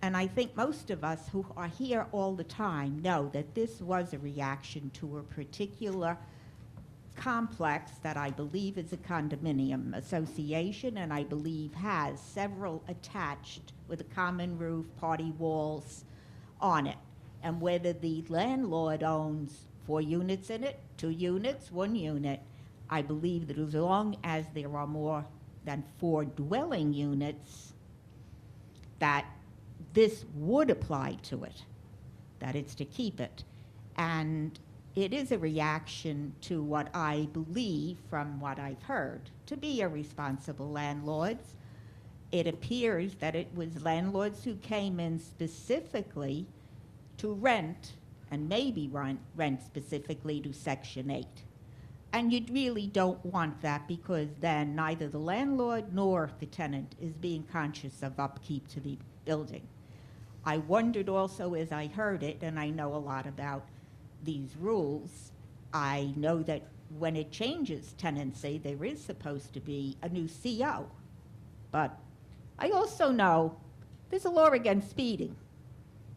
And I think most of us who are here all the time know that this was a reaction to a particular complex that I believe is a condominium association, and I believe has several attached with a common roof, party walls on it. And whether the landlord owns 4 units in it, 2 units, 1 unit, I believe that as long as there are more than 4 dwelling units, that this would apply to it, that it's to keep it. And it is a reaction to what I believe, from what I've heard, to be irresponsible landlords. It appears that it was landlords who came in specifically to rent, and maybe rent specifically to Section 8. And you really don't want that, because then neither the landlord nor the tenant is being conscious of upkeep to the building. I wondered also as I heard it, and I know a lot about these rules, I know that when it changes tenancy, there is supposed to be a new CO. But I also know there's a law against speeding.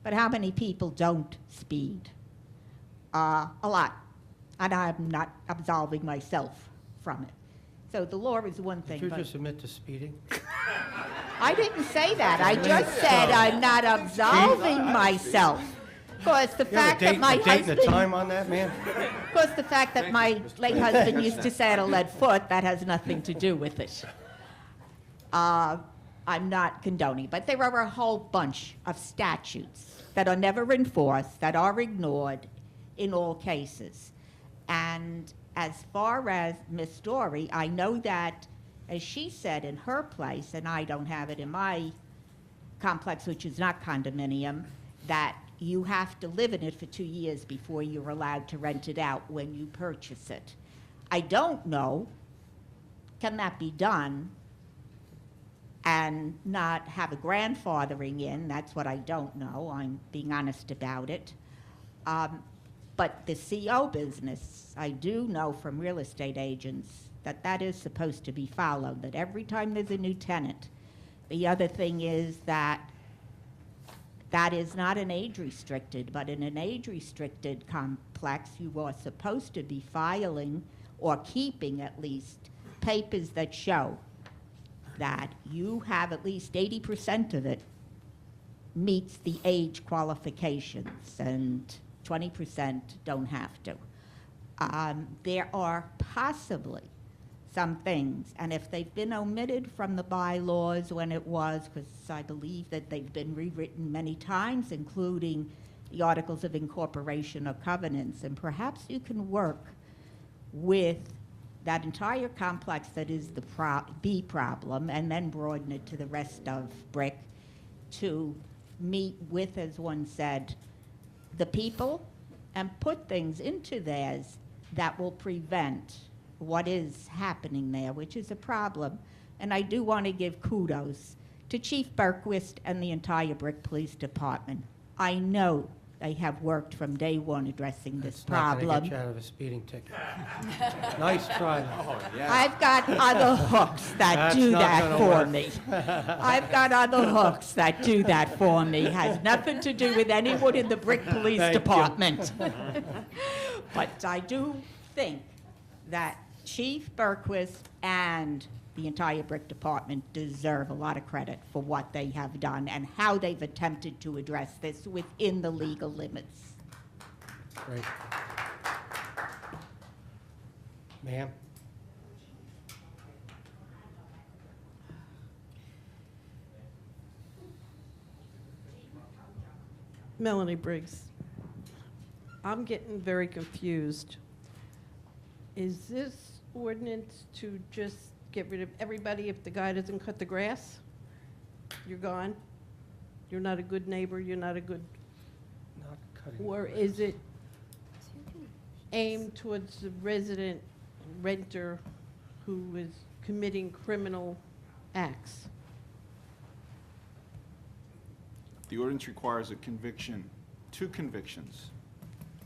But how many people don't speed? A lot. And I'm not absolving myself from it. So the law is one thing. Did you but just admit to speeding? I didn't say that. I just said I'm not absolving myself. Because the fact that my a date and a husband, time on that, man? because the fact that my late husband used to saddle lead foot, that has nothing to do with it. I'm not condoning, but there are a whole bunch of statutes that are never enforced, that are ignored in all cases. And as far as Ms. Story, I know that, as she said in her place, and I don't have it in my complex, which is not condominium, that you have to live in it for 2 years before you're allowed to rent it out when you purchase it. I don't know, can that be done and not have a grandfathering in? That's what I don't know. I'm being honest about it. But the CO business, I do know from real estate agents that that is supposed to be followed, that every time there's a new tenant. The other thing is that that is not an age-restricted, but in an age-restricted complex, you are supposed to be filing, or keeping at least, papers that show that you have at least 80% of it meets the age qualifications, and 20% don't have to. There are possibly some things, and if they've been omitted from the bylaws when it was, because I believe that they've been rewritten many times, including the Articles of Incorporation or Covenants, and perhaps you can work with that entire complex that is the B problem, and then broaden it to the rest of Brick, to meet with, as one said, the people, and put things into theirs that will prevent what is happening there, which is a problem. And I do want to give kudos to Chief Berquist and the entire Brick Police Department. I know they have worked from day one addressing this problem. Not going to get you out of a speeding ticket. Nice try. Oh, yeah. I've got other hooks that do that for me. I've got other hooks that do that for me. Has nothing to do with anyone in the Brick Police Department. But I do think that Chief Berquist and the entire Brick Department deserve a lot of credit for what they have done and how they've attempted to address this within the legal limits. Great. Ma'am? Melanie Briggs. I'm getting very confused. Is this ordinance to just get rid of everybody if the guy doesn't cut the grass? You're gone? You're not a good neighbor, you're not a good... Not cutting. Or is it aimed towards the resident renter who is committing criminal acts? The ordinance requires a conviction, 2 convictions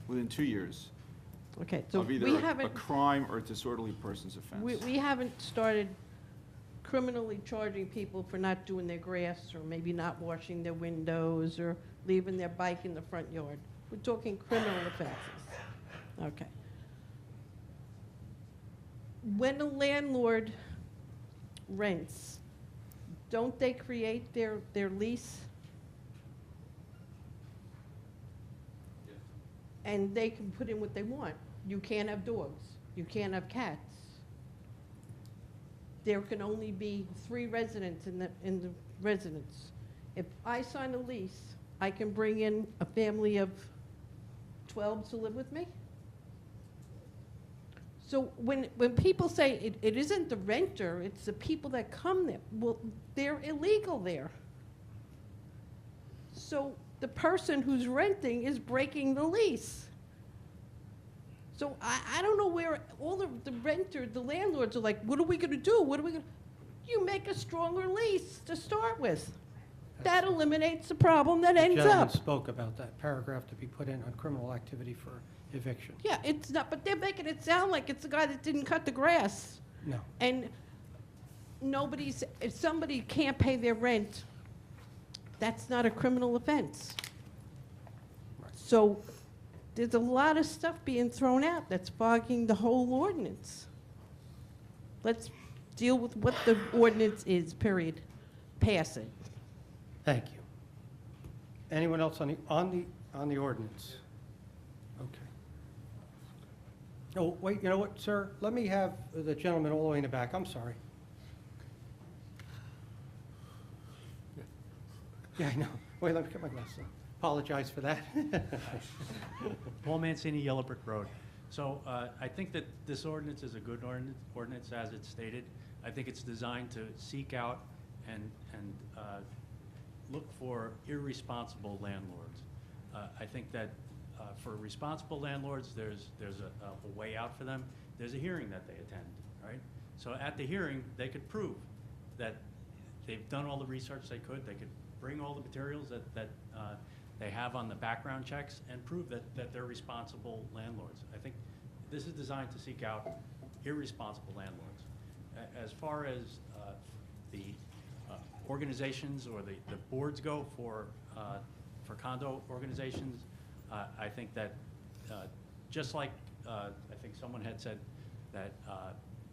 within 2 years Okay, so of either we a haven't, crime or a disorderly person's offense. we haven't started criminally charging people for not doing their grass, or maybe not washing their windows, or leaving their bike in the front yard. We're talking criminal offenses. Okay. When a landlord rents, don't they create their lease? And they can put in what they want. You can't have dogs. You can't have cats. There can only be 3 residents in the residence. If I sign a lease, I can bring in a family of 12 to live with me? So when people say it isn't the renter, it's the people that come there, well, they're illegal there. So the person who's renting is breaking the lease. So I don't know where all the landlords are like, what are we gonna do? What are we gonna? You make a stronger lease to start with. That eliminates the problem that ends The gentleman up. spoke about that paragraph to be put in on criminal activity for eviction. Yeah, it's not, but they're making it sound like it's the guy that didn't cut the grass. No. And if somebody can't pay their rent, that's not a criminal offense. So there's a lot of stuff being thrown out that's fogging the whole ordinance. Let's deal with what the ordinance is, period. Pass it. Thank you. Anyone else on the ordinance? Okay. Oh, wait, you know what, sir? Let me have the gentleman all the way in the back. I'm sorry. Yeah, I know. Wait, let me get my glasses on. Apologize for that. Paul Mancini, Yellow Brick Road. So I think that this ordinance is a good ordinance as it's stated. I think it's designed to seek out and look for irresponsible landlords. I think that for responsible landlords, there's a way out for them. There's a hearing that they attend, right? So at the hearing, they could prove that they've done all the research they could. They could bring all the materials that they have on the background checks and prove that they're responsible landlords. I think this is designed to seek out irresponsible landlords. As far as the organizations or the boards go for condo organizations, I think that just like I think someone had said that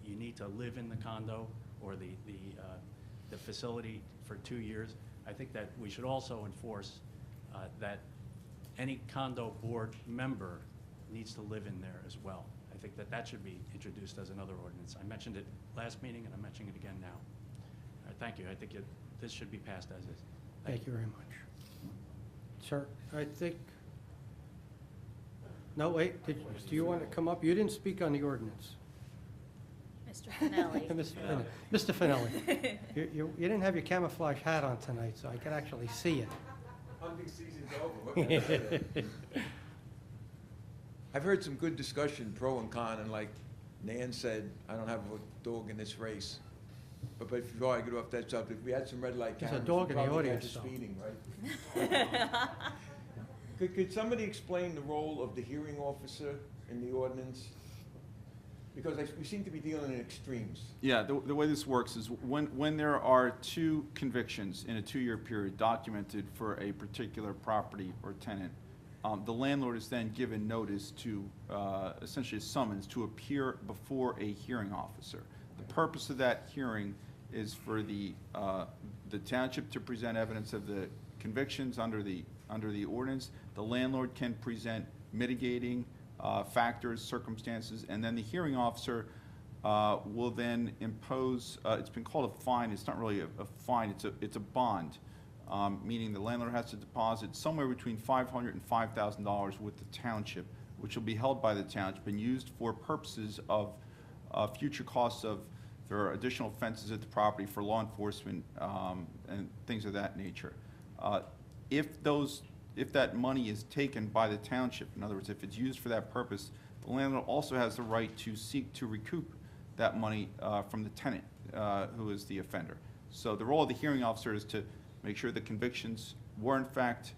you need to live in the condo or the facility for 2 years, I think that we should also enforce that any condo board member needs to live in there as well. I think that should be introduced as another ordinance. I mentioned it last meeting, and I'm mentioning it again now. Thank you. I think this should be passed as is. Thank you very much. Sir, I think, no, wait, do you want to come up? You didn't speak on the ordinance. Mr. Finelli. Mr. Finelli, you didn't have your camouflage hat on tonight, so I could actually see it. Hunting season's over. What can I say? I've heard some good discussion, pro and con, and like Nan said, I don't have a dog in this race. But before I get off that subject, if we had some red light There's a cameras, dog we'd in the probably catch audience, you though. speeding, right? Could somebody explain the role of the hearing officer in the ordinance? Because we seem to be dealing in extremes. Yeah, the way this works is when there are 2 convictions in a 2-year period documented for a particular property or tenant, the landlord is then given notice to, essentially a summons, to appear before a hearing officer. The purpose of that hearing is for the township to present evidence of the convictions under the ordinance. The landlord can present mitigating factors, circumstances, and then the hearing officer will then impose, it's been called a fine, it's not really a fine, it's a bond meaning the landlord has to deposit somewhere between $500 and $5,000 with the township, which will be held by the township and used for purposes of future costs of, there are additional fences at the property for law enforcement and things of that nature. If that money is taken by the township, in other words, if it's used for that purpose, the landlord also has the right to seek to recoup that money from the tenant who is the offender. So the role of the hearing officer is to make sure the convictions were in fact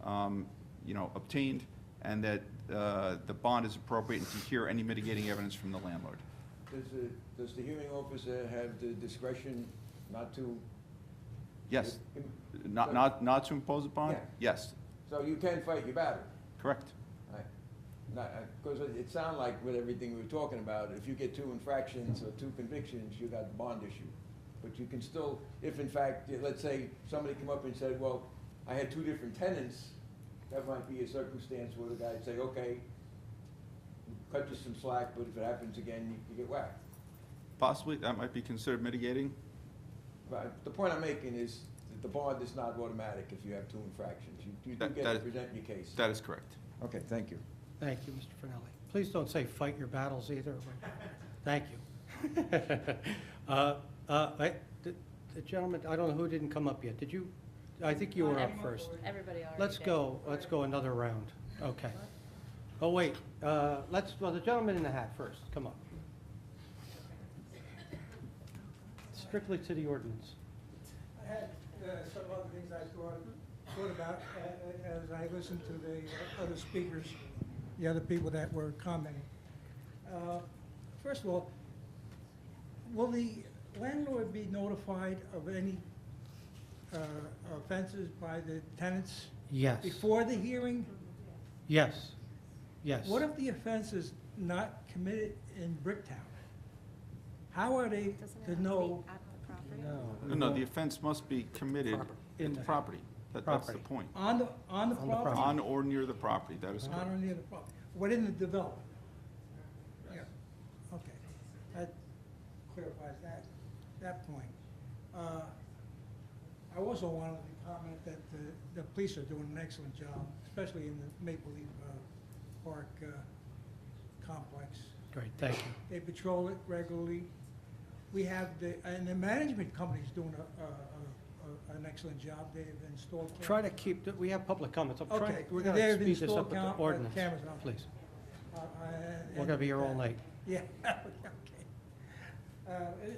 obtained, and that the bond is appropriate, and to hear any mitigating evidence from the landlord. Does the hearing officer have the discretion not to? Yes. Not to impose a bond? Yeah. Yes. So you can fight your battle? Correct. Because it sounded like with everything we were talking about, if you get 2 infractions or 2 convictions, you got the bond issue. But you can still, if in fact, let's say somebody come up and said, well, I had 2 different tenants, that might be a circumstance where the guy would say, okay, cut you some slack, but if it happens again, you get whacked. Possibly, that might be considered mitigating. But the point I'm making is that the bond is not automatic if you have 2 infractions. You do get to present your case. That is correct. Okay, thank you. Thank you, Mr. Finelli. Please don't say fight your battles either. Thank you. The gentleman, I don't know who didn't come up yet. Did you? I think you were up first. Everybody already Let's did. go. Let's go another round. Okay. Oh, wait. Well, the gentleman in the hat first. Come on. Strictly to the ordinance. I had some other things I thought about as I listened to the other speakers, the other people that were commenting. First of all, will the landlord be notified of any offenses by the tenants? Yes. Before the hearing? Yes. Yes. What if the offense is not committed in Bricktown? How are they to know? No, the offense must be committed in the property. That's the point. On the property? On or near the property, that is correct. On or near the property, within the development? Yeah, okay. That clarifies that point. I also wanted to comment that the police are doing an excellent job, especially in the Maple Leaf Park complex. Great, thank you. They patrol it regularly. We have and the management company's doing an excellent job. They've installed. Try to keep, we have public comments. I'm Okay, trying, we're going they've to speed this up installed with the ordinance, cameras on. please. We're and, going to be here all night. Yeah, okay.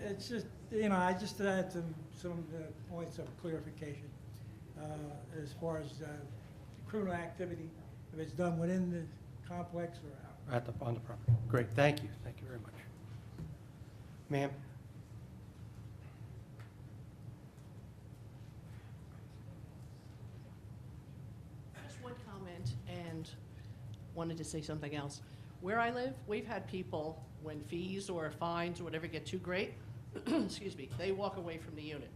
It's just, I just had some points of clarification as far as criminal activity, if it's done within the complex or out. On the property. Great, thank you. Thank you very much. Ma'am? Just one comment, and wanted to say something else. Where I live, we've had people, when fees or fines or whatever get too great, excuse me, they walk away from the unit.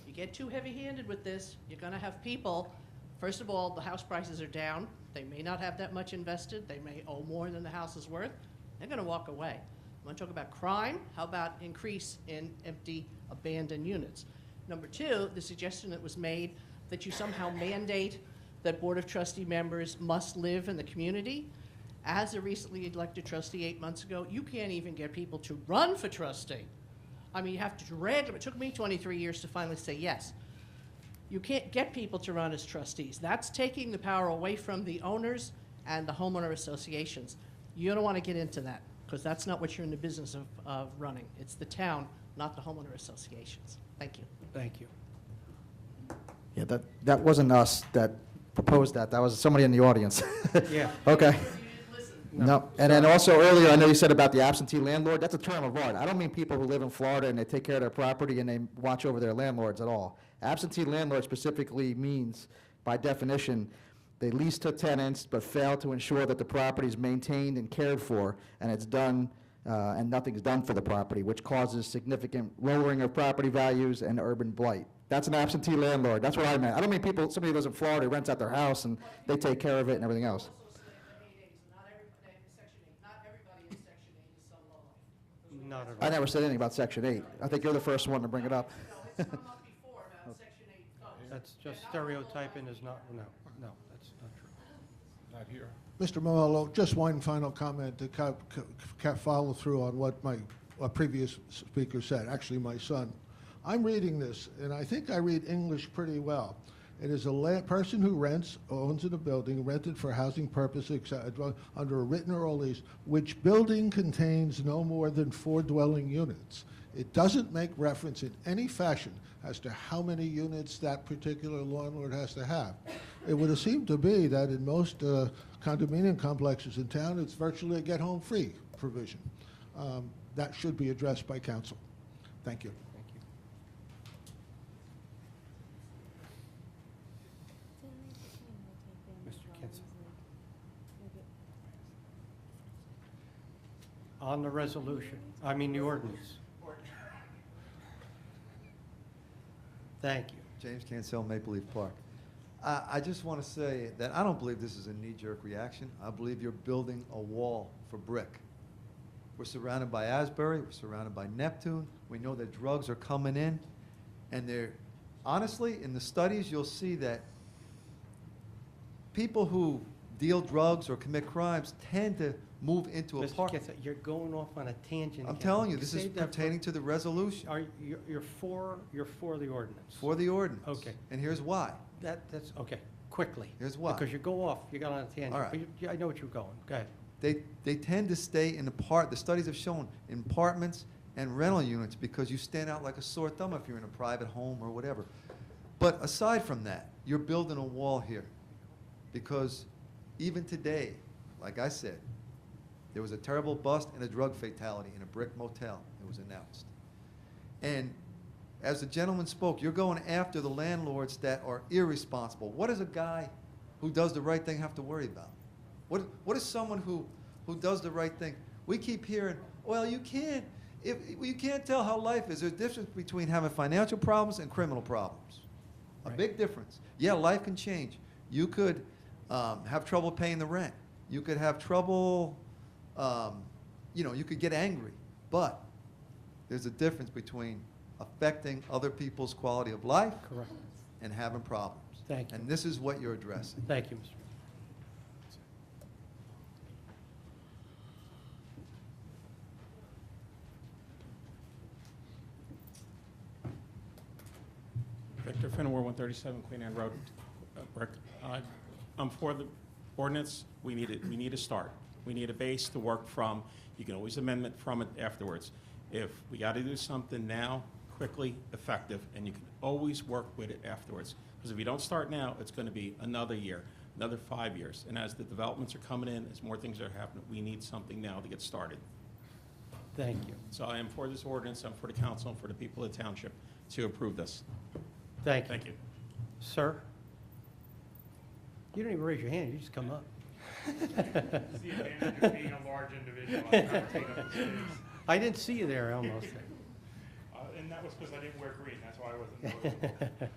You get too heavy-handed with this, you're gonna have people, first of all, the house prices are down, they may not have that much invested, they may owe more than the house is worth, they're gonna walk away. Want to talk about crime? How about increase in empty, abandoned units? Number 2, the suggestion that was made that you somehow mandate that Board of Trustee members must live in the community. As a recently elected trustee 8 months ago, you can't even get people to run for trustee. I mean, you have to drag them. It took me 23 years to finally say yes. You can't get people to run as trustees. That's taking the power away from the owners and the homeowner associations. You don't want to get into that, because that's not what you're in the business of running. It's the town, not the homeowner associations. Thank you. Thank you. Yeah, that wasn't us that proposed that. That was somebody in the audience. Yeah. Okay. No. And then also earlier, I know you said about the absentee landlord. That's a term of art. I don't mean people who live in Florida and they take care of their property and they watch over their landlords at all. Absentee landlord specifically means, by definition, they lease to tenants but fail to ensure that the property is maintained and cared for, and it's done, and nothing's done for the property, which causes significant lowering of property values and urban blight. That's an absentee landlord. That's what I meant. I don't mean somebody who lives in Florida who rents out their house and they take care of it and everything else. Not at all. I never said anything about Section 8. I think you're the first one to bring it up. that's just stereotyping is not, no, that's not true. Not here. Mr. Malolo, just one final comment to follow through on what a previous speaker said, actually my son. I'm reading this, and I think I read English pretty well. It is a person who rents, owns in a building, rented for housing purposes, under a written or a lease, which building contains no more than 4 dwelling units. It doesn't make reference in any fashion as to how many units that particular landlord has to have. It would have seemed to be that in most condominium complexes in town, it's virtually a get-home-free provision. That should be addressed by council. Thank you. Thank you. Mr. Kinson. On the resolution, I mean the ordinance. Thank you. James Cancel, Maple Leaf Park. I just want to say that I don't believe this is a knee-jerk reaction. I believe you're building a wall for brick. We're surrounded by Asbury, we're surrounded by Neptune. We know that drugs are coming in, and they're, honestly, in the studies, you'll see that people who deal drugs or commit crimes tend to move into Mr. apartments. Kinson, you're going off on a tangent. I'm here. telling you, this is saved that for- pertaining to the resolution. You're for the ordinance? For the ordinance. Okay. And here's why. That's, okay, quickly. Here's why. Because you go off, you got on a tangent. All right. But I know what you're going, go ahead. They tend to stay in the studies have shown, in apartments and rental units because you stand out like a sore thumb if you're in a private home or whatever. But aside from that, you're building a wall here because even today, like I said, there was a terrible bust and a drug fatality in a brick motel. It was announced. And as the gentleman spoke, you're going after the landlords that are irresponsible. What does a guy who does the right thing have to worry about? What is someone who does the right thing? We keep hearing, well, you can't tell how life is. There's a difference between having financial problems and criminal problems. A big difference. Yeah, life can change. You could have trouble paying the rent. You could have trouble, you could get angry. But there's a difference between affecting other people's quality of life Correct. and having problems. Thank you. And this is what you're addressing. Thank you, Mr. Victor Fenimore, 137 Queen Anne Road, Brick. I'm for the ordinance. We need a start. We need a base to work from. You can always amendment from it afterwards. If we got to do something now, quickly, effective, and you can always work with it afterwards. Because if you don't start now, it's going to be another year, another 5 years. And as the developments are coming in, as more things are happening, we need something now to get started. Thank you. So I am for this ordinance. I'm for the council and for the people of the township to approve this. Thank you. Thank you. Sir? You don't even raise your hand, you just come up. It's the advantage of being a large individual. I never take up the space. I didn't see you there, almost. And that was because I didn't wear green, that's why I wasn't noticeable.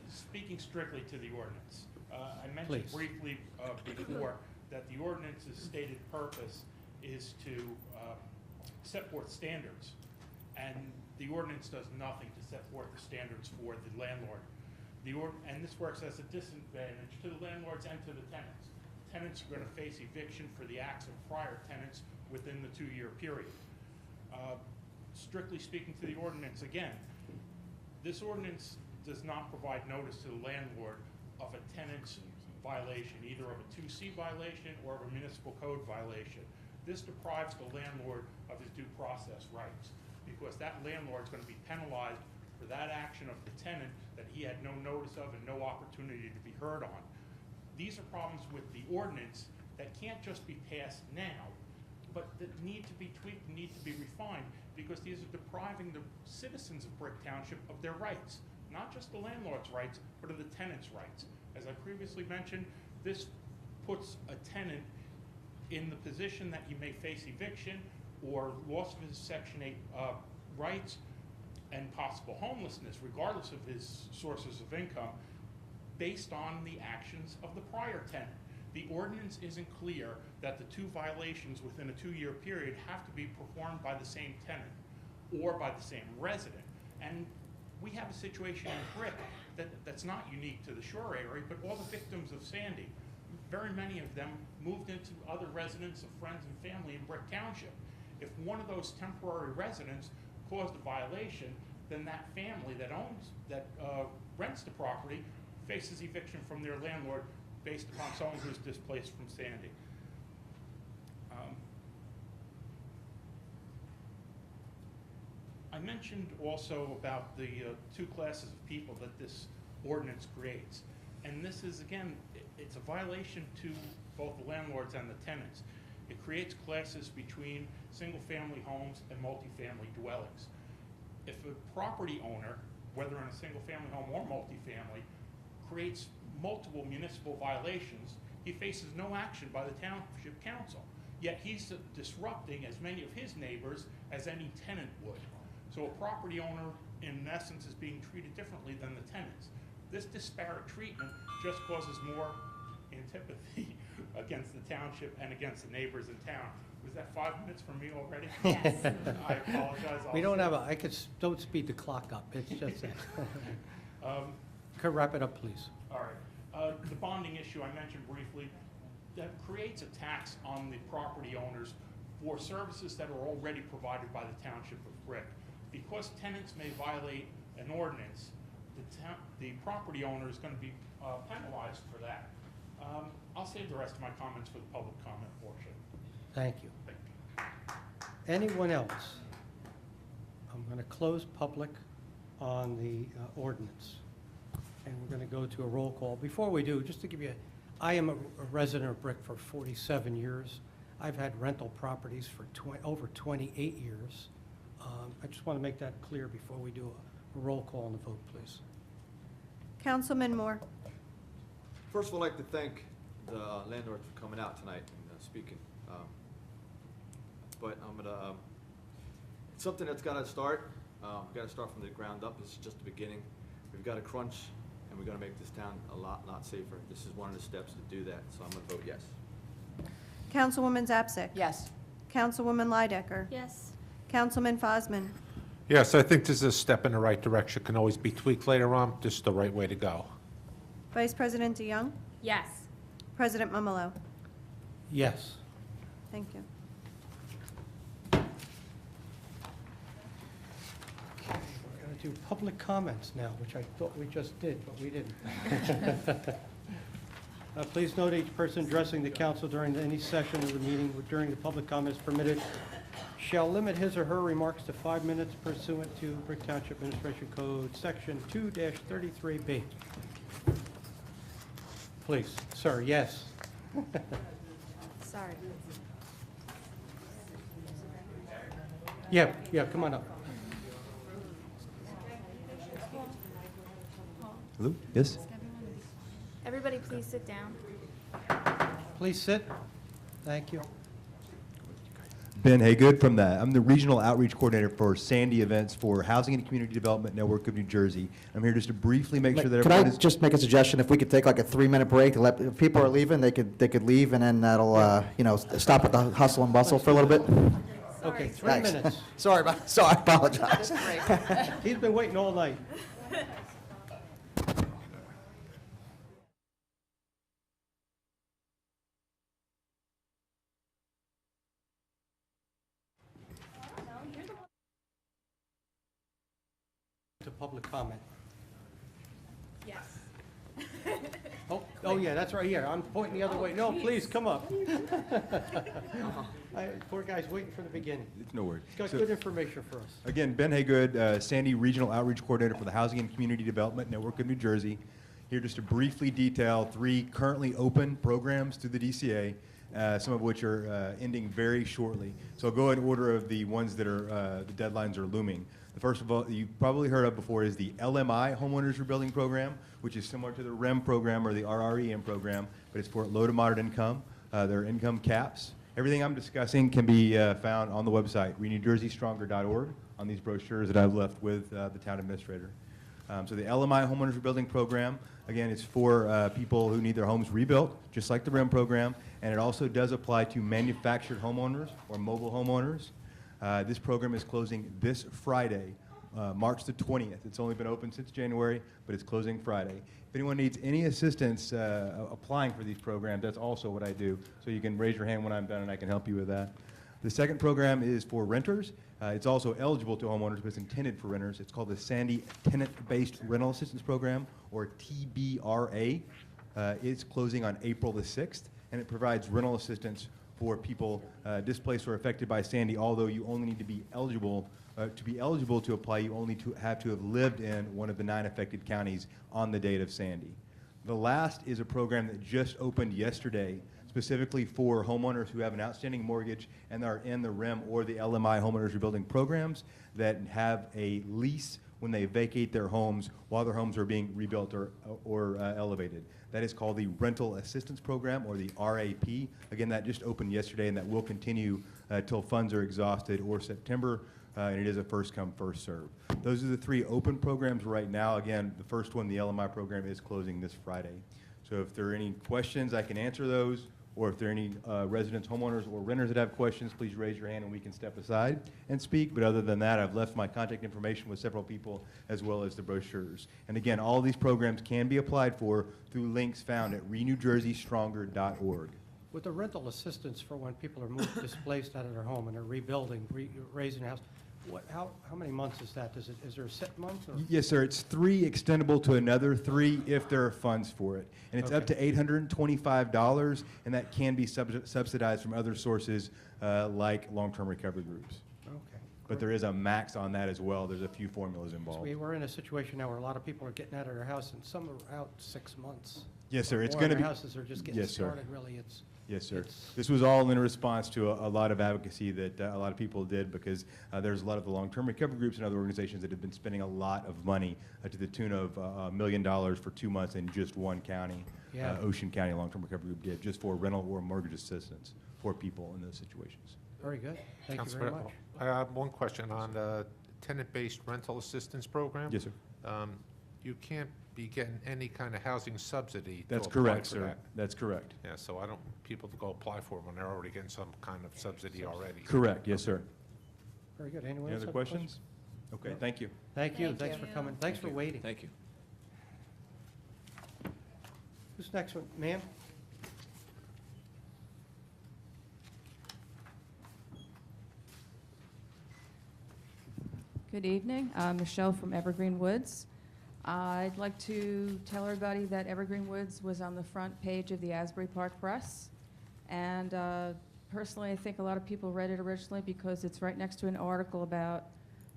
Speaking strictly to the ordinance, I mentioned Please. briefly before that the ordinance's stated purpose is to set forth standards, and the ordinance does nothing to set forth the standards for the landlord. And this works as a disadvantage to the landlords and to the tenants. Tenants are going to face eviction for the acts of prior tenants within the 2-year period. Strictly speaking to the ordinance, again, this ordinance does not provide notice to the landlord of a tenant's violation, either of a 2C violation or of a municipal code violation. This deprives the landlord of his due process rights because that landlord is going to be penalized for that action of the tenant that he had no notice of and no opportunity to be heard on. These are problems with the ordinance that can't just be passed now, but that need to be tweaked, need to be refined, because these are depriving the citizens of Brick Township of their rights, not just the landlord's rights, but of the tenant's rights. As I previously mentioned, this puts a tenant in the position that he may face eviction or loss of his Section 8 rights and possible homelessness, regardless of his sources of income, based on the actions of the prior tenant. The ordinance isn't clear that the 2 violations within a 2-year period have to be performed by the same tenant or by the same resident. And we have a situation in Brick that's not unique to the shore area, but all the victims of Sandy, very many of them moved into other residences of friends and family in Brick Township. If one of those temporary residents caused a violation, then that family that rents the property faces eviction from their landlord based upon someone who's displaced from Sandy. I mentioned also about the two classes of people that this ordinance creates. And this is, again, it's a violation to both the landlords and the tenants. It creates classes between single-family homes and multifamily dwellings. If a property owner, whether in a single-family home or multifamily, creates multiple municipal violations, he faces no action by the Township Council. Yet he's disrupting as many of his neighbors as any tenant would. So a property owner, in essence, is being treated differently than the tenants. This disparate treatment just causes more antipathy against the township and against the neighbors in town. Was that 5 minutes from me already? Yes. I apologize. We don't have don't speed the clock up, it's just that. Could wrap it up, please. All right. The bonding issue I mentioned briefly, that creates a tax on the property owners for services that are already provided by the Township of Brick. Because tenants may violate an ordinance, the property owner is going to be penalized for that. I'll save the rest of my comments for the public comment portion. Thank you. Thank you. Anyone else? I'm going to close public on the ordinance, and we're going to go to a roll call. Before we do, just to give you, I am a resident of Brick for 47 years. I've had rental properties for over 28 years. I just want to make that clear before we do a roll call and a vote, please. Councilman Moore. First of all, I'd like to thank the landlords for coming out tonight and speaking. But I'm gonna, it's something that's gotta start. We've gotta start from the ground up. This is just the beginning. We've got to crunch, and we're gonna make this town a lot safer. This is one of the steps to do that, so I'm gonna vote yes. Councilwoman Zapsik. Yes. Councilwoman Lydecker. Yes. Councilman Fosman. Yes, I think this is a step in the right direction. Can always be tweaked later on. This is the right way to go. Vice President DeYoung. Yes. President Mamalo. Yes. Thank you. Okay, we're going to do public comments now, which I thought we just did, but we didn't. Please note each person addressing the council during any session of the meeting during the public comments permitted shall limit his or her remarks to 5 minutes pursuant to Brick Township Administration Code, Section 2-33B. Please, sir, yes. Sorry. Yeah, come on up. Hello? Yes? Everybody please sit down. Please sit. Thank you. Ben Haygood from I'm the Regional Outreach Coordinator for Sandy Events for Housing and Community Development Network of New Jersey. I'm here just to briefly make sure that Could everyone I is... just make a suggestion? If we could take like a 3-minute break to let, if people are leaving, they could leave, and then that'll, stop at the hustle and bustle for a little bit. Okay, 3 Thanks. minutes. Sorry, I apologize. He's been waiting all night. To public comment. Yes. Oh, yeah, that's right here. I'm pointing the other way. No, please, come up. Poor guy's waiting for the beginning. It's no word. He's got So- good information for us. Again, Ben Haygood, Sandy Regional Outreach Coordinator for the Housing and Community Development Network of New Jersey. Here just to briefly detail 3 currently open programs through the DCA, some of which are ending very shortly. So I'll go in order of the ones that are, the deadlines are looming. The first of all, you've probably heard of before, is the LMI Homeowners Rebuilding Program, which is similar to the REM program or the RREM program, but it's for low to moderate income. There are income caps. Everything I'm discussing can be found on the website, renewjerseystronger.org, on these brochures that I've left with the town administrator. So the LMI Homeowners Rebuilding Program, again, it's for people who need their homes rebuilt, just like the REM program, and it also does apply to manufactured homeowners or mobile homeowners. This program is closing this Friday, March the 20th. It's only been open since January, but it's closing Friday. If anyone needs any assistance applying for these programs, that's also what I do. So you can raise your hand when I'm done and I can help you with that. The second program is for renters. It's also eligible to homeowners, but it's intended for renters. It's called the Sandy Tenant-Based Rental Assistance Program, or TBRA. It's closing on April the 6th, and it provides rental assistance for people displaced or affected by Sandy, although you only need to be eligible to apply, you only have to have lived in one of the 9 affected counties on the date of Sandy. The last is a program that just opened yesterday, specifically for homeowners who have an outstanding mortgage and are in the REM or the LMI homeowners rebuilding programs that have a lease when they vacate their homes while their homes are being rebuilt or elevated. That is called the Rental Assistance Program, or the RAP. Again, that just opened yesterday, and that will continue till funds are exhausted or September, and it is a first come, first serve. Those are the 3 open programs right now. Again, the first one, the LMI program, is closing this Friday. So if there are any questions, I can answer those, or if there are any residents, homeowners, or renters that have questions, please raise your hand and we can step aside and speak. But other than that, I've left my contact information with several people, as well as the brochures. And again, all these programs can be applied for through links found at renewjerseystronger.org. With the rental assistance for when people are moved, displaced out of their home and they're rebuilding, raising a house, how many months is that? Is there a set month? Or? Yes, sir. It's 3 extendable to another 3 if there are funds for it. And it's up to $825, and that can be subsidized from other sources like long-term recovery groups. Okay. But there is a max on that as well. There's a few formulas So involved. we're in a situation now where a lot of people are getting out of their house, and some are out 6 months. Yes, sir. It's Or going to their be. houses are just getting Yes, sir. started. Really, it's. Yes, sir. It's- This was all in response to a lot of advocacy that a lot of people did, because there's a lot of the long-term recovery groups and other organizations that have been spending a lot of money to the tune of $1 million for 2 months in just one county. Yeah. Ocean County Long-Term Recovery Group did, just for rental or mortgage assistance for people in those situations. Very good. Thank you Councilman, very much. I have one question on the tenant-based rental assistance program. Yes, sir. You can't be getting any kind of housing subsidy to That's apply correct, for sir. that. That's correct. Yeah, so I don't, people to go apply for it when they're already getting some kind of subsidy already. Correct, yes, sir. Very good. Anyone Any else other have questions? Okay, thank you. Thank you. Thank Thanks you. for coming. Thanks for waiting. Thank you. Who's next one? Ma'am? Good evening. I'm Michelle from Evergreen Woods. I'd like to tell everybody that Evergreen Woods was on the front page of the Asbury Park Press. And personally, I think a lot of people read it originally because it's right next to an article about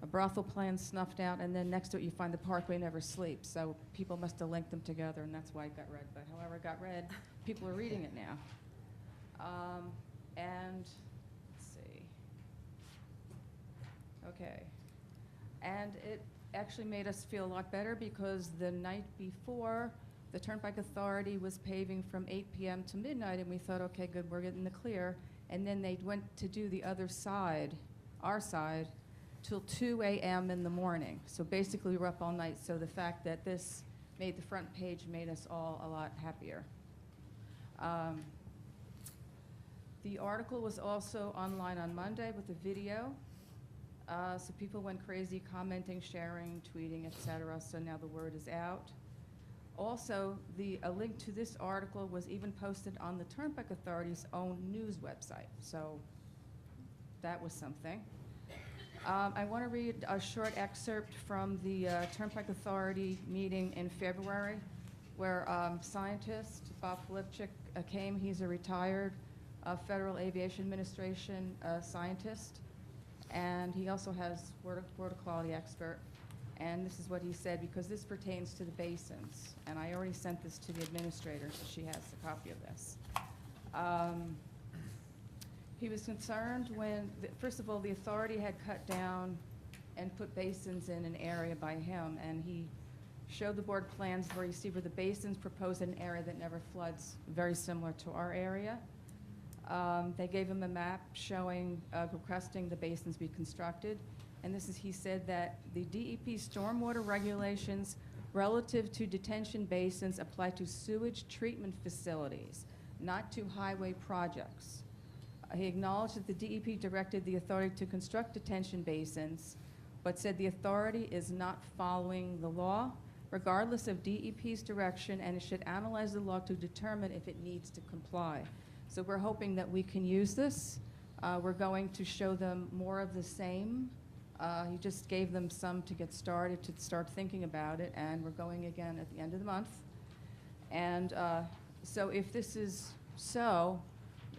a brothel plan snuffed out, and then next to it you find the Parkway Never Sleeps. So people must have linked them together, and that's why it got read. But however it got read, people are reading it now. And let's see. Okay. And it actually made us feel a lot better because the night before, the Turnpike Authority was paving from 8 p.m. to midnight, and we thought, okay, good, we're getting the clear. And then they went to do the other side, our side, till 2 a.m. in the morning. So basically, we were up all night. So the fact that this made the front page made us all a lot happier. The article was also online on Monday with a video. So people went crazy commenting, sharing, tweeting, etc. So now the word is out. Also, a link to this article was even posted on the Turnpike Authority's own news website. So that was something. I want to read a short excerpt from the Turnpike Authority meeting in February, where scientist Bob Filipchik came. He's a retired Federal Aviation Administration scientist. And he also has water quality expert. And this is what he said, because this pertains to the basins. And I already sent this to the administrator, so she has a copy of this. He was concerned when, first of all, the authority had cut down and put basins in an area by him. And he showed the board plans where you see where the basins propose an area that never floods, very similar to our area. They gave him a map showing, requesting the basins be constructed. And this is, he said that the DEP stormwater regulations relative to detention basins apply to sewage treatment facilities, not to highway projects. He acknowledged that the DEP directed the authority to construct detention basins but said the authority is not following the law, regardless of DEP's direction, and it should analyze the law to determine if it needs to comply. So we're hoping that we can use this. We're going to show them more of the same. He just gave them some to get started, to start thinking about it, and we're going again at the end of the month. And so if this is so,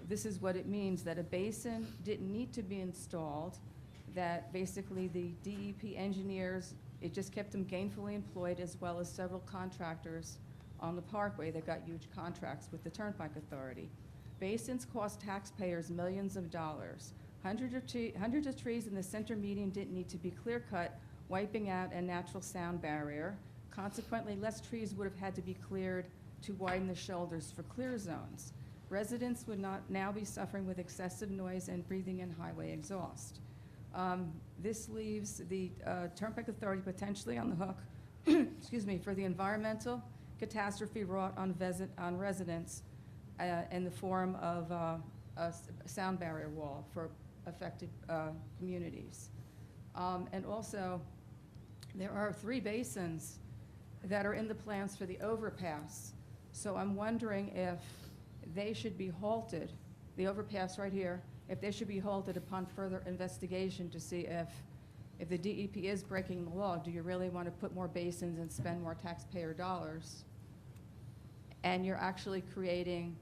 this is what it means, that a basin didn't need to be installed, that basically the DEP engineers, it just kept them gainfully employed, as well as several contractors on the parkway that got huge contracts with the Turnpike Authority. Basins cost taxpayers millions of dollars. Hundreds of trees in the center median didn't need to be clear-cut, wiping out a natural sound barrier. Consequently, less trees would have had to be cleared to widen the shoulders for clear zones. Residents would not now be suffering with excessive noise and breathing in highway exhaust. This leaves the Turnpike Authority potentially on the hook excuse me, for the environmental catastrophe wrought on residents in the form of a sound barrier wall for affected communities. And also, there are 3 basins that are in the plans for the overpass. So I'm wondering if they should be halted, the overpass right here, if they should be halted upon further investigation to see if the DEP is breaking the law. Do you really want to put more basins and spend more taxpayer dollars? And you're actually creating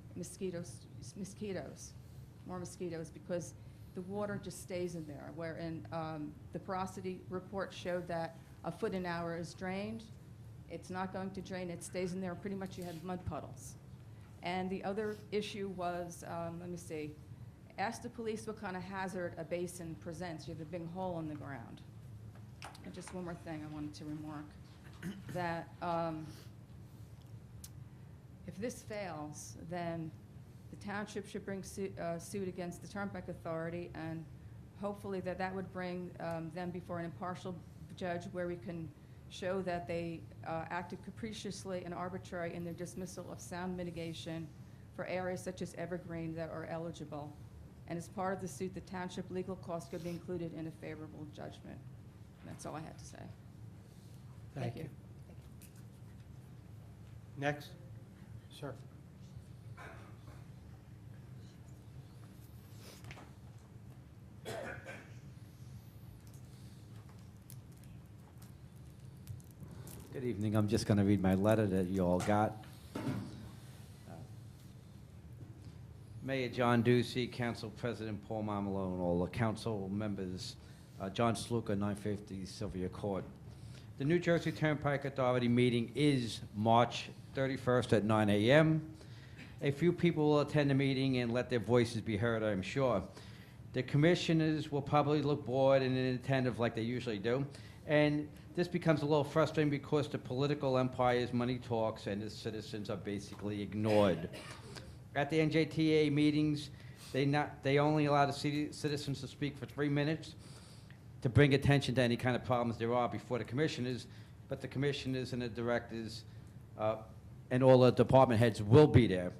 more mosquitoes, because the water just stays in there, wherein the porosity report showed that a foot an hour is drained. It's not going to drain, it stays in there, pretty much you have mud puddles. And the other issue was, let me see, ask the police what kind of hazard a basin presents. You have a big hole in the ground. And just one more thing I wanted to remark, that if this fails, then the township should bring suit against the Turnpike Authority, and hopefully that would bring them before an impartial judge, where we can show that they acted capriciously and arbitrary in their dismissal of sound mitigation for areas such as Evergreen that are eligible. And as part of the suit, the township legal costs could be included in a favorable judgment. That's all I had to say. Thank you. Next, sir. Good evening. I'm just going to read my letter that you all got. Mayor John Ducey, Council President Paul Marmelo, and all the council members, John Sluka, 950 Sylvia Court. The New Jersey Turnpike Authority meeting is March 31st at 9 a.m. A few people will attend the meeting and let their voices be heard, I'm sure. The commissioners will probably look bored and inattentive like they usually do. And this becomes a little frustrating because the political empire's money talks and the citizens are basically ignored. At the NJTA meetings, they only allow the citizens to speak for 3 minutes to bring attention to any kind of problems there are before the commissioners, but the commissioners and the directors and all the department heads will be there.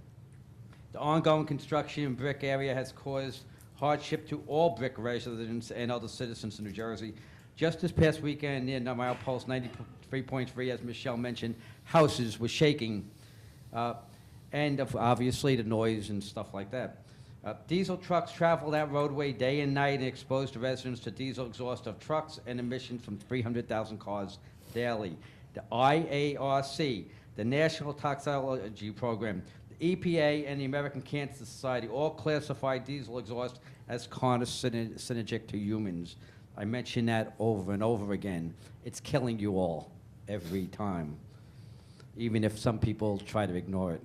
The ongoing construction in Brick area has caused hardship to all Brick residents and other citizens in New Jersey. Just this past weekend near milepost 93.3, as Michelle mentioned, houses were shaking. And obviously the noise and stuff like that. Diesel trucks travel that roadway day and night and expose the residents to diesel exhaust of trucks and emissions from 300,000 cars daily. The IARC, the National Toxicology Program, the EPA, and the American Cancer Society all classify diesel exhaust as carcinogenic to humans. I mention that over and over again. It's killing you all every time, even if some people try to ignore it.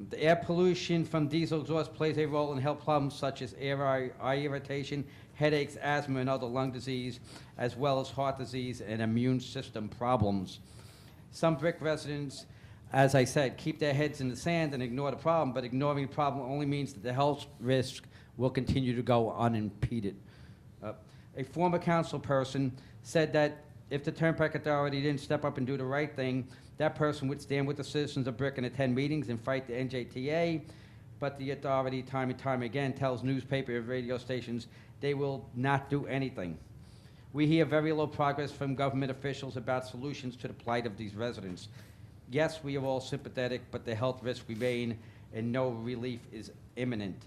The air pollution from diesel exhaust plays a role in health problems such as eye irritation, headaches, asthma, and other lung disease, as well as heart disease and immune system problems. Some Brick residents, as I said, keep their heads in the sand and ignore the problem, but ignoring the problem only means that the health risk will continue to go unimpeded. A former council person said that if the Turnpike Authority didn't step up and do the right thing, that person would stand with the citizens of Brick and attend meetings and fight the NJTA, but the authority time and time again tells newspaper and radio stations they will not do anything. We hear very little progress from government officials about solutions to the plight of these residents. Yes, we are all sympathetic, but the health risks remain and no relief is imminent.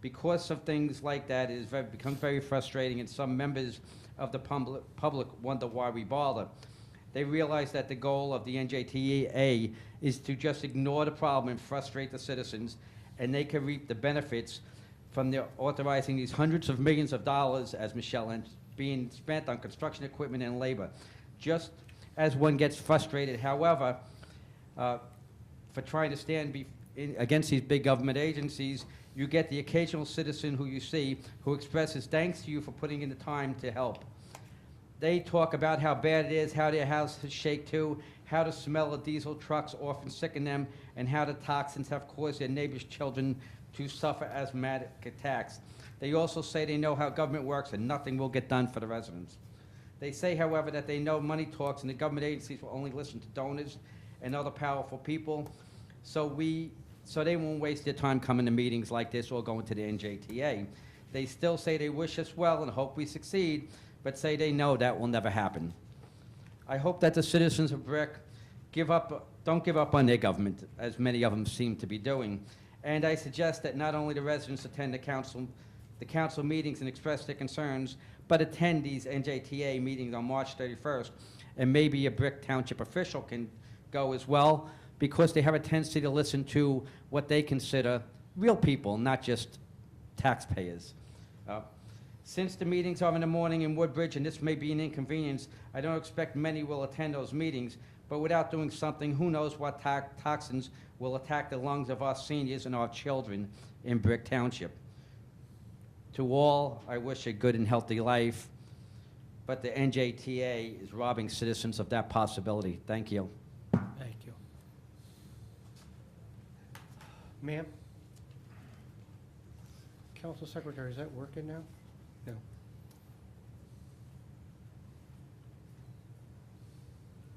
Because of things like that, it becomes very frustrating, and some members of the public wonder why we bother. They realize that the goal of the NJTA is to just ignore the problem and frustrate the citizens, and they can reap the benefits from the authorizing these hundreds of millions of dollars, as Michelle, being spent on construction equipment and labor. Just as one gets frustrated, however, for trying to stand against these big government agencies, you get the occasional citizen who you see who expresses thanks to you for putting in the time to help. They talk about how bad it is, how their houses shake too, how the smell of diesel trucks often sicken them, and how the toxins have caused their neighbors' children to suffer asthmatic attacks. They also say they know how government works and nothing will get done for the residents. They say, however, that they know money talks and the government agencies will only listen to donors and other powerful people, so they won't waste their time coming to meetings like this or going to the NJTA. They still say they wish us well and hope we succeed, but say they know that will never happen. I hope that the citizens of Brick don't give up on their government, as many of them seem to be doing. And I suggest that not only the residents attend the council meetings and express their concerns, but attend these NJTA meetings on March 31st, and maybe a Brick Township official can go as well, because they have a tendency to listen to what they consider real people, not just taxpayers. Since the meetings are in the morning in Woodbridge, and this may be an inconvenience, I don't expect many will attend those meetings, but without doing something, who knows what toxins will attack the lungs of our seniors and our children in Brick Township. To all, I wish a good and healthy life, but the NJTA is robbing citizens of that possibility. Thank you. Thank you. Ma'am? Council Secretary, is that working now? No.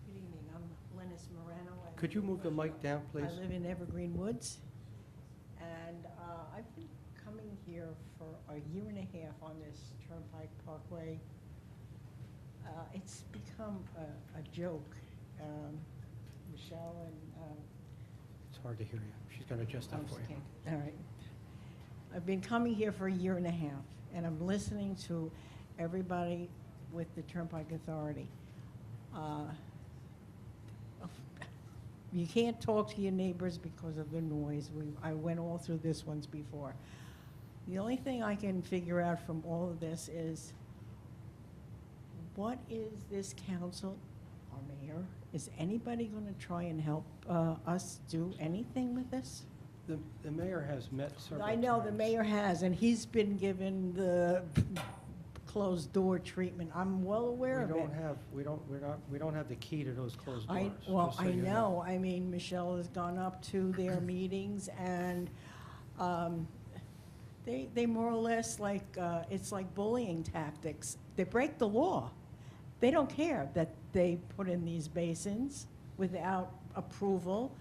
Good evening, I'm Lennis Moreno. Could you move the mic down, please? I live in Evergreen Woods, and I've been coming here for a year and a half on this Turnpike Parkway. It's become a joke. Michelle and... It's hard to hear you. She's going to adjust that for you. All right. I've been coming here for a year and a half, and I'm listening to everybody with the Turnpike Authority. You can't talk to your neighbors because of the noise. I went all through this once before. The only thing I can figure out from all of this is, what is this council, our mayor, is anybody going to try and help us do anything with this? The mayor has met several I know the times. mayor has, and he's been given the closed door treatment. I'm well aware of it. We don't have the key to those closed doors. Well, just so I you know. I mean, Michelle has gone up to their meetings, and they more or less it's like bullying tactics. They break the law. They don't care that they put in these basins without approval.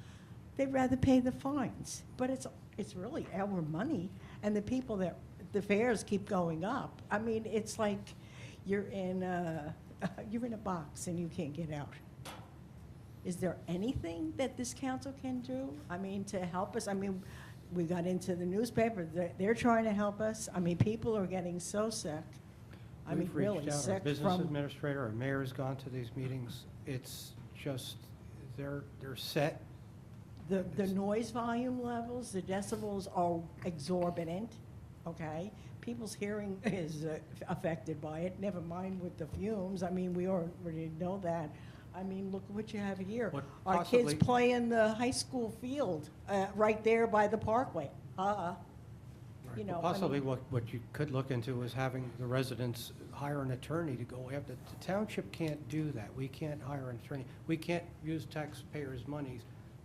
They'd rather pay the fines. But it's really our money, and the people that the fares keep going up. I mean, it's like you're in a box and you can't get out. Is there anything that this council can do? I mean, to help us? I mean, we got into the newspaper. They're trying to help us. I mean, people are getting so sick. I mean, really We've reached out. Our sick business from... administrator, our mayor's gone to these meetings. It's just, they're set. The noise volume levels, the decibels are exorbitant, okay? People's hearing is affected by it, never mind with the fumes. I mean, we already know that. I mean, look what you have here. Our kids play in the high school field right there by the parkway. You know, Possibly I mean, what you could look into is having the residents hire an attorney to go after. The township can't do that. We can't hire an attorney. We can't use taxpayers' money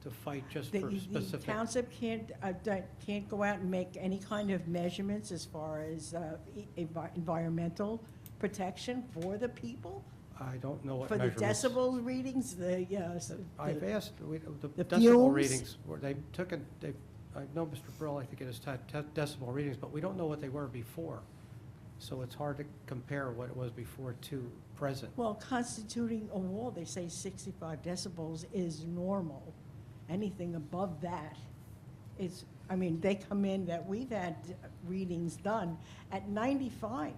to fight just for specific. The township can't go out and make any kind of measurements as far as environmental protection for the people? I don't know what For the measurements. decibel readings, I've asked, the decibel fumes? readings, I know Mr. Brill, I think it is decibel readings, but we don't know what they were before. So it's hard to compare what it was before to present. Well, constituting a wall, they say 65 decibels is normal. Anything above that is, I mean, they come in that we've had readings done at 95.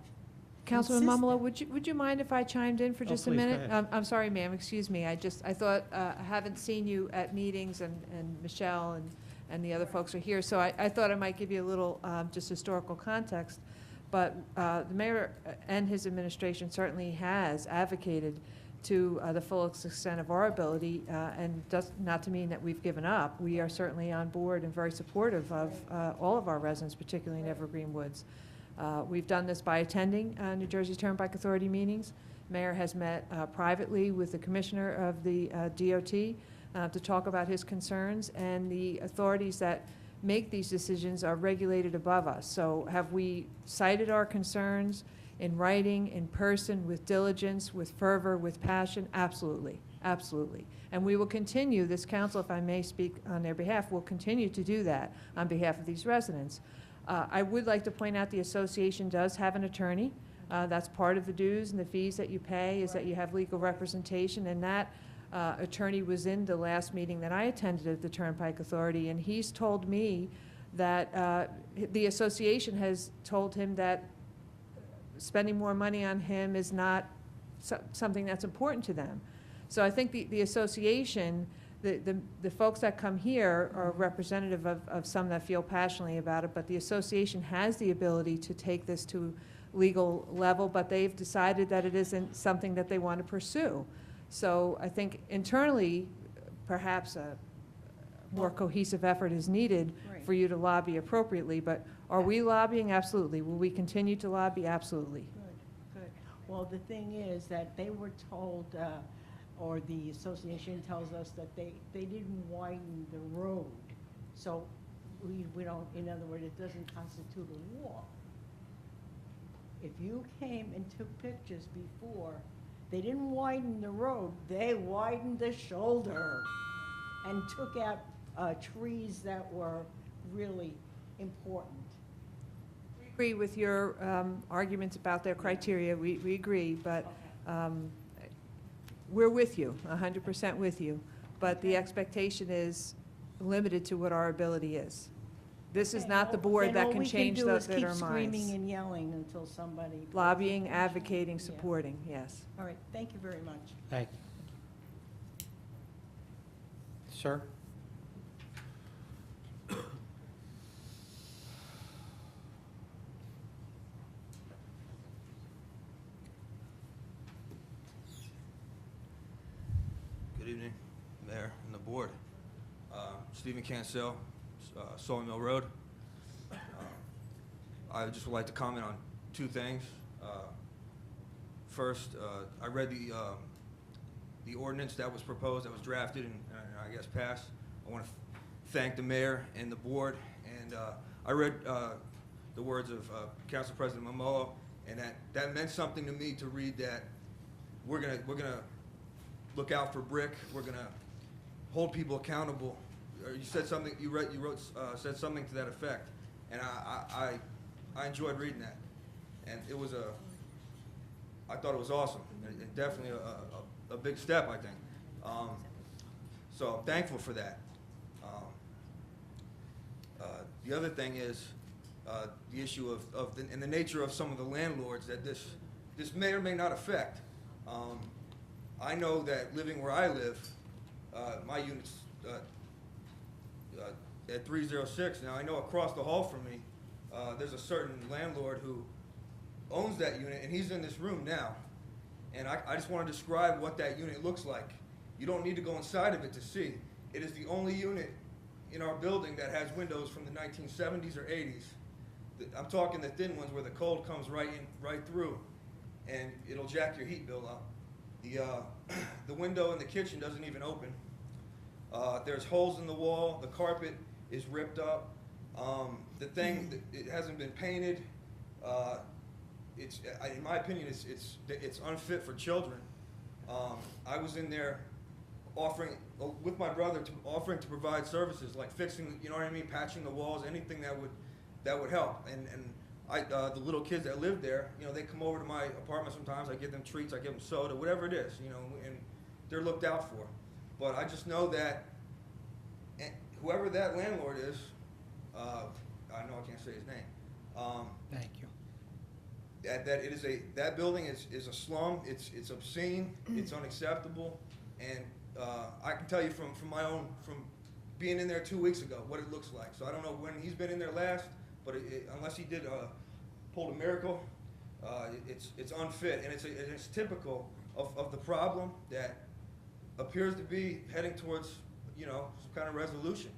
Councilman Mumolo, Consistent. would you mind if I chimed in for just a please, go minute? ahead. I'm sorry, ma'am, excuse me. I thought, I haven't seen you at meetings, and Michelle and the other folks are here, so I thought I might give you a little just historical context. But the mayor and his administration certainly has advocated to the fullest extent of our ability, and does not to mean that we've given up. We are certainly on board and very supportive of all of our residents, particularly in Evergreen Woods. We've done this by attending New Jersey Turnpike Authority meetings. Mayor has met privately with the commissioner of the DOT to talk about his concerns, and the authorities that make these decisions are regulated above us. So have we cited our concerns in writing, in person, with diligence, with fervor, with passion? Absolutely, absolutely. And we will continue, this council, if I may speak on their behalf, will continue to do that on behalf of these residents. I would like to point out the association does have an attorney. That's part of the dues and the fees that you pay, is that you have legal representation, and that attorney was in the last meeting that I attended at the Turnpike Authority, and he's told me that the association has told him that spending more money on him is not something that's important to them. So I think the association, the folks that come here are representative of some that feel passionately about it, but the association has the ability to take this to legal level, but they've decided that it isn't something that they want to pursue. So I think internally, perhaps a more cohesive effort is needed Right. for you to lobby appropriately, but are we lobbying? Absolutely. Will we continue to lobby? Absolutely. Good, good. Well, the thing is that they were told, or the association tells us that they didn't widen the road. So we don't, in other words, it doesn't constitute a wall. If you came and took pictures before, they didn't widen the road, they widened the shoulder and took out trees that were really important. We agree with your arguments about their criteria. We agree, but we're with you, 100% with you. But the expectation is limited to what our ability is. This is not the board that can change their minds. Then all we can do is keep screaming and yelling until somebody. Lobbying, advocating, supporting, yes. All right, thank you very much. Thank you. Sir? Good evening, Mayor and the board. Stephen Cancel, Sawmill Road. I just would like to comment on two things. First, I read the ordinance that was proposed, that was drafted and I guess passed. I want to thank the mayor and the board. And I read the words of Council President Momoa, and that meant something to me to read that we're gonna look out for brick. We're gonna hold people accountable. You said something. You wrote said something to that effect, and I enjoyed reading that, and it was I thought it was awesome, and definitely a big step, I think. So I'm thankful for that. The other thing is the issue of and the nature of some of the landlords that this may or may not affect. I know that living where I live, my unit's at 306. Now I know across the hall from me, there's a certain landlord who owns that unit, and he's in this room now. And I just want to describe what that unit looks like. You don't need to go inside of it to see. It is the only unit in our building that has windows from the 1970s or 80s. I'm talking the thin ones where the cold comes right through, and it'll jack your heat bill up. The window in the kitchen doesn't even open. There's holes in the wall. The carpet is ripped up. The thing, it hasn't been painted. In my opinion, it's unfit for children. I was in there offering, with my brother, offering to provide services like fixing, you know what I mean, patching the walls, anything that would help. And the little kids that live there, you know, they come over to my apartment sometimes. I give them treats, I give them soda, whatever it is, you know, and they're looked out for. But I just know that whoever that landlord is, I know I can't say his name. Thank you. That building is a slum. It's obscene. It's unacceptable, and I can tell you from being in there 2 weeks ago what it looks like. So I don't know when he's been in there last, but unless he did pulled a miracle, it's unfit, and it's typical of the problem that appears to be heading towards, you know, some kind of resolution.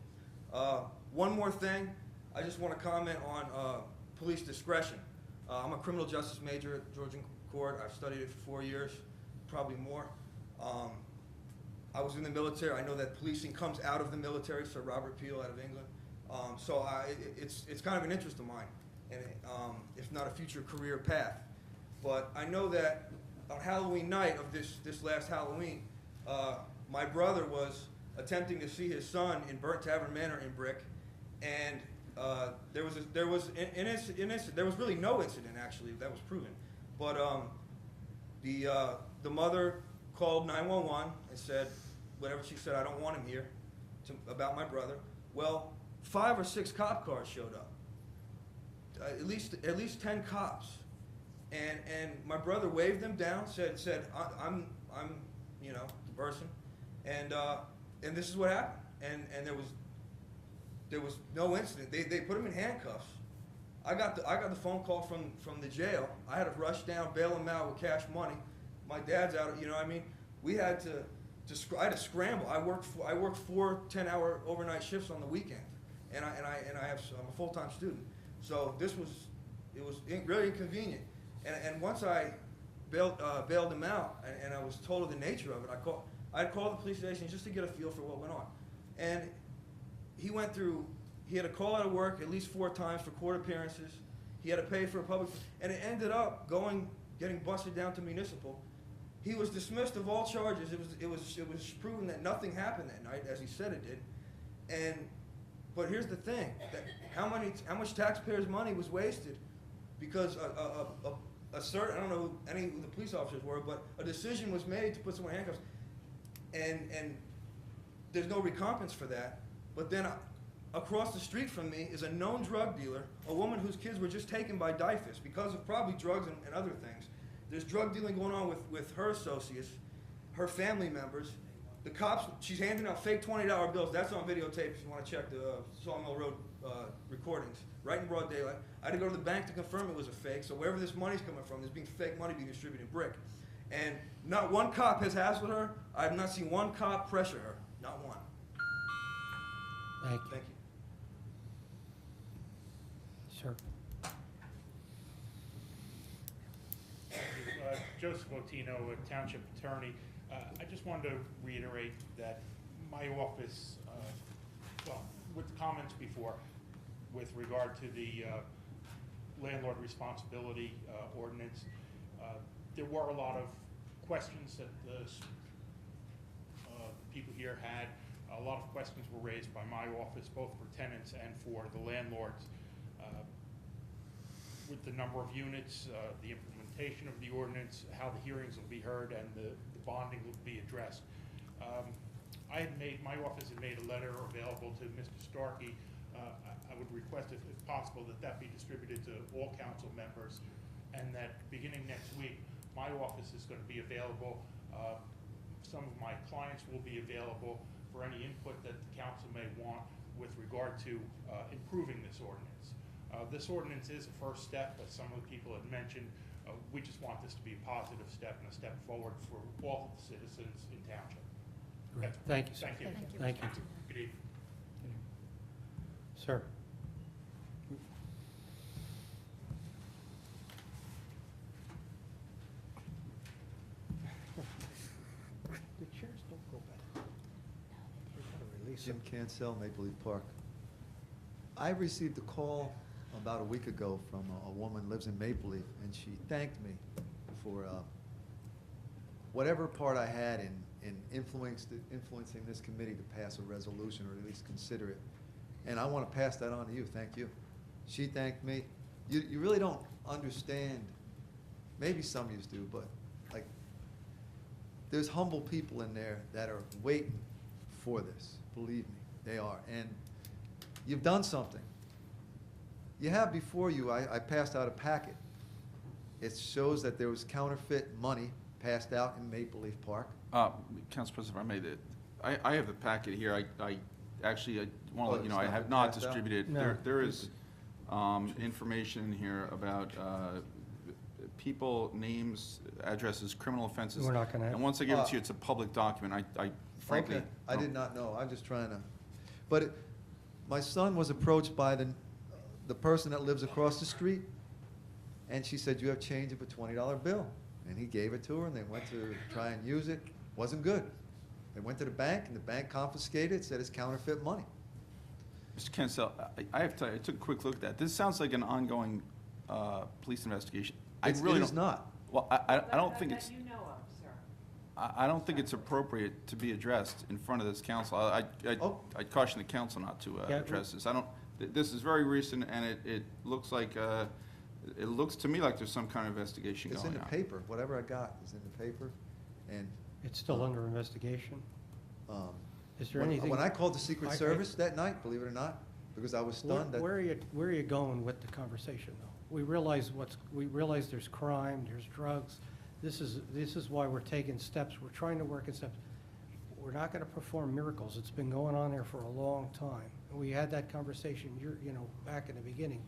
One more thing, I just want to comment on police discretion. I'm a criminal justice major at Georgian Court. I've studied it for 4 years, probably more. I was in the military. I know that policing comes out of the military, Sir Robert Peel out of England. So it's kind of an interest of mine, and if not a future career path. But I know that on Halloween night of this last Halloween, my brother was attempting to see his son in Burnt Tavern Manor in Brick, and there was an incident. There was really no incident actually that was proven, but the mother called 911 and said whatever she said. I don't want him here, about my brother. Well, 5 or 6 cop cars showed up. At least 10 cops, and my brother waved them down. Said I'm you know, the person, and this is what happened. And there was no incident. They put him in handcuffs. I got the phone call from the jail. I had to rush down, bail him out with cash money. My dad's out. You know what I mean? We had I had to scramble. I worked 4 10-hour overnight shifts on the weekend, and I'm a full-time student. So it was really inconvenient. And once I bailed him out, and I was told of the nature of it, I'd called the police station just to get a feel for what went on. And he had to call out of work at least 4 times for court appearances. He had to pay for a public, and it ended up getting busted down to municipal. He was dismissed of all charges. It was proven that nothing happened that night, as he said it did. But here's the thing: that how much taxpayers' money was wasted because a certain, I don't know who any of the police officers were, but a decision was made to put someone in handcuffs, and there's no recompense for that. But then across the street from me is a known drug dealer, a woman whose kids were just taken by DIFUS because of probably drugs and other things. There's drug dealing going on with her associates, her family members. The cops, she's handing out fake $20 bills. That's on videotape if you want to check the Sawmill Road recordings, right in broad daylight. I had to go to the bank to confirm it was a fake, so wherever this money's coming from, there's fake money being distributed in Brick. And not one cop has hassled her. I have not seen one cop pressure her, not one. Thank you. Thank you. Sir. Joseph Otino, a Township attorney. I just wanted to reiterate that my office, well, with the comments before, with regard to the landlord responsibility ordinance, there were a lot of questions that the people here had. A lot of questions were raised by my office, both for tenants and for the landlords. With the number of units, the implementation of the ordinance, how the hearings will be heard, and the bonding will be addressed. My office had made a letter available to Mr. Starkey. I would request, if possible, that be distributed to all council members, and that beginning next week, my office is going to be available. Some of my clients will be available for any input that the council may want with regard to improving this ordinance. This ordinance is a first step, as some of the people had mentioned. We just want this to be a positive step and a step forward for all of the citizens in Township. Great. Thank you, sir. Thank you. Thank you. Good evening. Sir. The chairs don't go back. Jim Cancel, Maple Leaf Park. I received a call about a week ago from a woman who lives in Maple Leaf, and she thanked me for whatever part I had in influencing this committee to pass a resolution, or at least consider it. And I want to pass that on to you. Thank you. She thanked me. you really don't understand, maybe some of you do, but like, there's humble people in there that are waiting for this, believe me, they are. And you've done something. You have before you, I passed out a packet. It shows that there was counterfeit money passed out in Maple Leaf Park. Council President, if I may, I have the packet here. I actually, I want to let you know, I it's not have been not passed out? distributed. No. There is information here about people, names, addresses, criminal offenses. We're not gonna have- And once I give it to you, it's a public document. I frankly. Okay, I don't- did not know, I'm just trying to, but my son was approached by the person that lives across the street, and she said, you have change of a $20 bill. And he gave it to her, and they went to try and use it, wasn't good. They went to the bank, and the bank confiscated it, said it's counterfeit money. Mr. Cancel, I have to tell you, I took a quick look at that. This sounds like an ongoing police investigation. I It really is don't- not. Well, I don't think it's. I don't think it's appropriate to be addressed in front of this council. I'd caution the council not to Yeah, address this. This is very recent, and it looks like, it looks to me like there's some kind of investigation It's going in on. the paper, whatever I got is in the paper, and. It's still under investigation? Is there when- anything? When I called the Secret I- Service that night, believe it or not, because I was stunned that. Where are you going with the conversation, though? We realize there's crime, there's drugs. This is why we're taking steps. We're trying to work in steps. We're not gonna perform miracles. It's been going on there for a long time. And we had that conversation, back in the beginning.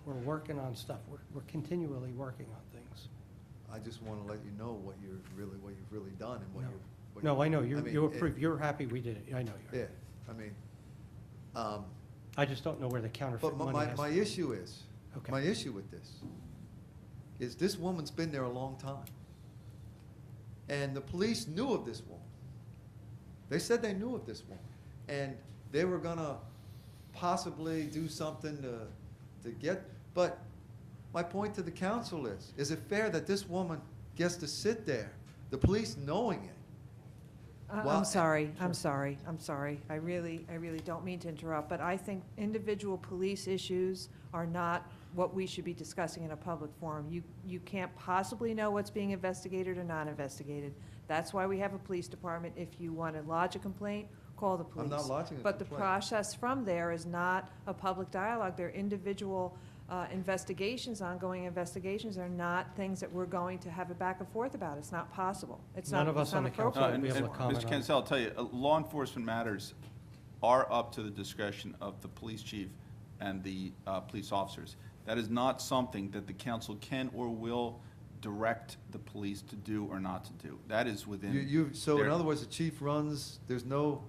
We're working on stuff. We're continually working on things. I just want to let you know what you've really done and what No. you. what No, you- I know, mean, you approved, you're happy we did it. I know you are. Yeah, I mean, I just don't know where the counterfeit but money has. my issue is, Okay. my issue with this is this woman's been there a long time. And the police knew of this woman. They said they knew of this woman. And they were gonna possibly do something to get, but my point to the council is it fair that this woman gets to sit there, the police knowing it? Well, I'm sorry. I really don't mean to interrupt, but I think individual police issues are not what we should be discussing in a public forum. You can't possibly know what's being investigated or not investigated. That's why we have a police department. If you want to lodge a complaint, call the police. I'm not lodging a But the complaint. process from there is not a public dialogue. They're individual investigations, ongoing investigations. Are not things that we're going to have a back and forth about. It's not possible. It's not None of us on the council appropriate. would be able to comment Mr. on it. Cancel, I'll tell you, law enforcement matters are up to the discretion of the police chief and the police officers. That is not something that the council can or will direct the police to do or not to do. That is within. So in their- other words, the chief runs, there's no,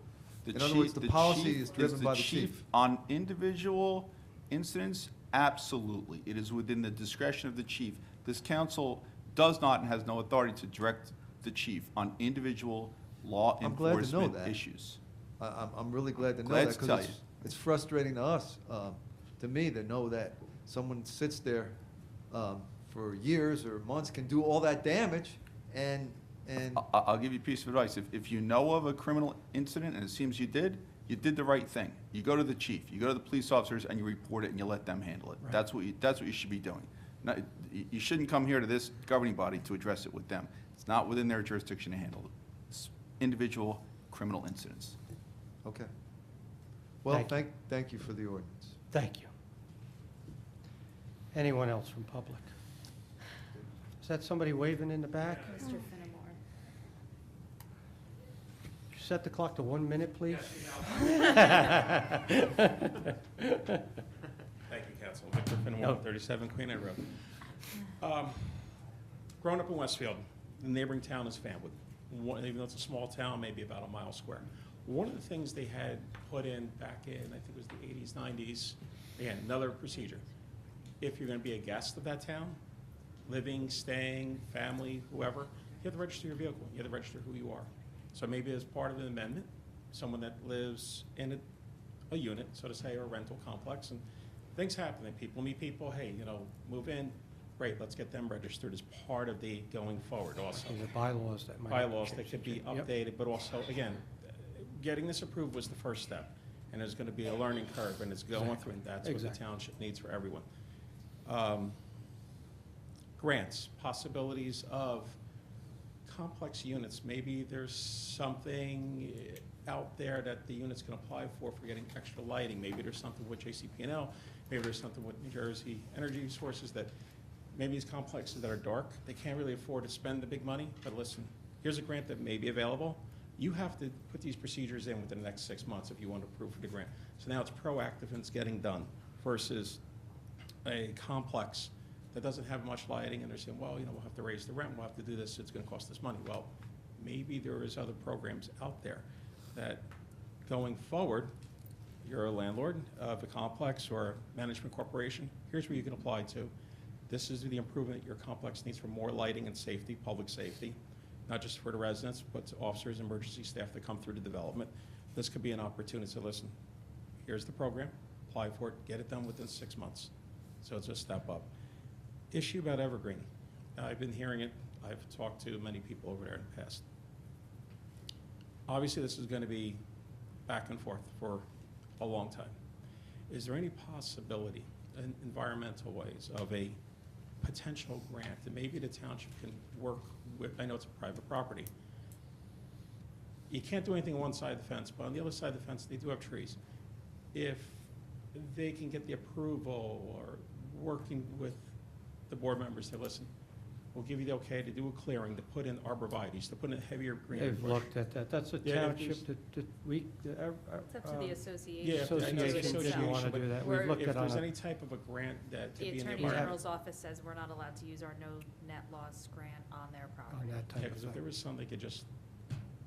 The in other words, chief- the policy chief is driven by the chief. On individual incidents, absolutely. It is within the discretion of the chief. This council does not and has no authority to direct the chief on individual law I'm glad to know enforcement that. issues. I'm really glad to know Glad that, to tell because you. it's frustrating to us, to me, to know that someone sits there for years or months, can do all that damage, and I'll give you a piece of advice. If you know of a criminal incident, and it seems you did the right thing. You go to the chief, you go to the police officers, and you report it, and you let them handle it. Right. That's what you should be doing. You shouldn't come here to this governing body to address it with them. It's not within their jurisdiction to handle it. It's individual criminal incidents. Okay. Well, Thank you. thank you for the ordinance. Thank you. Anyone else from public? Is that somebody waving in the back? Mr. Finnemore. Set the clock to 1 minute, please. Thank you, Council. Victor Finnemore, No. 37 Queen Anne Road. Growing up in Westfield, the neighboring town is Fanwood. Even though it's a small town, maybe about a mile square. One of the things they had put in back in, I think it was the 80s, 90s, again, another procedure. If you're going to be a guest of that town, living, staying, family, whoever, you have to register your vehicle. You have to register who you are. So maybe as part of an amendment, someone that lives in a unit, so to say, or a rental complex, and things happen, and people meet people, hey, move in, great, let's get them registered as part of the going forward also. These are bylaws that might. Bylaws that could be Yep. updated, but also, again, getting this approved was the first step. And there's gonna be a learning curve, and it's going through, and that's what the Exactly. township needs for everyone. grants, possibilities of complex units. Maybe there's something out there that the units can apply for getting extra lighting. Maybe there's something with JCP&L. Maybe there's something with New Jersey Energy Sources that maybe these complexes that are dark, they can't really afford to spend the big money. But listen, here's a grant that may be available. You have to put these procedures in within the next 6 months if you want to approve for the grant. So now it's proactive and it's getting done versus a complex that doesn't have much lighting and they're saying, well, we'll have to raise the rent, we'll have to do this, it's going to cost us money. Well, maybe there is other programs out there that going forward, you're a landlord of a complex or a management corporation, here's where you can apply to. This is the improvement your complex needs for more lighting and safety, public safety, not just for the residents, but to officers, emergency staff that come through the development. This could be an opportunity to listen, here's the program, apply for it, get it done within 6 months. So it's a step up. Issue about Evergreen. I've been hearing it. I've talked to many people over there in the past. Obviously, this is going to be back and forth for a long time. Is there any possibility in environmental ways of a potential grant that maybe the township can work with? I know it's a private property. You can't do anything on one side of the fence, but on the other side of the fence, they do have trees. If they can get the approval or working with the board members, say, listen, we'll give you the okay to do a clearing, to put in arborvitaes, to put in heavier green. They've looked at that. That's a Yeah, township that we. It's up to the association. Yeah, I know the Association didn't want to but do that. We're- We've looked if at there's on any type of a grant that could The be in the Attorney environment. General's office says we're not allowed to use our no net loss grant on their on property. that type Yeah, of because if there thing. was some, they could just,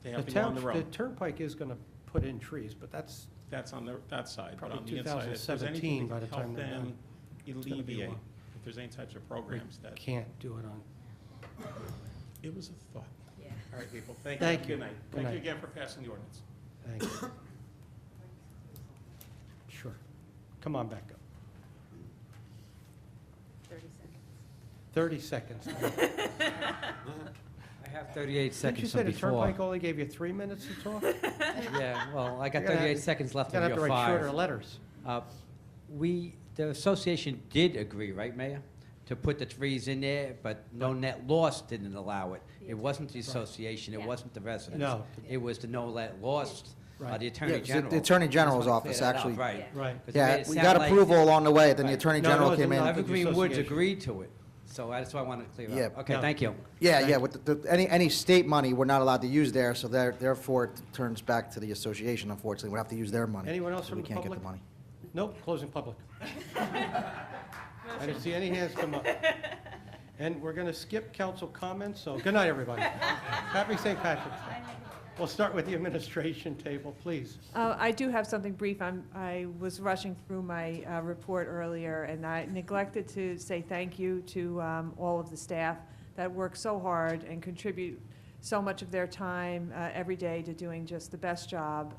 they The have to go on the the road. Turnpike is going to put in trees, but that's That's on that side. But Probably on the inside, if there's 2017 anything by to the help time they're them done. It's gonna be alleviate, one. if there's any types of we programs that, can't do it on. it was a thought. Yeah. All right, people, thank you. Thank Have a you. Good night. Good Thank you night. again for passing the ordinance. Thank you. Sure. Come on back up. 30 seconds. 30 seconds. I have 38 Didn't you seconds say from the before. Turnpike only gave you 3 minutes to talk? Yeah, well, I got You're gonna 38 have- seconds left You're of gonna your have to write shorter 5. letters. The association did agree, right, Mayor? To put the trees in there, but no net loss didn't allow it. It wasn't the association, it Yeah. wasn't the residents. No. It was the no net loss, Right. the Yeah, Attorney it was General. the Attorney General's Just wanna office, clear that up, actually. Right. Right. 'Cause it made Yeah, it we sound got like- approval along the way, then the Right. Attorney No, General no, came no, in. I- Evergreen Woods association. agreed to it, so that's why I wanted to clear Yeah. up. Okay, No. thank you. Yeah, Thank yeah, you. with any state money, we're not allowed to use there, so therefore it turns back to the association, unfortunately. We have to use their money. Anyone else so from we the can't get public? the money. Nope, closing public. I didn't see any hands come up. And we're going to skip council comments, so good night, everybody. Happy St. Patrick's Day. We'll start with the administration table, please. I do have something brief. I was rushing through my report earlier, and I neglected to say thank you to all of the staff that work so hard and contribute so much of their time every day to doing just the best job.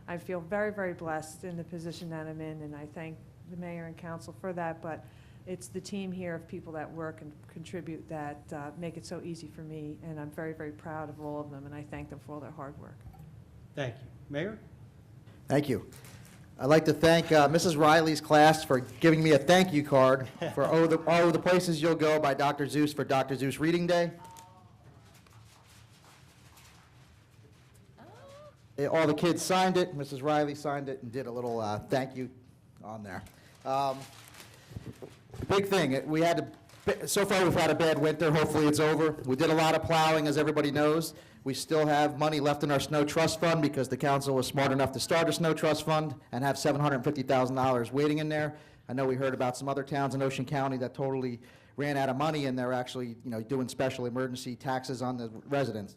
I feel very, very blessed in the position that I'm in, and I thank the mayor and council for that, but it's the team here of people that work and contribute that make it so easy for me, and I'm very, very proud of all of them, and I thank them for all their hard work. Thank you. Mayor? Thank you. I'd like to thank Mrs. Riley's class for giving me a thank you card for All the Places You'll Go by Dr. Zeus for Dr. Zeus Reading Day. All the kids signed it, Mrs. Riley signed it, and did a little thank you on there. Big thing, so far we've had a bad winter, hopefully it's over. We did a lot of plowing, as everybody knows. We still have money left in our snow trust fund because the council was smart enough to start a snow trust fund and have $750,000 waiting in there. I know we heard about some other towns in Ocean County that totally ran out of money, and they're actually, doing special emergency taxes on the residents.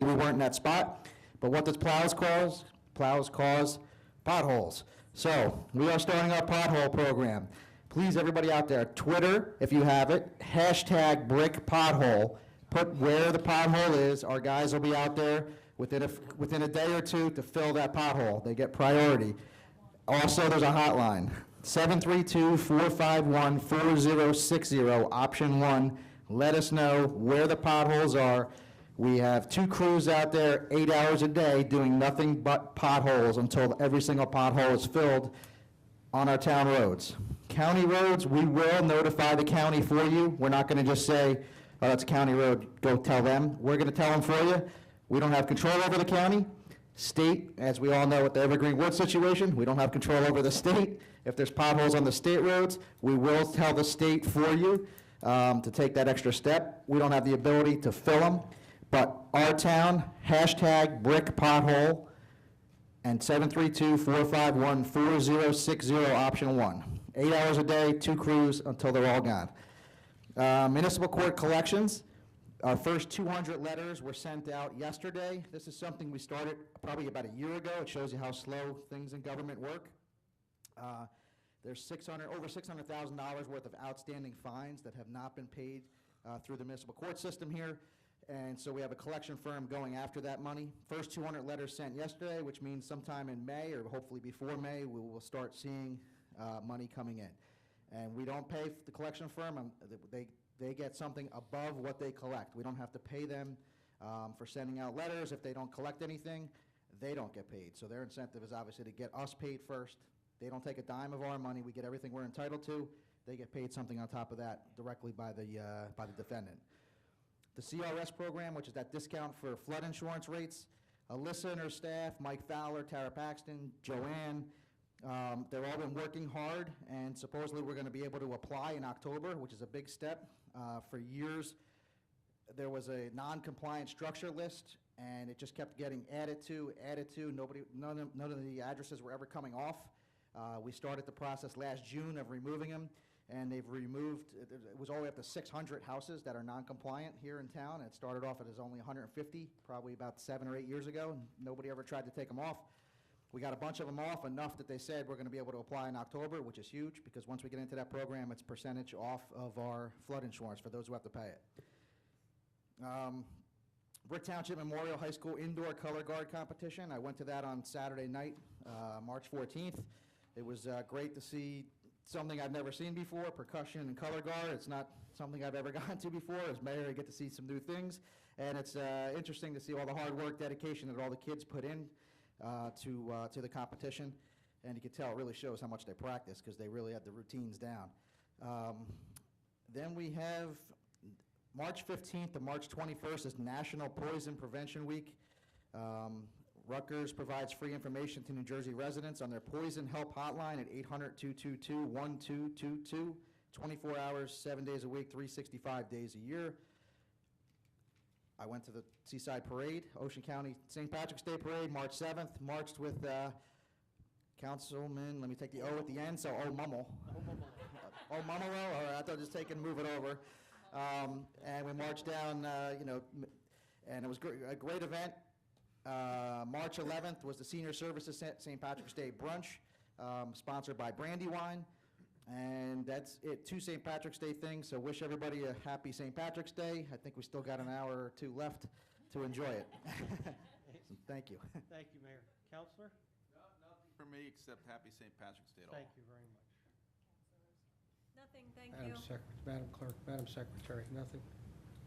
We weren't in that spot, but what does plows cause? Plows cause potholes. So we are starting our pothole program. Please, everybody out there, Twitter, if you have it, hashtag brick pothole. Put where the pothole is. Our guys will be out there within a day or two to fill that pothole. They get priority. Also, there's a hotline, 732-451-4060, option 1. Let us know where the potholes are. We have 2 crews out there 8 hours a day doing nothing but potholes until every single pothole is filled. on our town roads. County roads, we will notify the county for you. We're not going to just say, oh, that's a county road, go tell them. We're going to tell them for you. We don't have control over the county. State, as we all know with the Evergreen Woods situation, we don't have control over the state. If there's potholes on the state roads, we will tell the state for you to take that extra step. We don't have the ability to fill them, but our town, hashtag brick pothole, and 732-451-4060, option 1. 8 hours a day, 2 crews until they're all gone. Municipal court collections. Our first 200 letters were sent out yesterday. This is something we started probably about a year ago. It shows you how slow things in government work. There's over $600,000 worth of outstanding fines that have not been paid through the municipal court system here. And so we have a collection firm going after that money. First 200 letters sent yesterday, which means sometime in May, or hopefully before May, we will start seeing money coming in. And we don't pay the collection firm. They get something above what they collect. We don't have to pay them for sending out letters. If they don't collect anything, they don't get paid. So their incentive is obviously to get us paid first. They don't take a dime of our money. We get everything we're entitled to. They get paid something on top of that directly by the defendant. The CRS program, which is that discount for flood insurance rates, Alyssa and her staff, Mike Fowler, Tara Paxton, Joanne, they've all been working hard, and supposedly we're going to be able to apply in October, which is a big step. For years, there was a non-compliant structure list, and it just kept getting added to. None of the addresses were ever coming off. We started the process last June of removing them, and they've removed, it was all the way up to 600 houses that are non-compliant here in town. It started off as only 150, probably about 7 or 8 years ago, and nobody ever tried to take them off. We got a bunch of them off, enough that they said we're going to be able to apply in October, which is huge, because once we get into that program, it's percentage off of our flood insurance for those who have to pay it. Brick Township Memorial High School Indoor Color Guard Competition. I went to that on Saturday night, March 14th. It was great to see something I've never seen before, percussion and color guard. It's not something I've ever gone to before. As mayor, I get to see some new things, and it's interesting to see all the hard work, dedication that all the kids put in to the competition, and you can tell it really shows how much they practice because they really had the routines down. Then we have March 15th to March 21st is National Poison Prevention Week. Rutgers provides free information to New Jersey residents on their poison help hotline at 800-222-1222, 24 hours, 7 days a week, 365 days a year. I went to the Seaside Parade, Ocean County St. Patrick's Day Parade, March 7th, marched with Councilman, let me take the O at the end, so Mummel. Mummelo, all right, I thought just move it over. And we marched down, and it was a great event. March 11th was the Senior Services St. Patrick's Day Brunch, sponsored by Brandywine. And that's it, 2 St. Patrick's Day things, so wish everybody a happy St. Patrick's Day. I think we still got an hour or 2 left to enjoy it. Thank you. Thank you, Mayor. Counselor? Nothing for me except happy St. Patrick's Day to all. Thank you very much. Nothing, thank Madam you. Madam Clerk, Madam Secretary, nothing?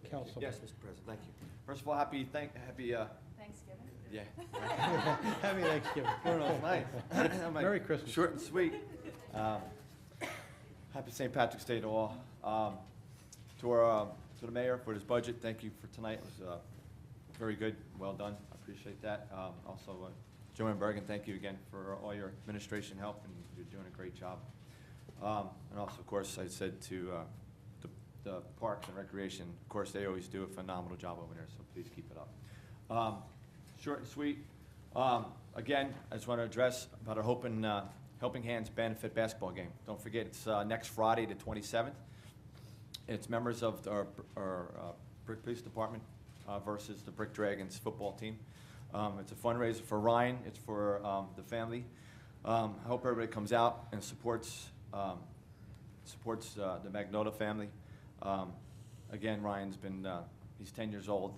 Councilman? Yes, Mr. President, thank you. First of all, happy Thanksgiving. yeah. Happy Thanksgiving. Going off nice. Merry Christmas. Short and sweet. Happy St. Patrick's Day to all. To the mayor for his budget, thank you for tonight. It was very good, well done. I appreciate that. Also, Joanne Bergen, thank you again for all your administration help, and you're doing a great job. And also, of course, I said to the Parks and Recreation, of course, they always do a phenomenal job over there, so please keep it up. Short and sweet. Again, I just want to address about our Helping Hands Benefit Basketball game. Don't forget, it's next Friday, the 27th. It's members of our Brick Police Department versus the Brick Dragons football team. It's a fundraiser for Ryan. It's for the family. I hope everybody comes out and supports the Magnota family. Again, Ryan's been, he's 10 years old.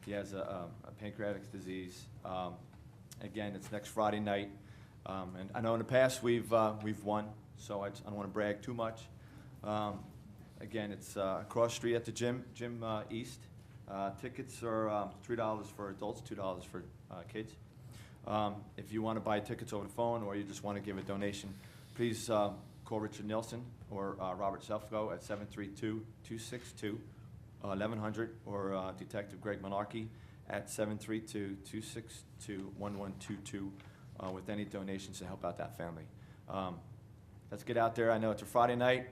He has a pancreatic disease. Again, it's next Friday night. And I know in the past we've won, so I don't want to brag too much. Again, it's across the street at the gym East. Tickets are $3 for adults, $2 for kids. If you want to buy tickets over the phone or you just want to give a donation, please call Richard Nilsson or Robert Selfco at 732-262-1100 or Detective Greg Monarchy at 732-262-1122 with any donations to help out that family. Let's get out there. I know it's a Friday night.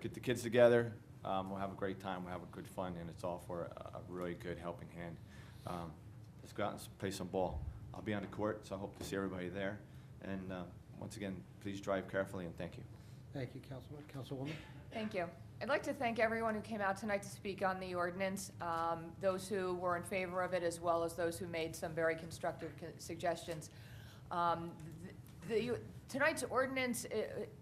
Get the kids together. We'll have a great time. We'll have a good fun, and it's all for a really good helping hand. Let's go out and play some ball. I'll be on the court, so I hope to see everybody there. And once again, please drive carefully, and thank you. Thank you, Councilman. Councilwoman? Thank you. I'd like to thank everyone who came out tonight to speak on the ordinance, those who were in favor of it, as well as those who made some very constructive suggestions. Tonight's ordinance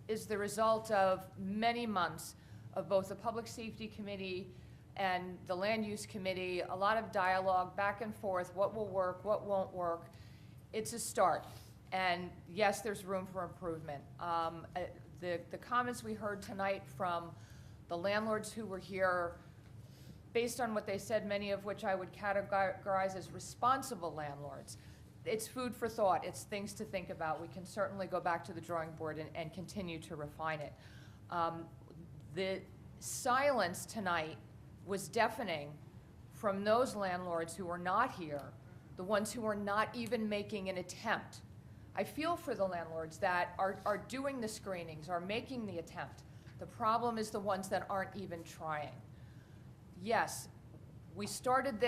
is the result of many months of both the Public Safety Committee and the Land Use Committee, a lot of dialogue back and forth, what will work, what won't work. It's a start. And yes, there's room for improvement. The comments we heard tonight from the landlords who were here, based on what they said, many of which I would categorize as responsible landlords, it's food for thought. It's things to think about. We can certainly go back to the drawing board and continue to refine it. The silence tonight was deafening from those landlords who are not here, the ones who are not even making an attempt. I feel for the landlords that are doing the screenings, are making the attempt. The problem is the ones that aren't even trying. Yes, we started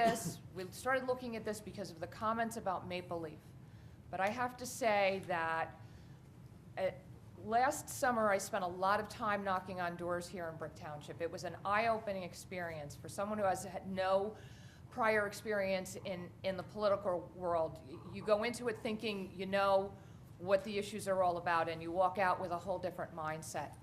looking at this because of the comments about Maple Leaf. But I have to say that last summer I spent a lot of time knocking on doors here in Brick Township. It was an eye-opening experience for someone who has had no prior experience in the political world. You go into it thinking you know what the issues are all about, and you walk out with a whole different mindset.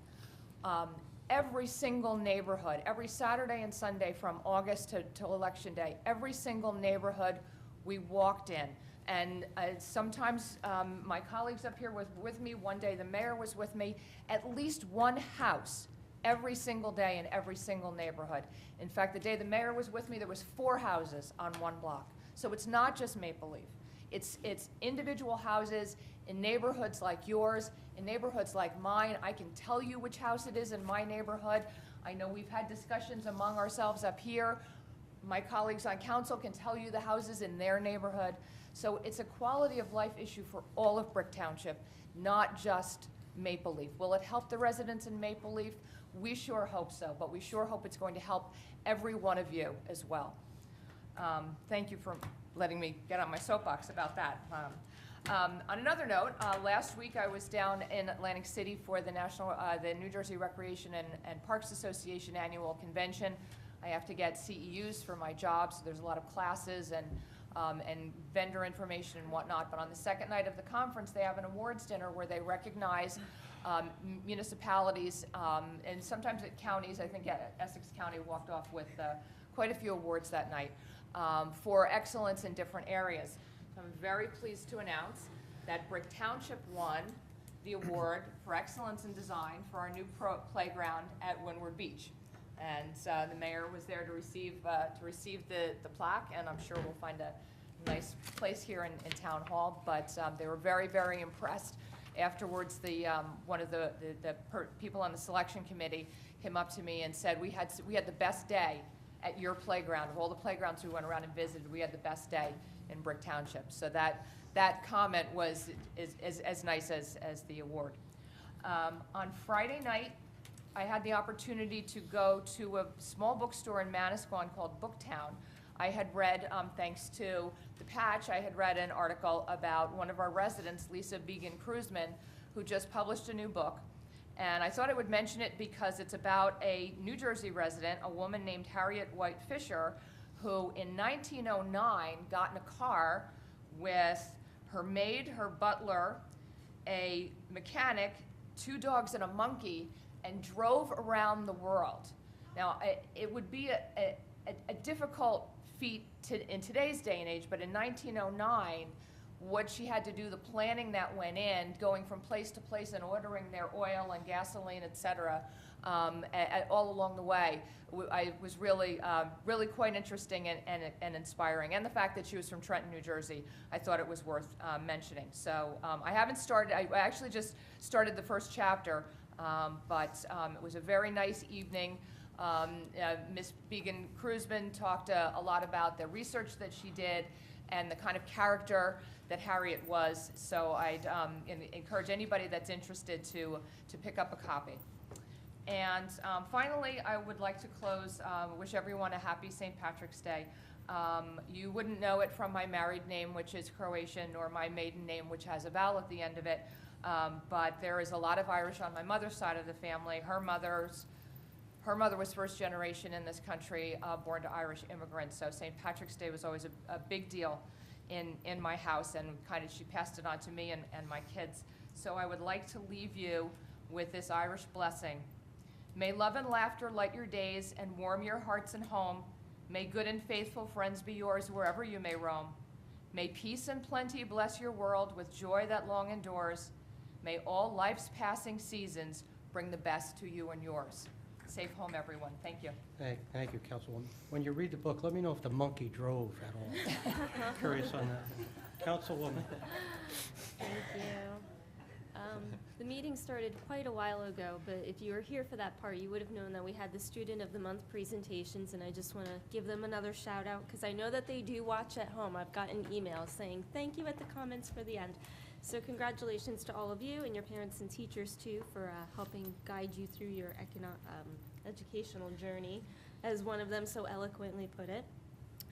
Every single neighborhood, every Saturday and Sunday from August to Election Day, every single neighborhood we walked in. And sometimes my colleagues up here were with me. One day the mayor was with me. At least one house every single day in every single neighborhood. In fact, the day the mayor was with me, there was 4 houses on one block. So it's not just Maple Leaf. It's individual houses in neighborhoods like yours, in neighborhoods like mine. I can tell you which house it is in my neighborhood. I know we've had discussions among ourselves up here. My colleagues on council can tell you the houses in their neighborhood. So it's a quality of life issue for all of Brick Township, not just Maple Leaf. Will it help the residents in Maple Leaf? We sure hope so, but we sure hope it's going to help every one of you as well. Thank you for letting me get on my soapbox about that. On another note, last week I was down in Atlantic City for the New Jersey Recreation and Parks Association annual convention. I have to get CEUs for my job, so there's a lot of classes and vendor information and whatnot. But on the second night of the conference, they have an awards dinner where they recognize municipalities and sometimes at counties. I think Essex County walked off with quite a few awards that night for excellence in different areas. So I'm very pleased to announce that Brick Township won the award for excellence in design for our new playground at Windward Beach. And the mayor was there to receive the plaque, and I'm sure we'll find a nice place here in Town Hall. But they were very, very impressed. Afterwards, one of the people on the selection committee came up to me and said, we had the best day at your playground. Of all the playgrounds we went around and visited, we had the best day in Brick Township. So that comment was as nice as the award. On Friday night, I had the opportunity to go to a small bookstore in Manasquan called Booktown. I had read, thanks to the Patch, I had read an article about one of our residents, Lisa Began-Kruzman, who just published a new book. And I thought I would mention it because it's about a New Jersey resident, a woman named Harriet White Fisher, who in 1909 got in a car with her maid, her butler, a mechanic, 2 dogs and a monkey, and drove around the world. Now, it would be a difficult feat in today's day and age, but in 1909, what she had to do, the planning that went in, going from place to place and ordering their oil and gasoline, et cetera, all along the way. I was really, really quite interesting and inspiring. And the fact that she was from Trenton, New Jersey, I thought it was worth mentioning. So I haven't started, I actually just started the first chapter, but it was a very nice evening. Ms. Began Kruzman talked a lot about the research that she did and the kind of character that Harriet was. So I'd encourage anybody that's interested to pick up a copy. And finally, I would like to close, wish everyone a happy St. Patrick's Day. You wouldn't know it from my married name, which is Croatian, nor my maiden name, which has a vowel at the end of it. But there is a lot of Irish on my mother's side of the family. Her mother was first generation in this country, born to Irish immigrants. So St. Patrick's Day was always a big deal in my house, and kind of she passed it on to me and my kids. So I would like to leave you with this Irish blessing. May love and laughter light your days and warm your hearts and home. May good and faithful friends be yours wherever you may roam. May peace and plenty bless your world with joy that long endures. May all life's passing seasons bring the best to you and yours. Safe home, everyone. Thank you. Thank you, Councilwoman. When you read the book, let me know if the monkey drove at all. Curious on that. Councilwoman. Thank you. The meeting started quite a while ago, but if you were here for that part, you would have known that we had the Student of the Month presentations, and I just want to give them another shout out because I know that they do watch at home. I've gotten emails saying thank you at the comments for the end. So congratulations to all of you and your parents and teachers too for helping guide you through your educational journey, as one of them so eloquently put it.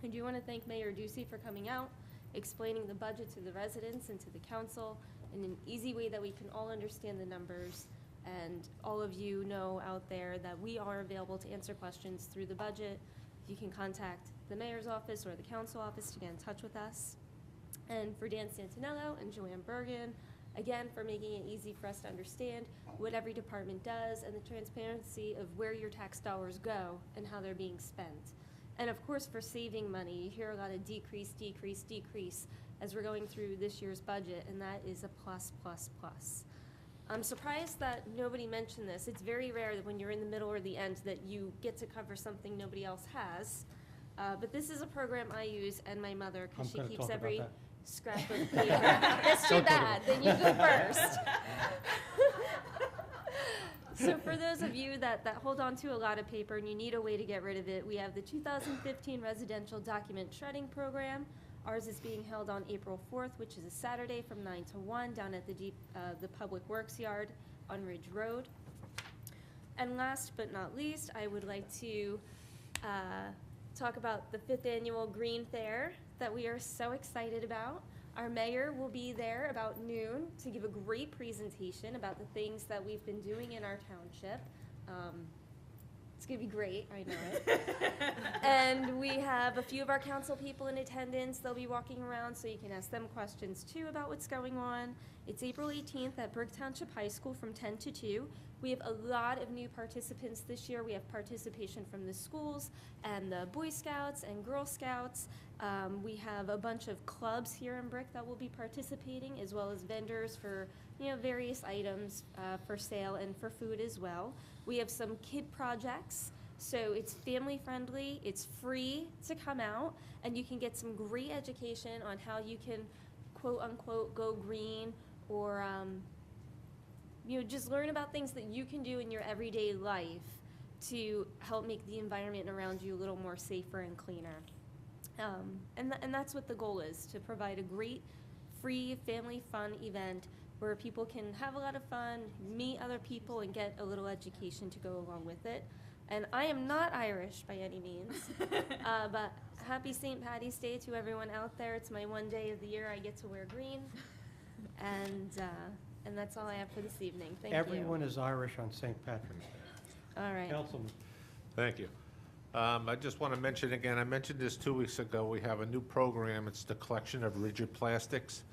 I do want to thank Mayor Ducey for coming out, explaining the budget to the residents and to the council in an easy way that we can all understand the numbers. And all of you know out there that we are available to answer questions through the budget. You can contact the mayor's office or the council office to get in touch with us. And for Dan Santinello and Joanne Bergen, again, for making it easy for us to understand what every department does and the transparency of where your tax dollars go and how they're being spent. And of course, for saving money, you hear a lot of decrease, decrease, decrease as we're going through this year's budget, and that is a plus, plus, plus. I'm surprised that nobody mentioned this. It's very rare that when you're in the middle or the end that you get to cover something nobody else has. But this is a program I use and my mother, because she keeps every scrap of paper. That's too bad. Then you go first. So for those of you that hold on to a lot of paper and you need a way to get rid of it, we have the 2015 Residential Document Shredding Program. Ours is being held on April 4th, which is a Saturday from 9 to 1 down at the Public Works Yard on Ridge Road. And last but not least, I would like to talk about the 5th Annual Green Fair that we are so excited about. Our mayor will be there about noon to give a great presentation about the things that we've been doing in our township. It's gonna be great, I know it. And we have a few of our council people in attendance. They'll be walking around so you can ask them questions too about what's going on. It's April 18th at Brick Township High School from 10 to 2. We have a lot of new participants this year. We have participation from the schools and the Boy Scouts and Girl Scouts. We have a bunch of clubs here in Brick that will be participating, as well as vendors for various items for sale and for food as well. We have some kid projects, so it's family friendly, it's free to come out, and you can get some great education on how you can quote unquote go green, or just learn about things that you can do in your everyday life to help make the environment around you a little more safer and cleaner. And that's what the goal is, to provide a great free family fun event where people can have a lot of fun, meet other people, and get a little education to go along with it. And I am not Irish by any means, but happy St. Paddy's Day to everyone out there. It's my one day of the year I get to wear green. And that's all I have for this evening. Thank you. Everyone is Irish on St. Patrick's Day. All right. Councilman. Thank you. I just want to mention again, I mentioned this 2 weeks ago, we have a new program. It's the collection of rigid plastics.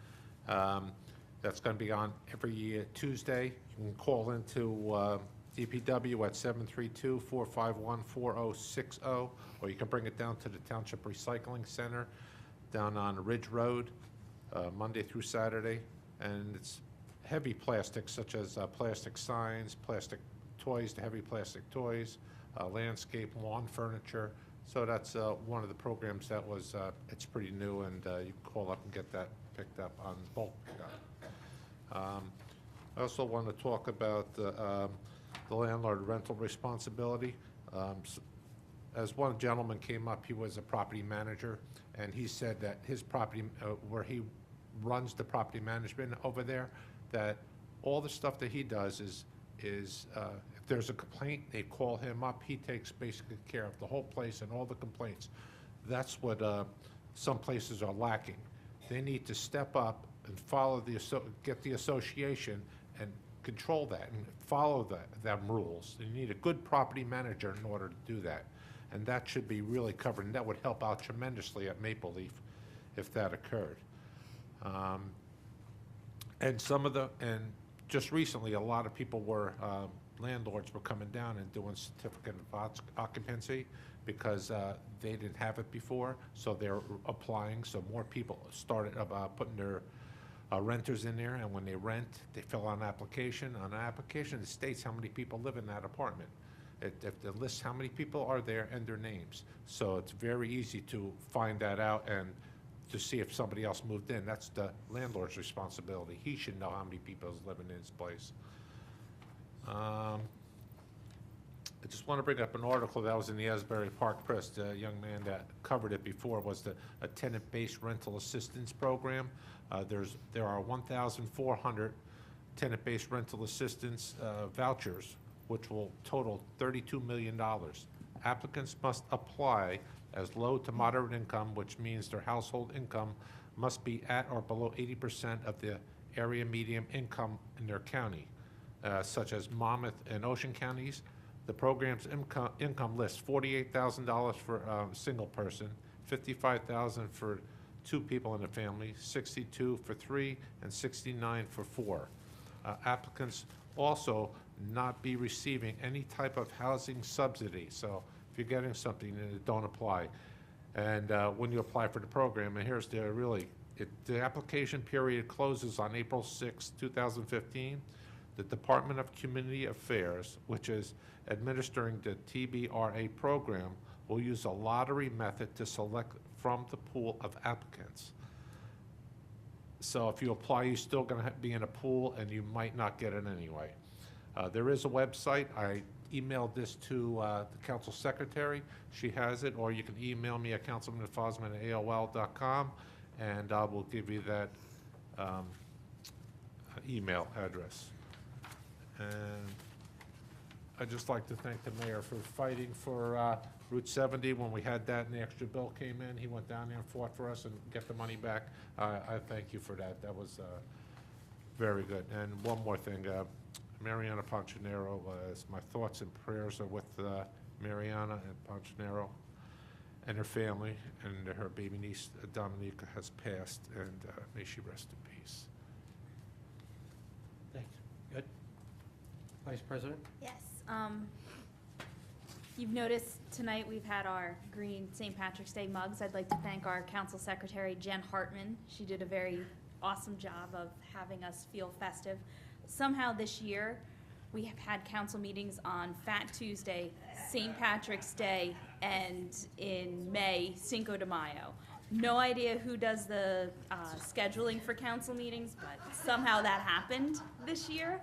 That's going to be on every Tuesday. You can call into DPW at 732-451-4060, or you can bring it down to the Township Recycling Center down on Ridge Road. Monday through Saturday, and it's heavy plastics such as plastic signs, plastic toys, the heavy plastic toys, landscape, lawn furniture. So that's one of the programs that was, it's pretty new, and you can call up and get that picked up on bulk pickup. I also want to talk about the landlord rental responsibility. As one gentleman came up, he was a property manager, and he said that his property, where he runs the property management over there, that all the stuff that he does is if there's a complaint, they call him up, he takes basically care of the whole place and all the complaints. That's what some places are lacking. They need to step up and follow get the association and control that and follow them rules. You need a good property manager in order to do that. And that should be really covered, and that would help out tremendously at Maple Leaf if that occurred. And just recently, a lot of people landlords were coming down and doing certificate of occupancy because they didn't have it before, so they're applying. So more people started putting their renters in there, and when they rent, they fill out an application. On an application, it states how many people live in that apartment. It lists how many people are there and their names. So it's very easy to find that out and to see if somebody else moved in. That's the landlord's responsibility. He should know how many people is living in his place. I just want to bring up an article that was in the Asbury Park Press. The young man that covered it before was a tenant-based rental assistance program. There are 1,400 tenant-based rental assistance vouchers, which will total $32 million. Applicants must apply as low to moderate income, which means their household income must be at or below 80% of the area median income in their county, such as Monmouth and Ocean counties. The program's income lists $48,000 for a single person, $55,000 for 2 people in a family, $62,000 for 3, and $69,000 for 4. Applicants also not be receiving any type of housing subsidy. So if you're getting something, don't apply. And when you apply for the program, and here's the application period closes on April 6, 2015. The Department of Community Affairs, which is administering the TBRA program, will use a lottery method to select from the pool of applicants. So if you apply, you're still going to be in a pool, and you might not get it anyway. There is a website. I emailed this to the council secretary. She has it, or you can email me at councilmanfosman@AOL.com, and I will give you that email address. And I'd just like to thank the mayor for fighting for Route 70 when we had that and the extra bill came in. He went down there and fought for us and get the money back. I thank you for that. That was very good. And one more thing. Mariana Poncinero, my thoughts and prayers are with Mariana and Poncinero and her family, and her baby niece Dominica has passed, and may she rest in peace. Thanks. Good. Vice President? Yes. You've noticed tonight we've had our green St. Patrick's Day mugs. I'd like to thank our council secretary, Jen Hartman. She did a very awesome job of having us feel festive. Somehow this year, we have had council meetings on Fat Tuesday, St. Patrick's Day, and in May, Cinco de Mayo. No idea who does the scheduling for council meetings, but somehow that happened this year.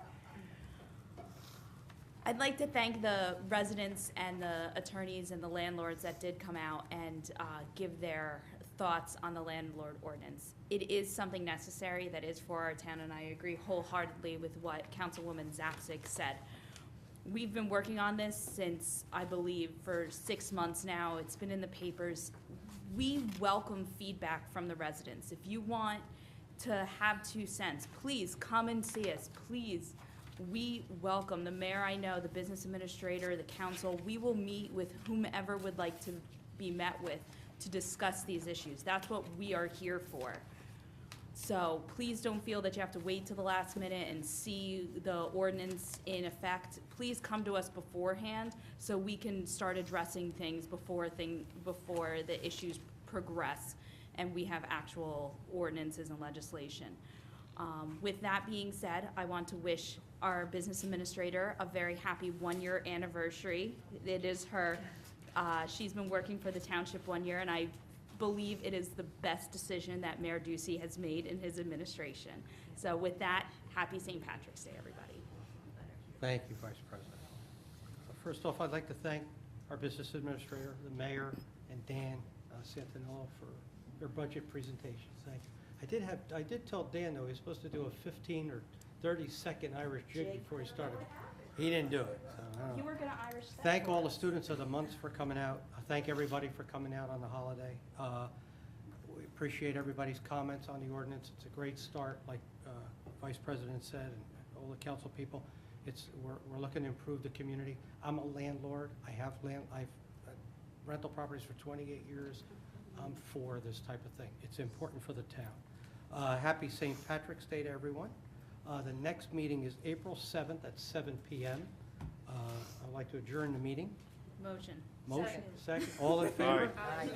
I'd like to thank the residents and the attorneys and the landlords that did come out and give their thoughts on the landlord ordinance. It is something necessary that is for our town, and I agree wholeheartedly with what Councilwoman Zapsik said. We've been working on this since, I believe, for 6 months now. It's been in the papers. We welcome feedback from the residents. If you want to have 2 cents, please come and see us. Please, we welcome the mayor. I know the business administrator, the council. We will meet with whomever would like to be met with to discuss these issues. That's what we are here for. So please don't feel that you have to wait till the last minute and see the ordinance in effect. Please come to us beforehand so we can start addressing things before the issues progress and we have actual ordinances and legislation. With that being said, I want to wish our business administrator a very happy one-year anniversary. It is her, she's been working for the township 1 year, and I believe it is the best decision that Mayor Ducey has made in his administration. So with that, happy St. Patrick's Day, everybody. Thank you, Vice President. First off, I'd like to thank our business administrator, the mayor, and Dan Santinello for their budget presentations. Thank you. I did tell Dan, though, he was supposed to do a 15 or 30-second Irish jig before he started. He didn't do it. So, I don't know. You were going to Irish that. Thank all the students of the months for coming out. Thank everybody for coming out on the holiday. We appreciate everybody's comments on the ordinance. It's a great start, like Vice President said, and all the council people. We're looking to improve the community. I'm a landlord. I've rental properties for 28 years. I'm for this type of thing. It's important for the town. Happy St. Patrick's Day to everyone. The next meeting is April 7th at 7 p.m. I'd like to adjourn the meeting. Motion. Motion, second. All in favor? Aye.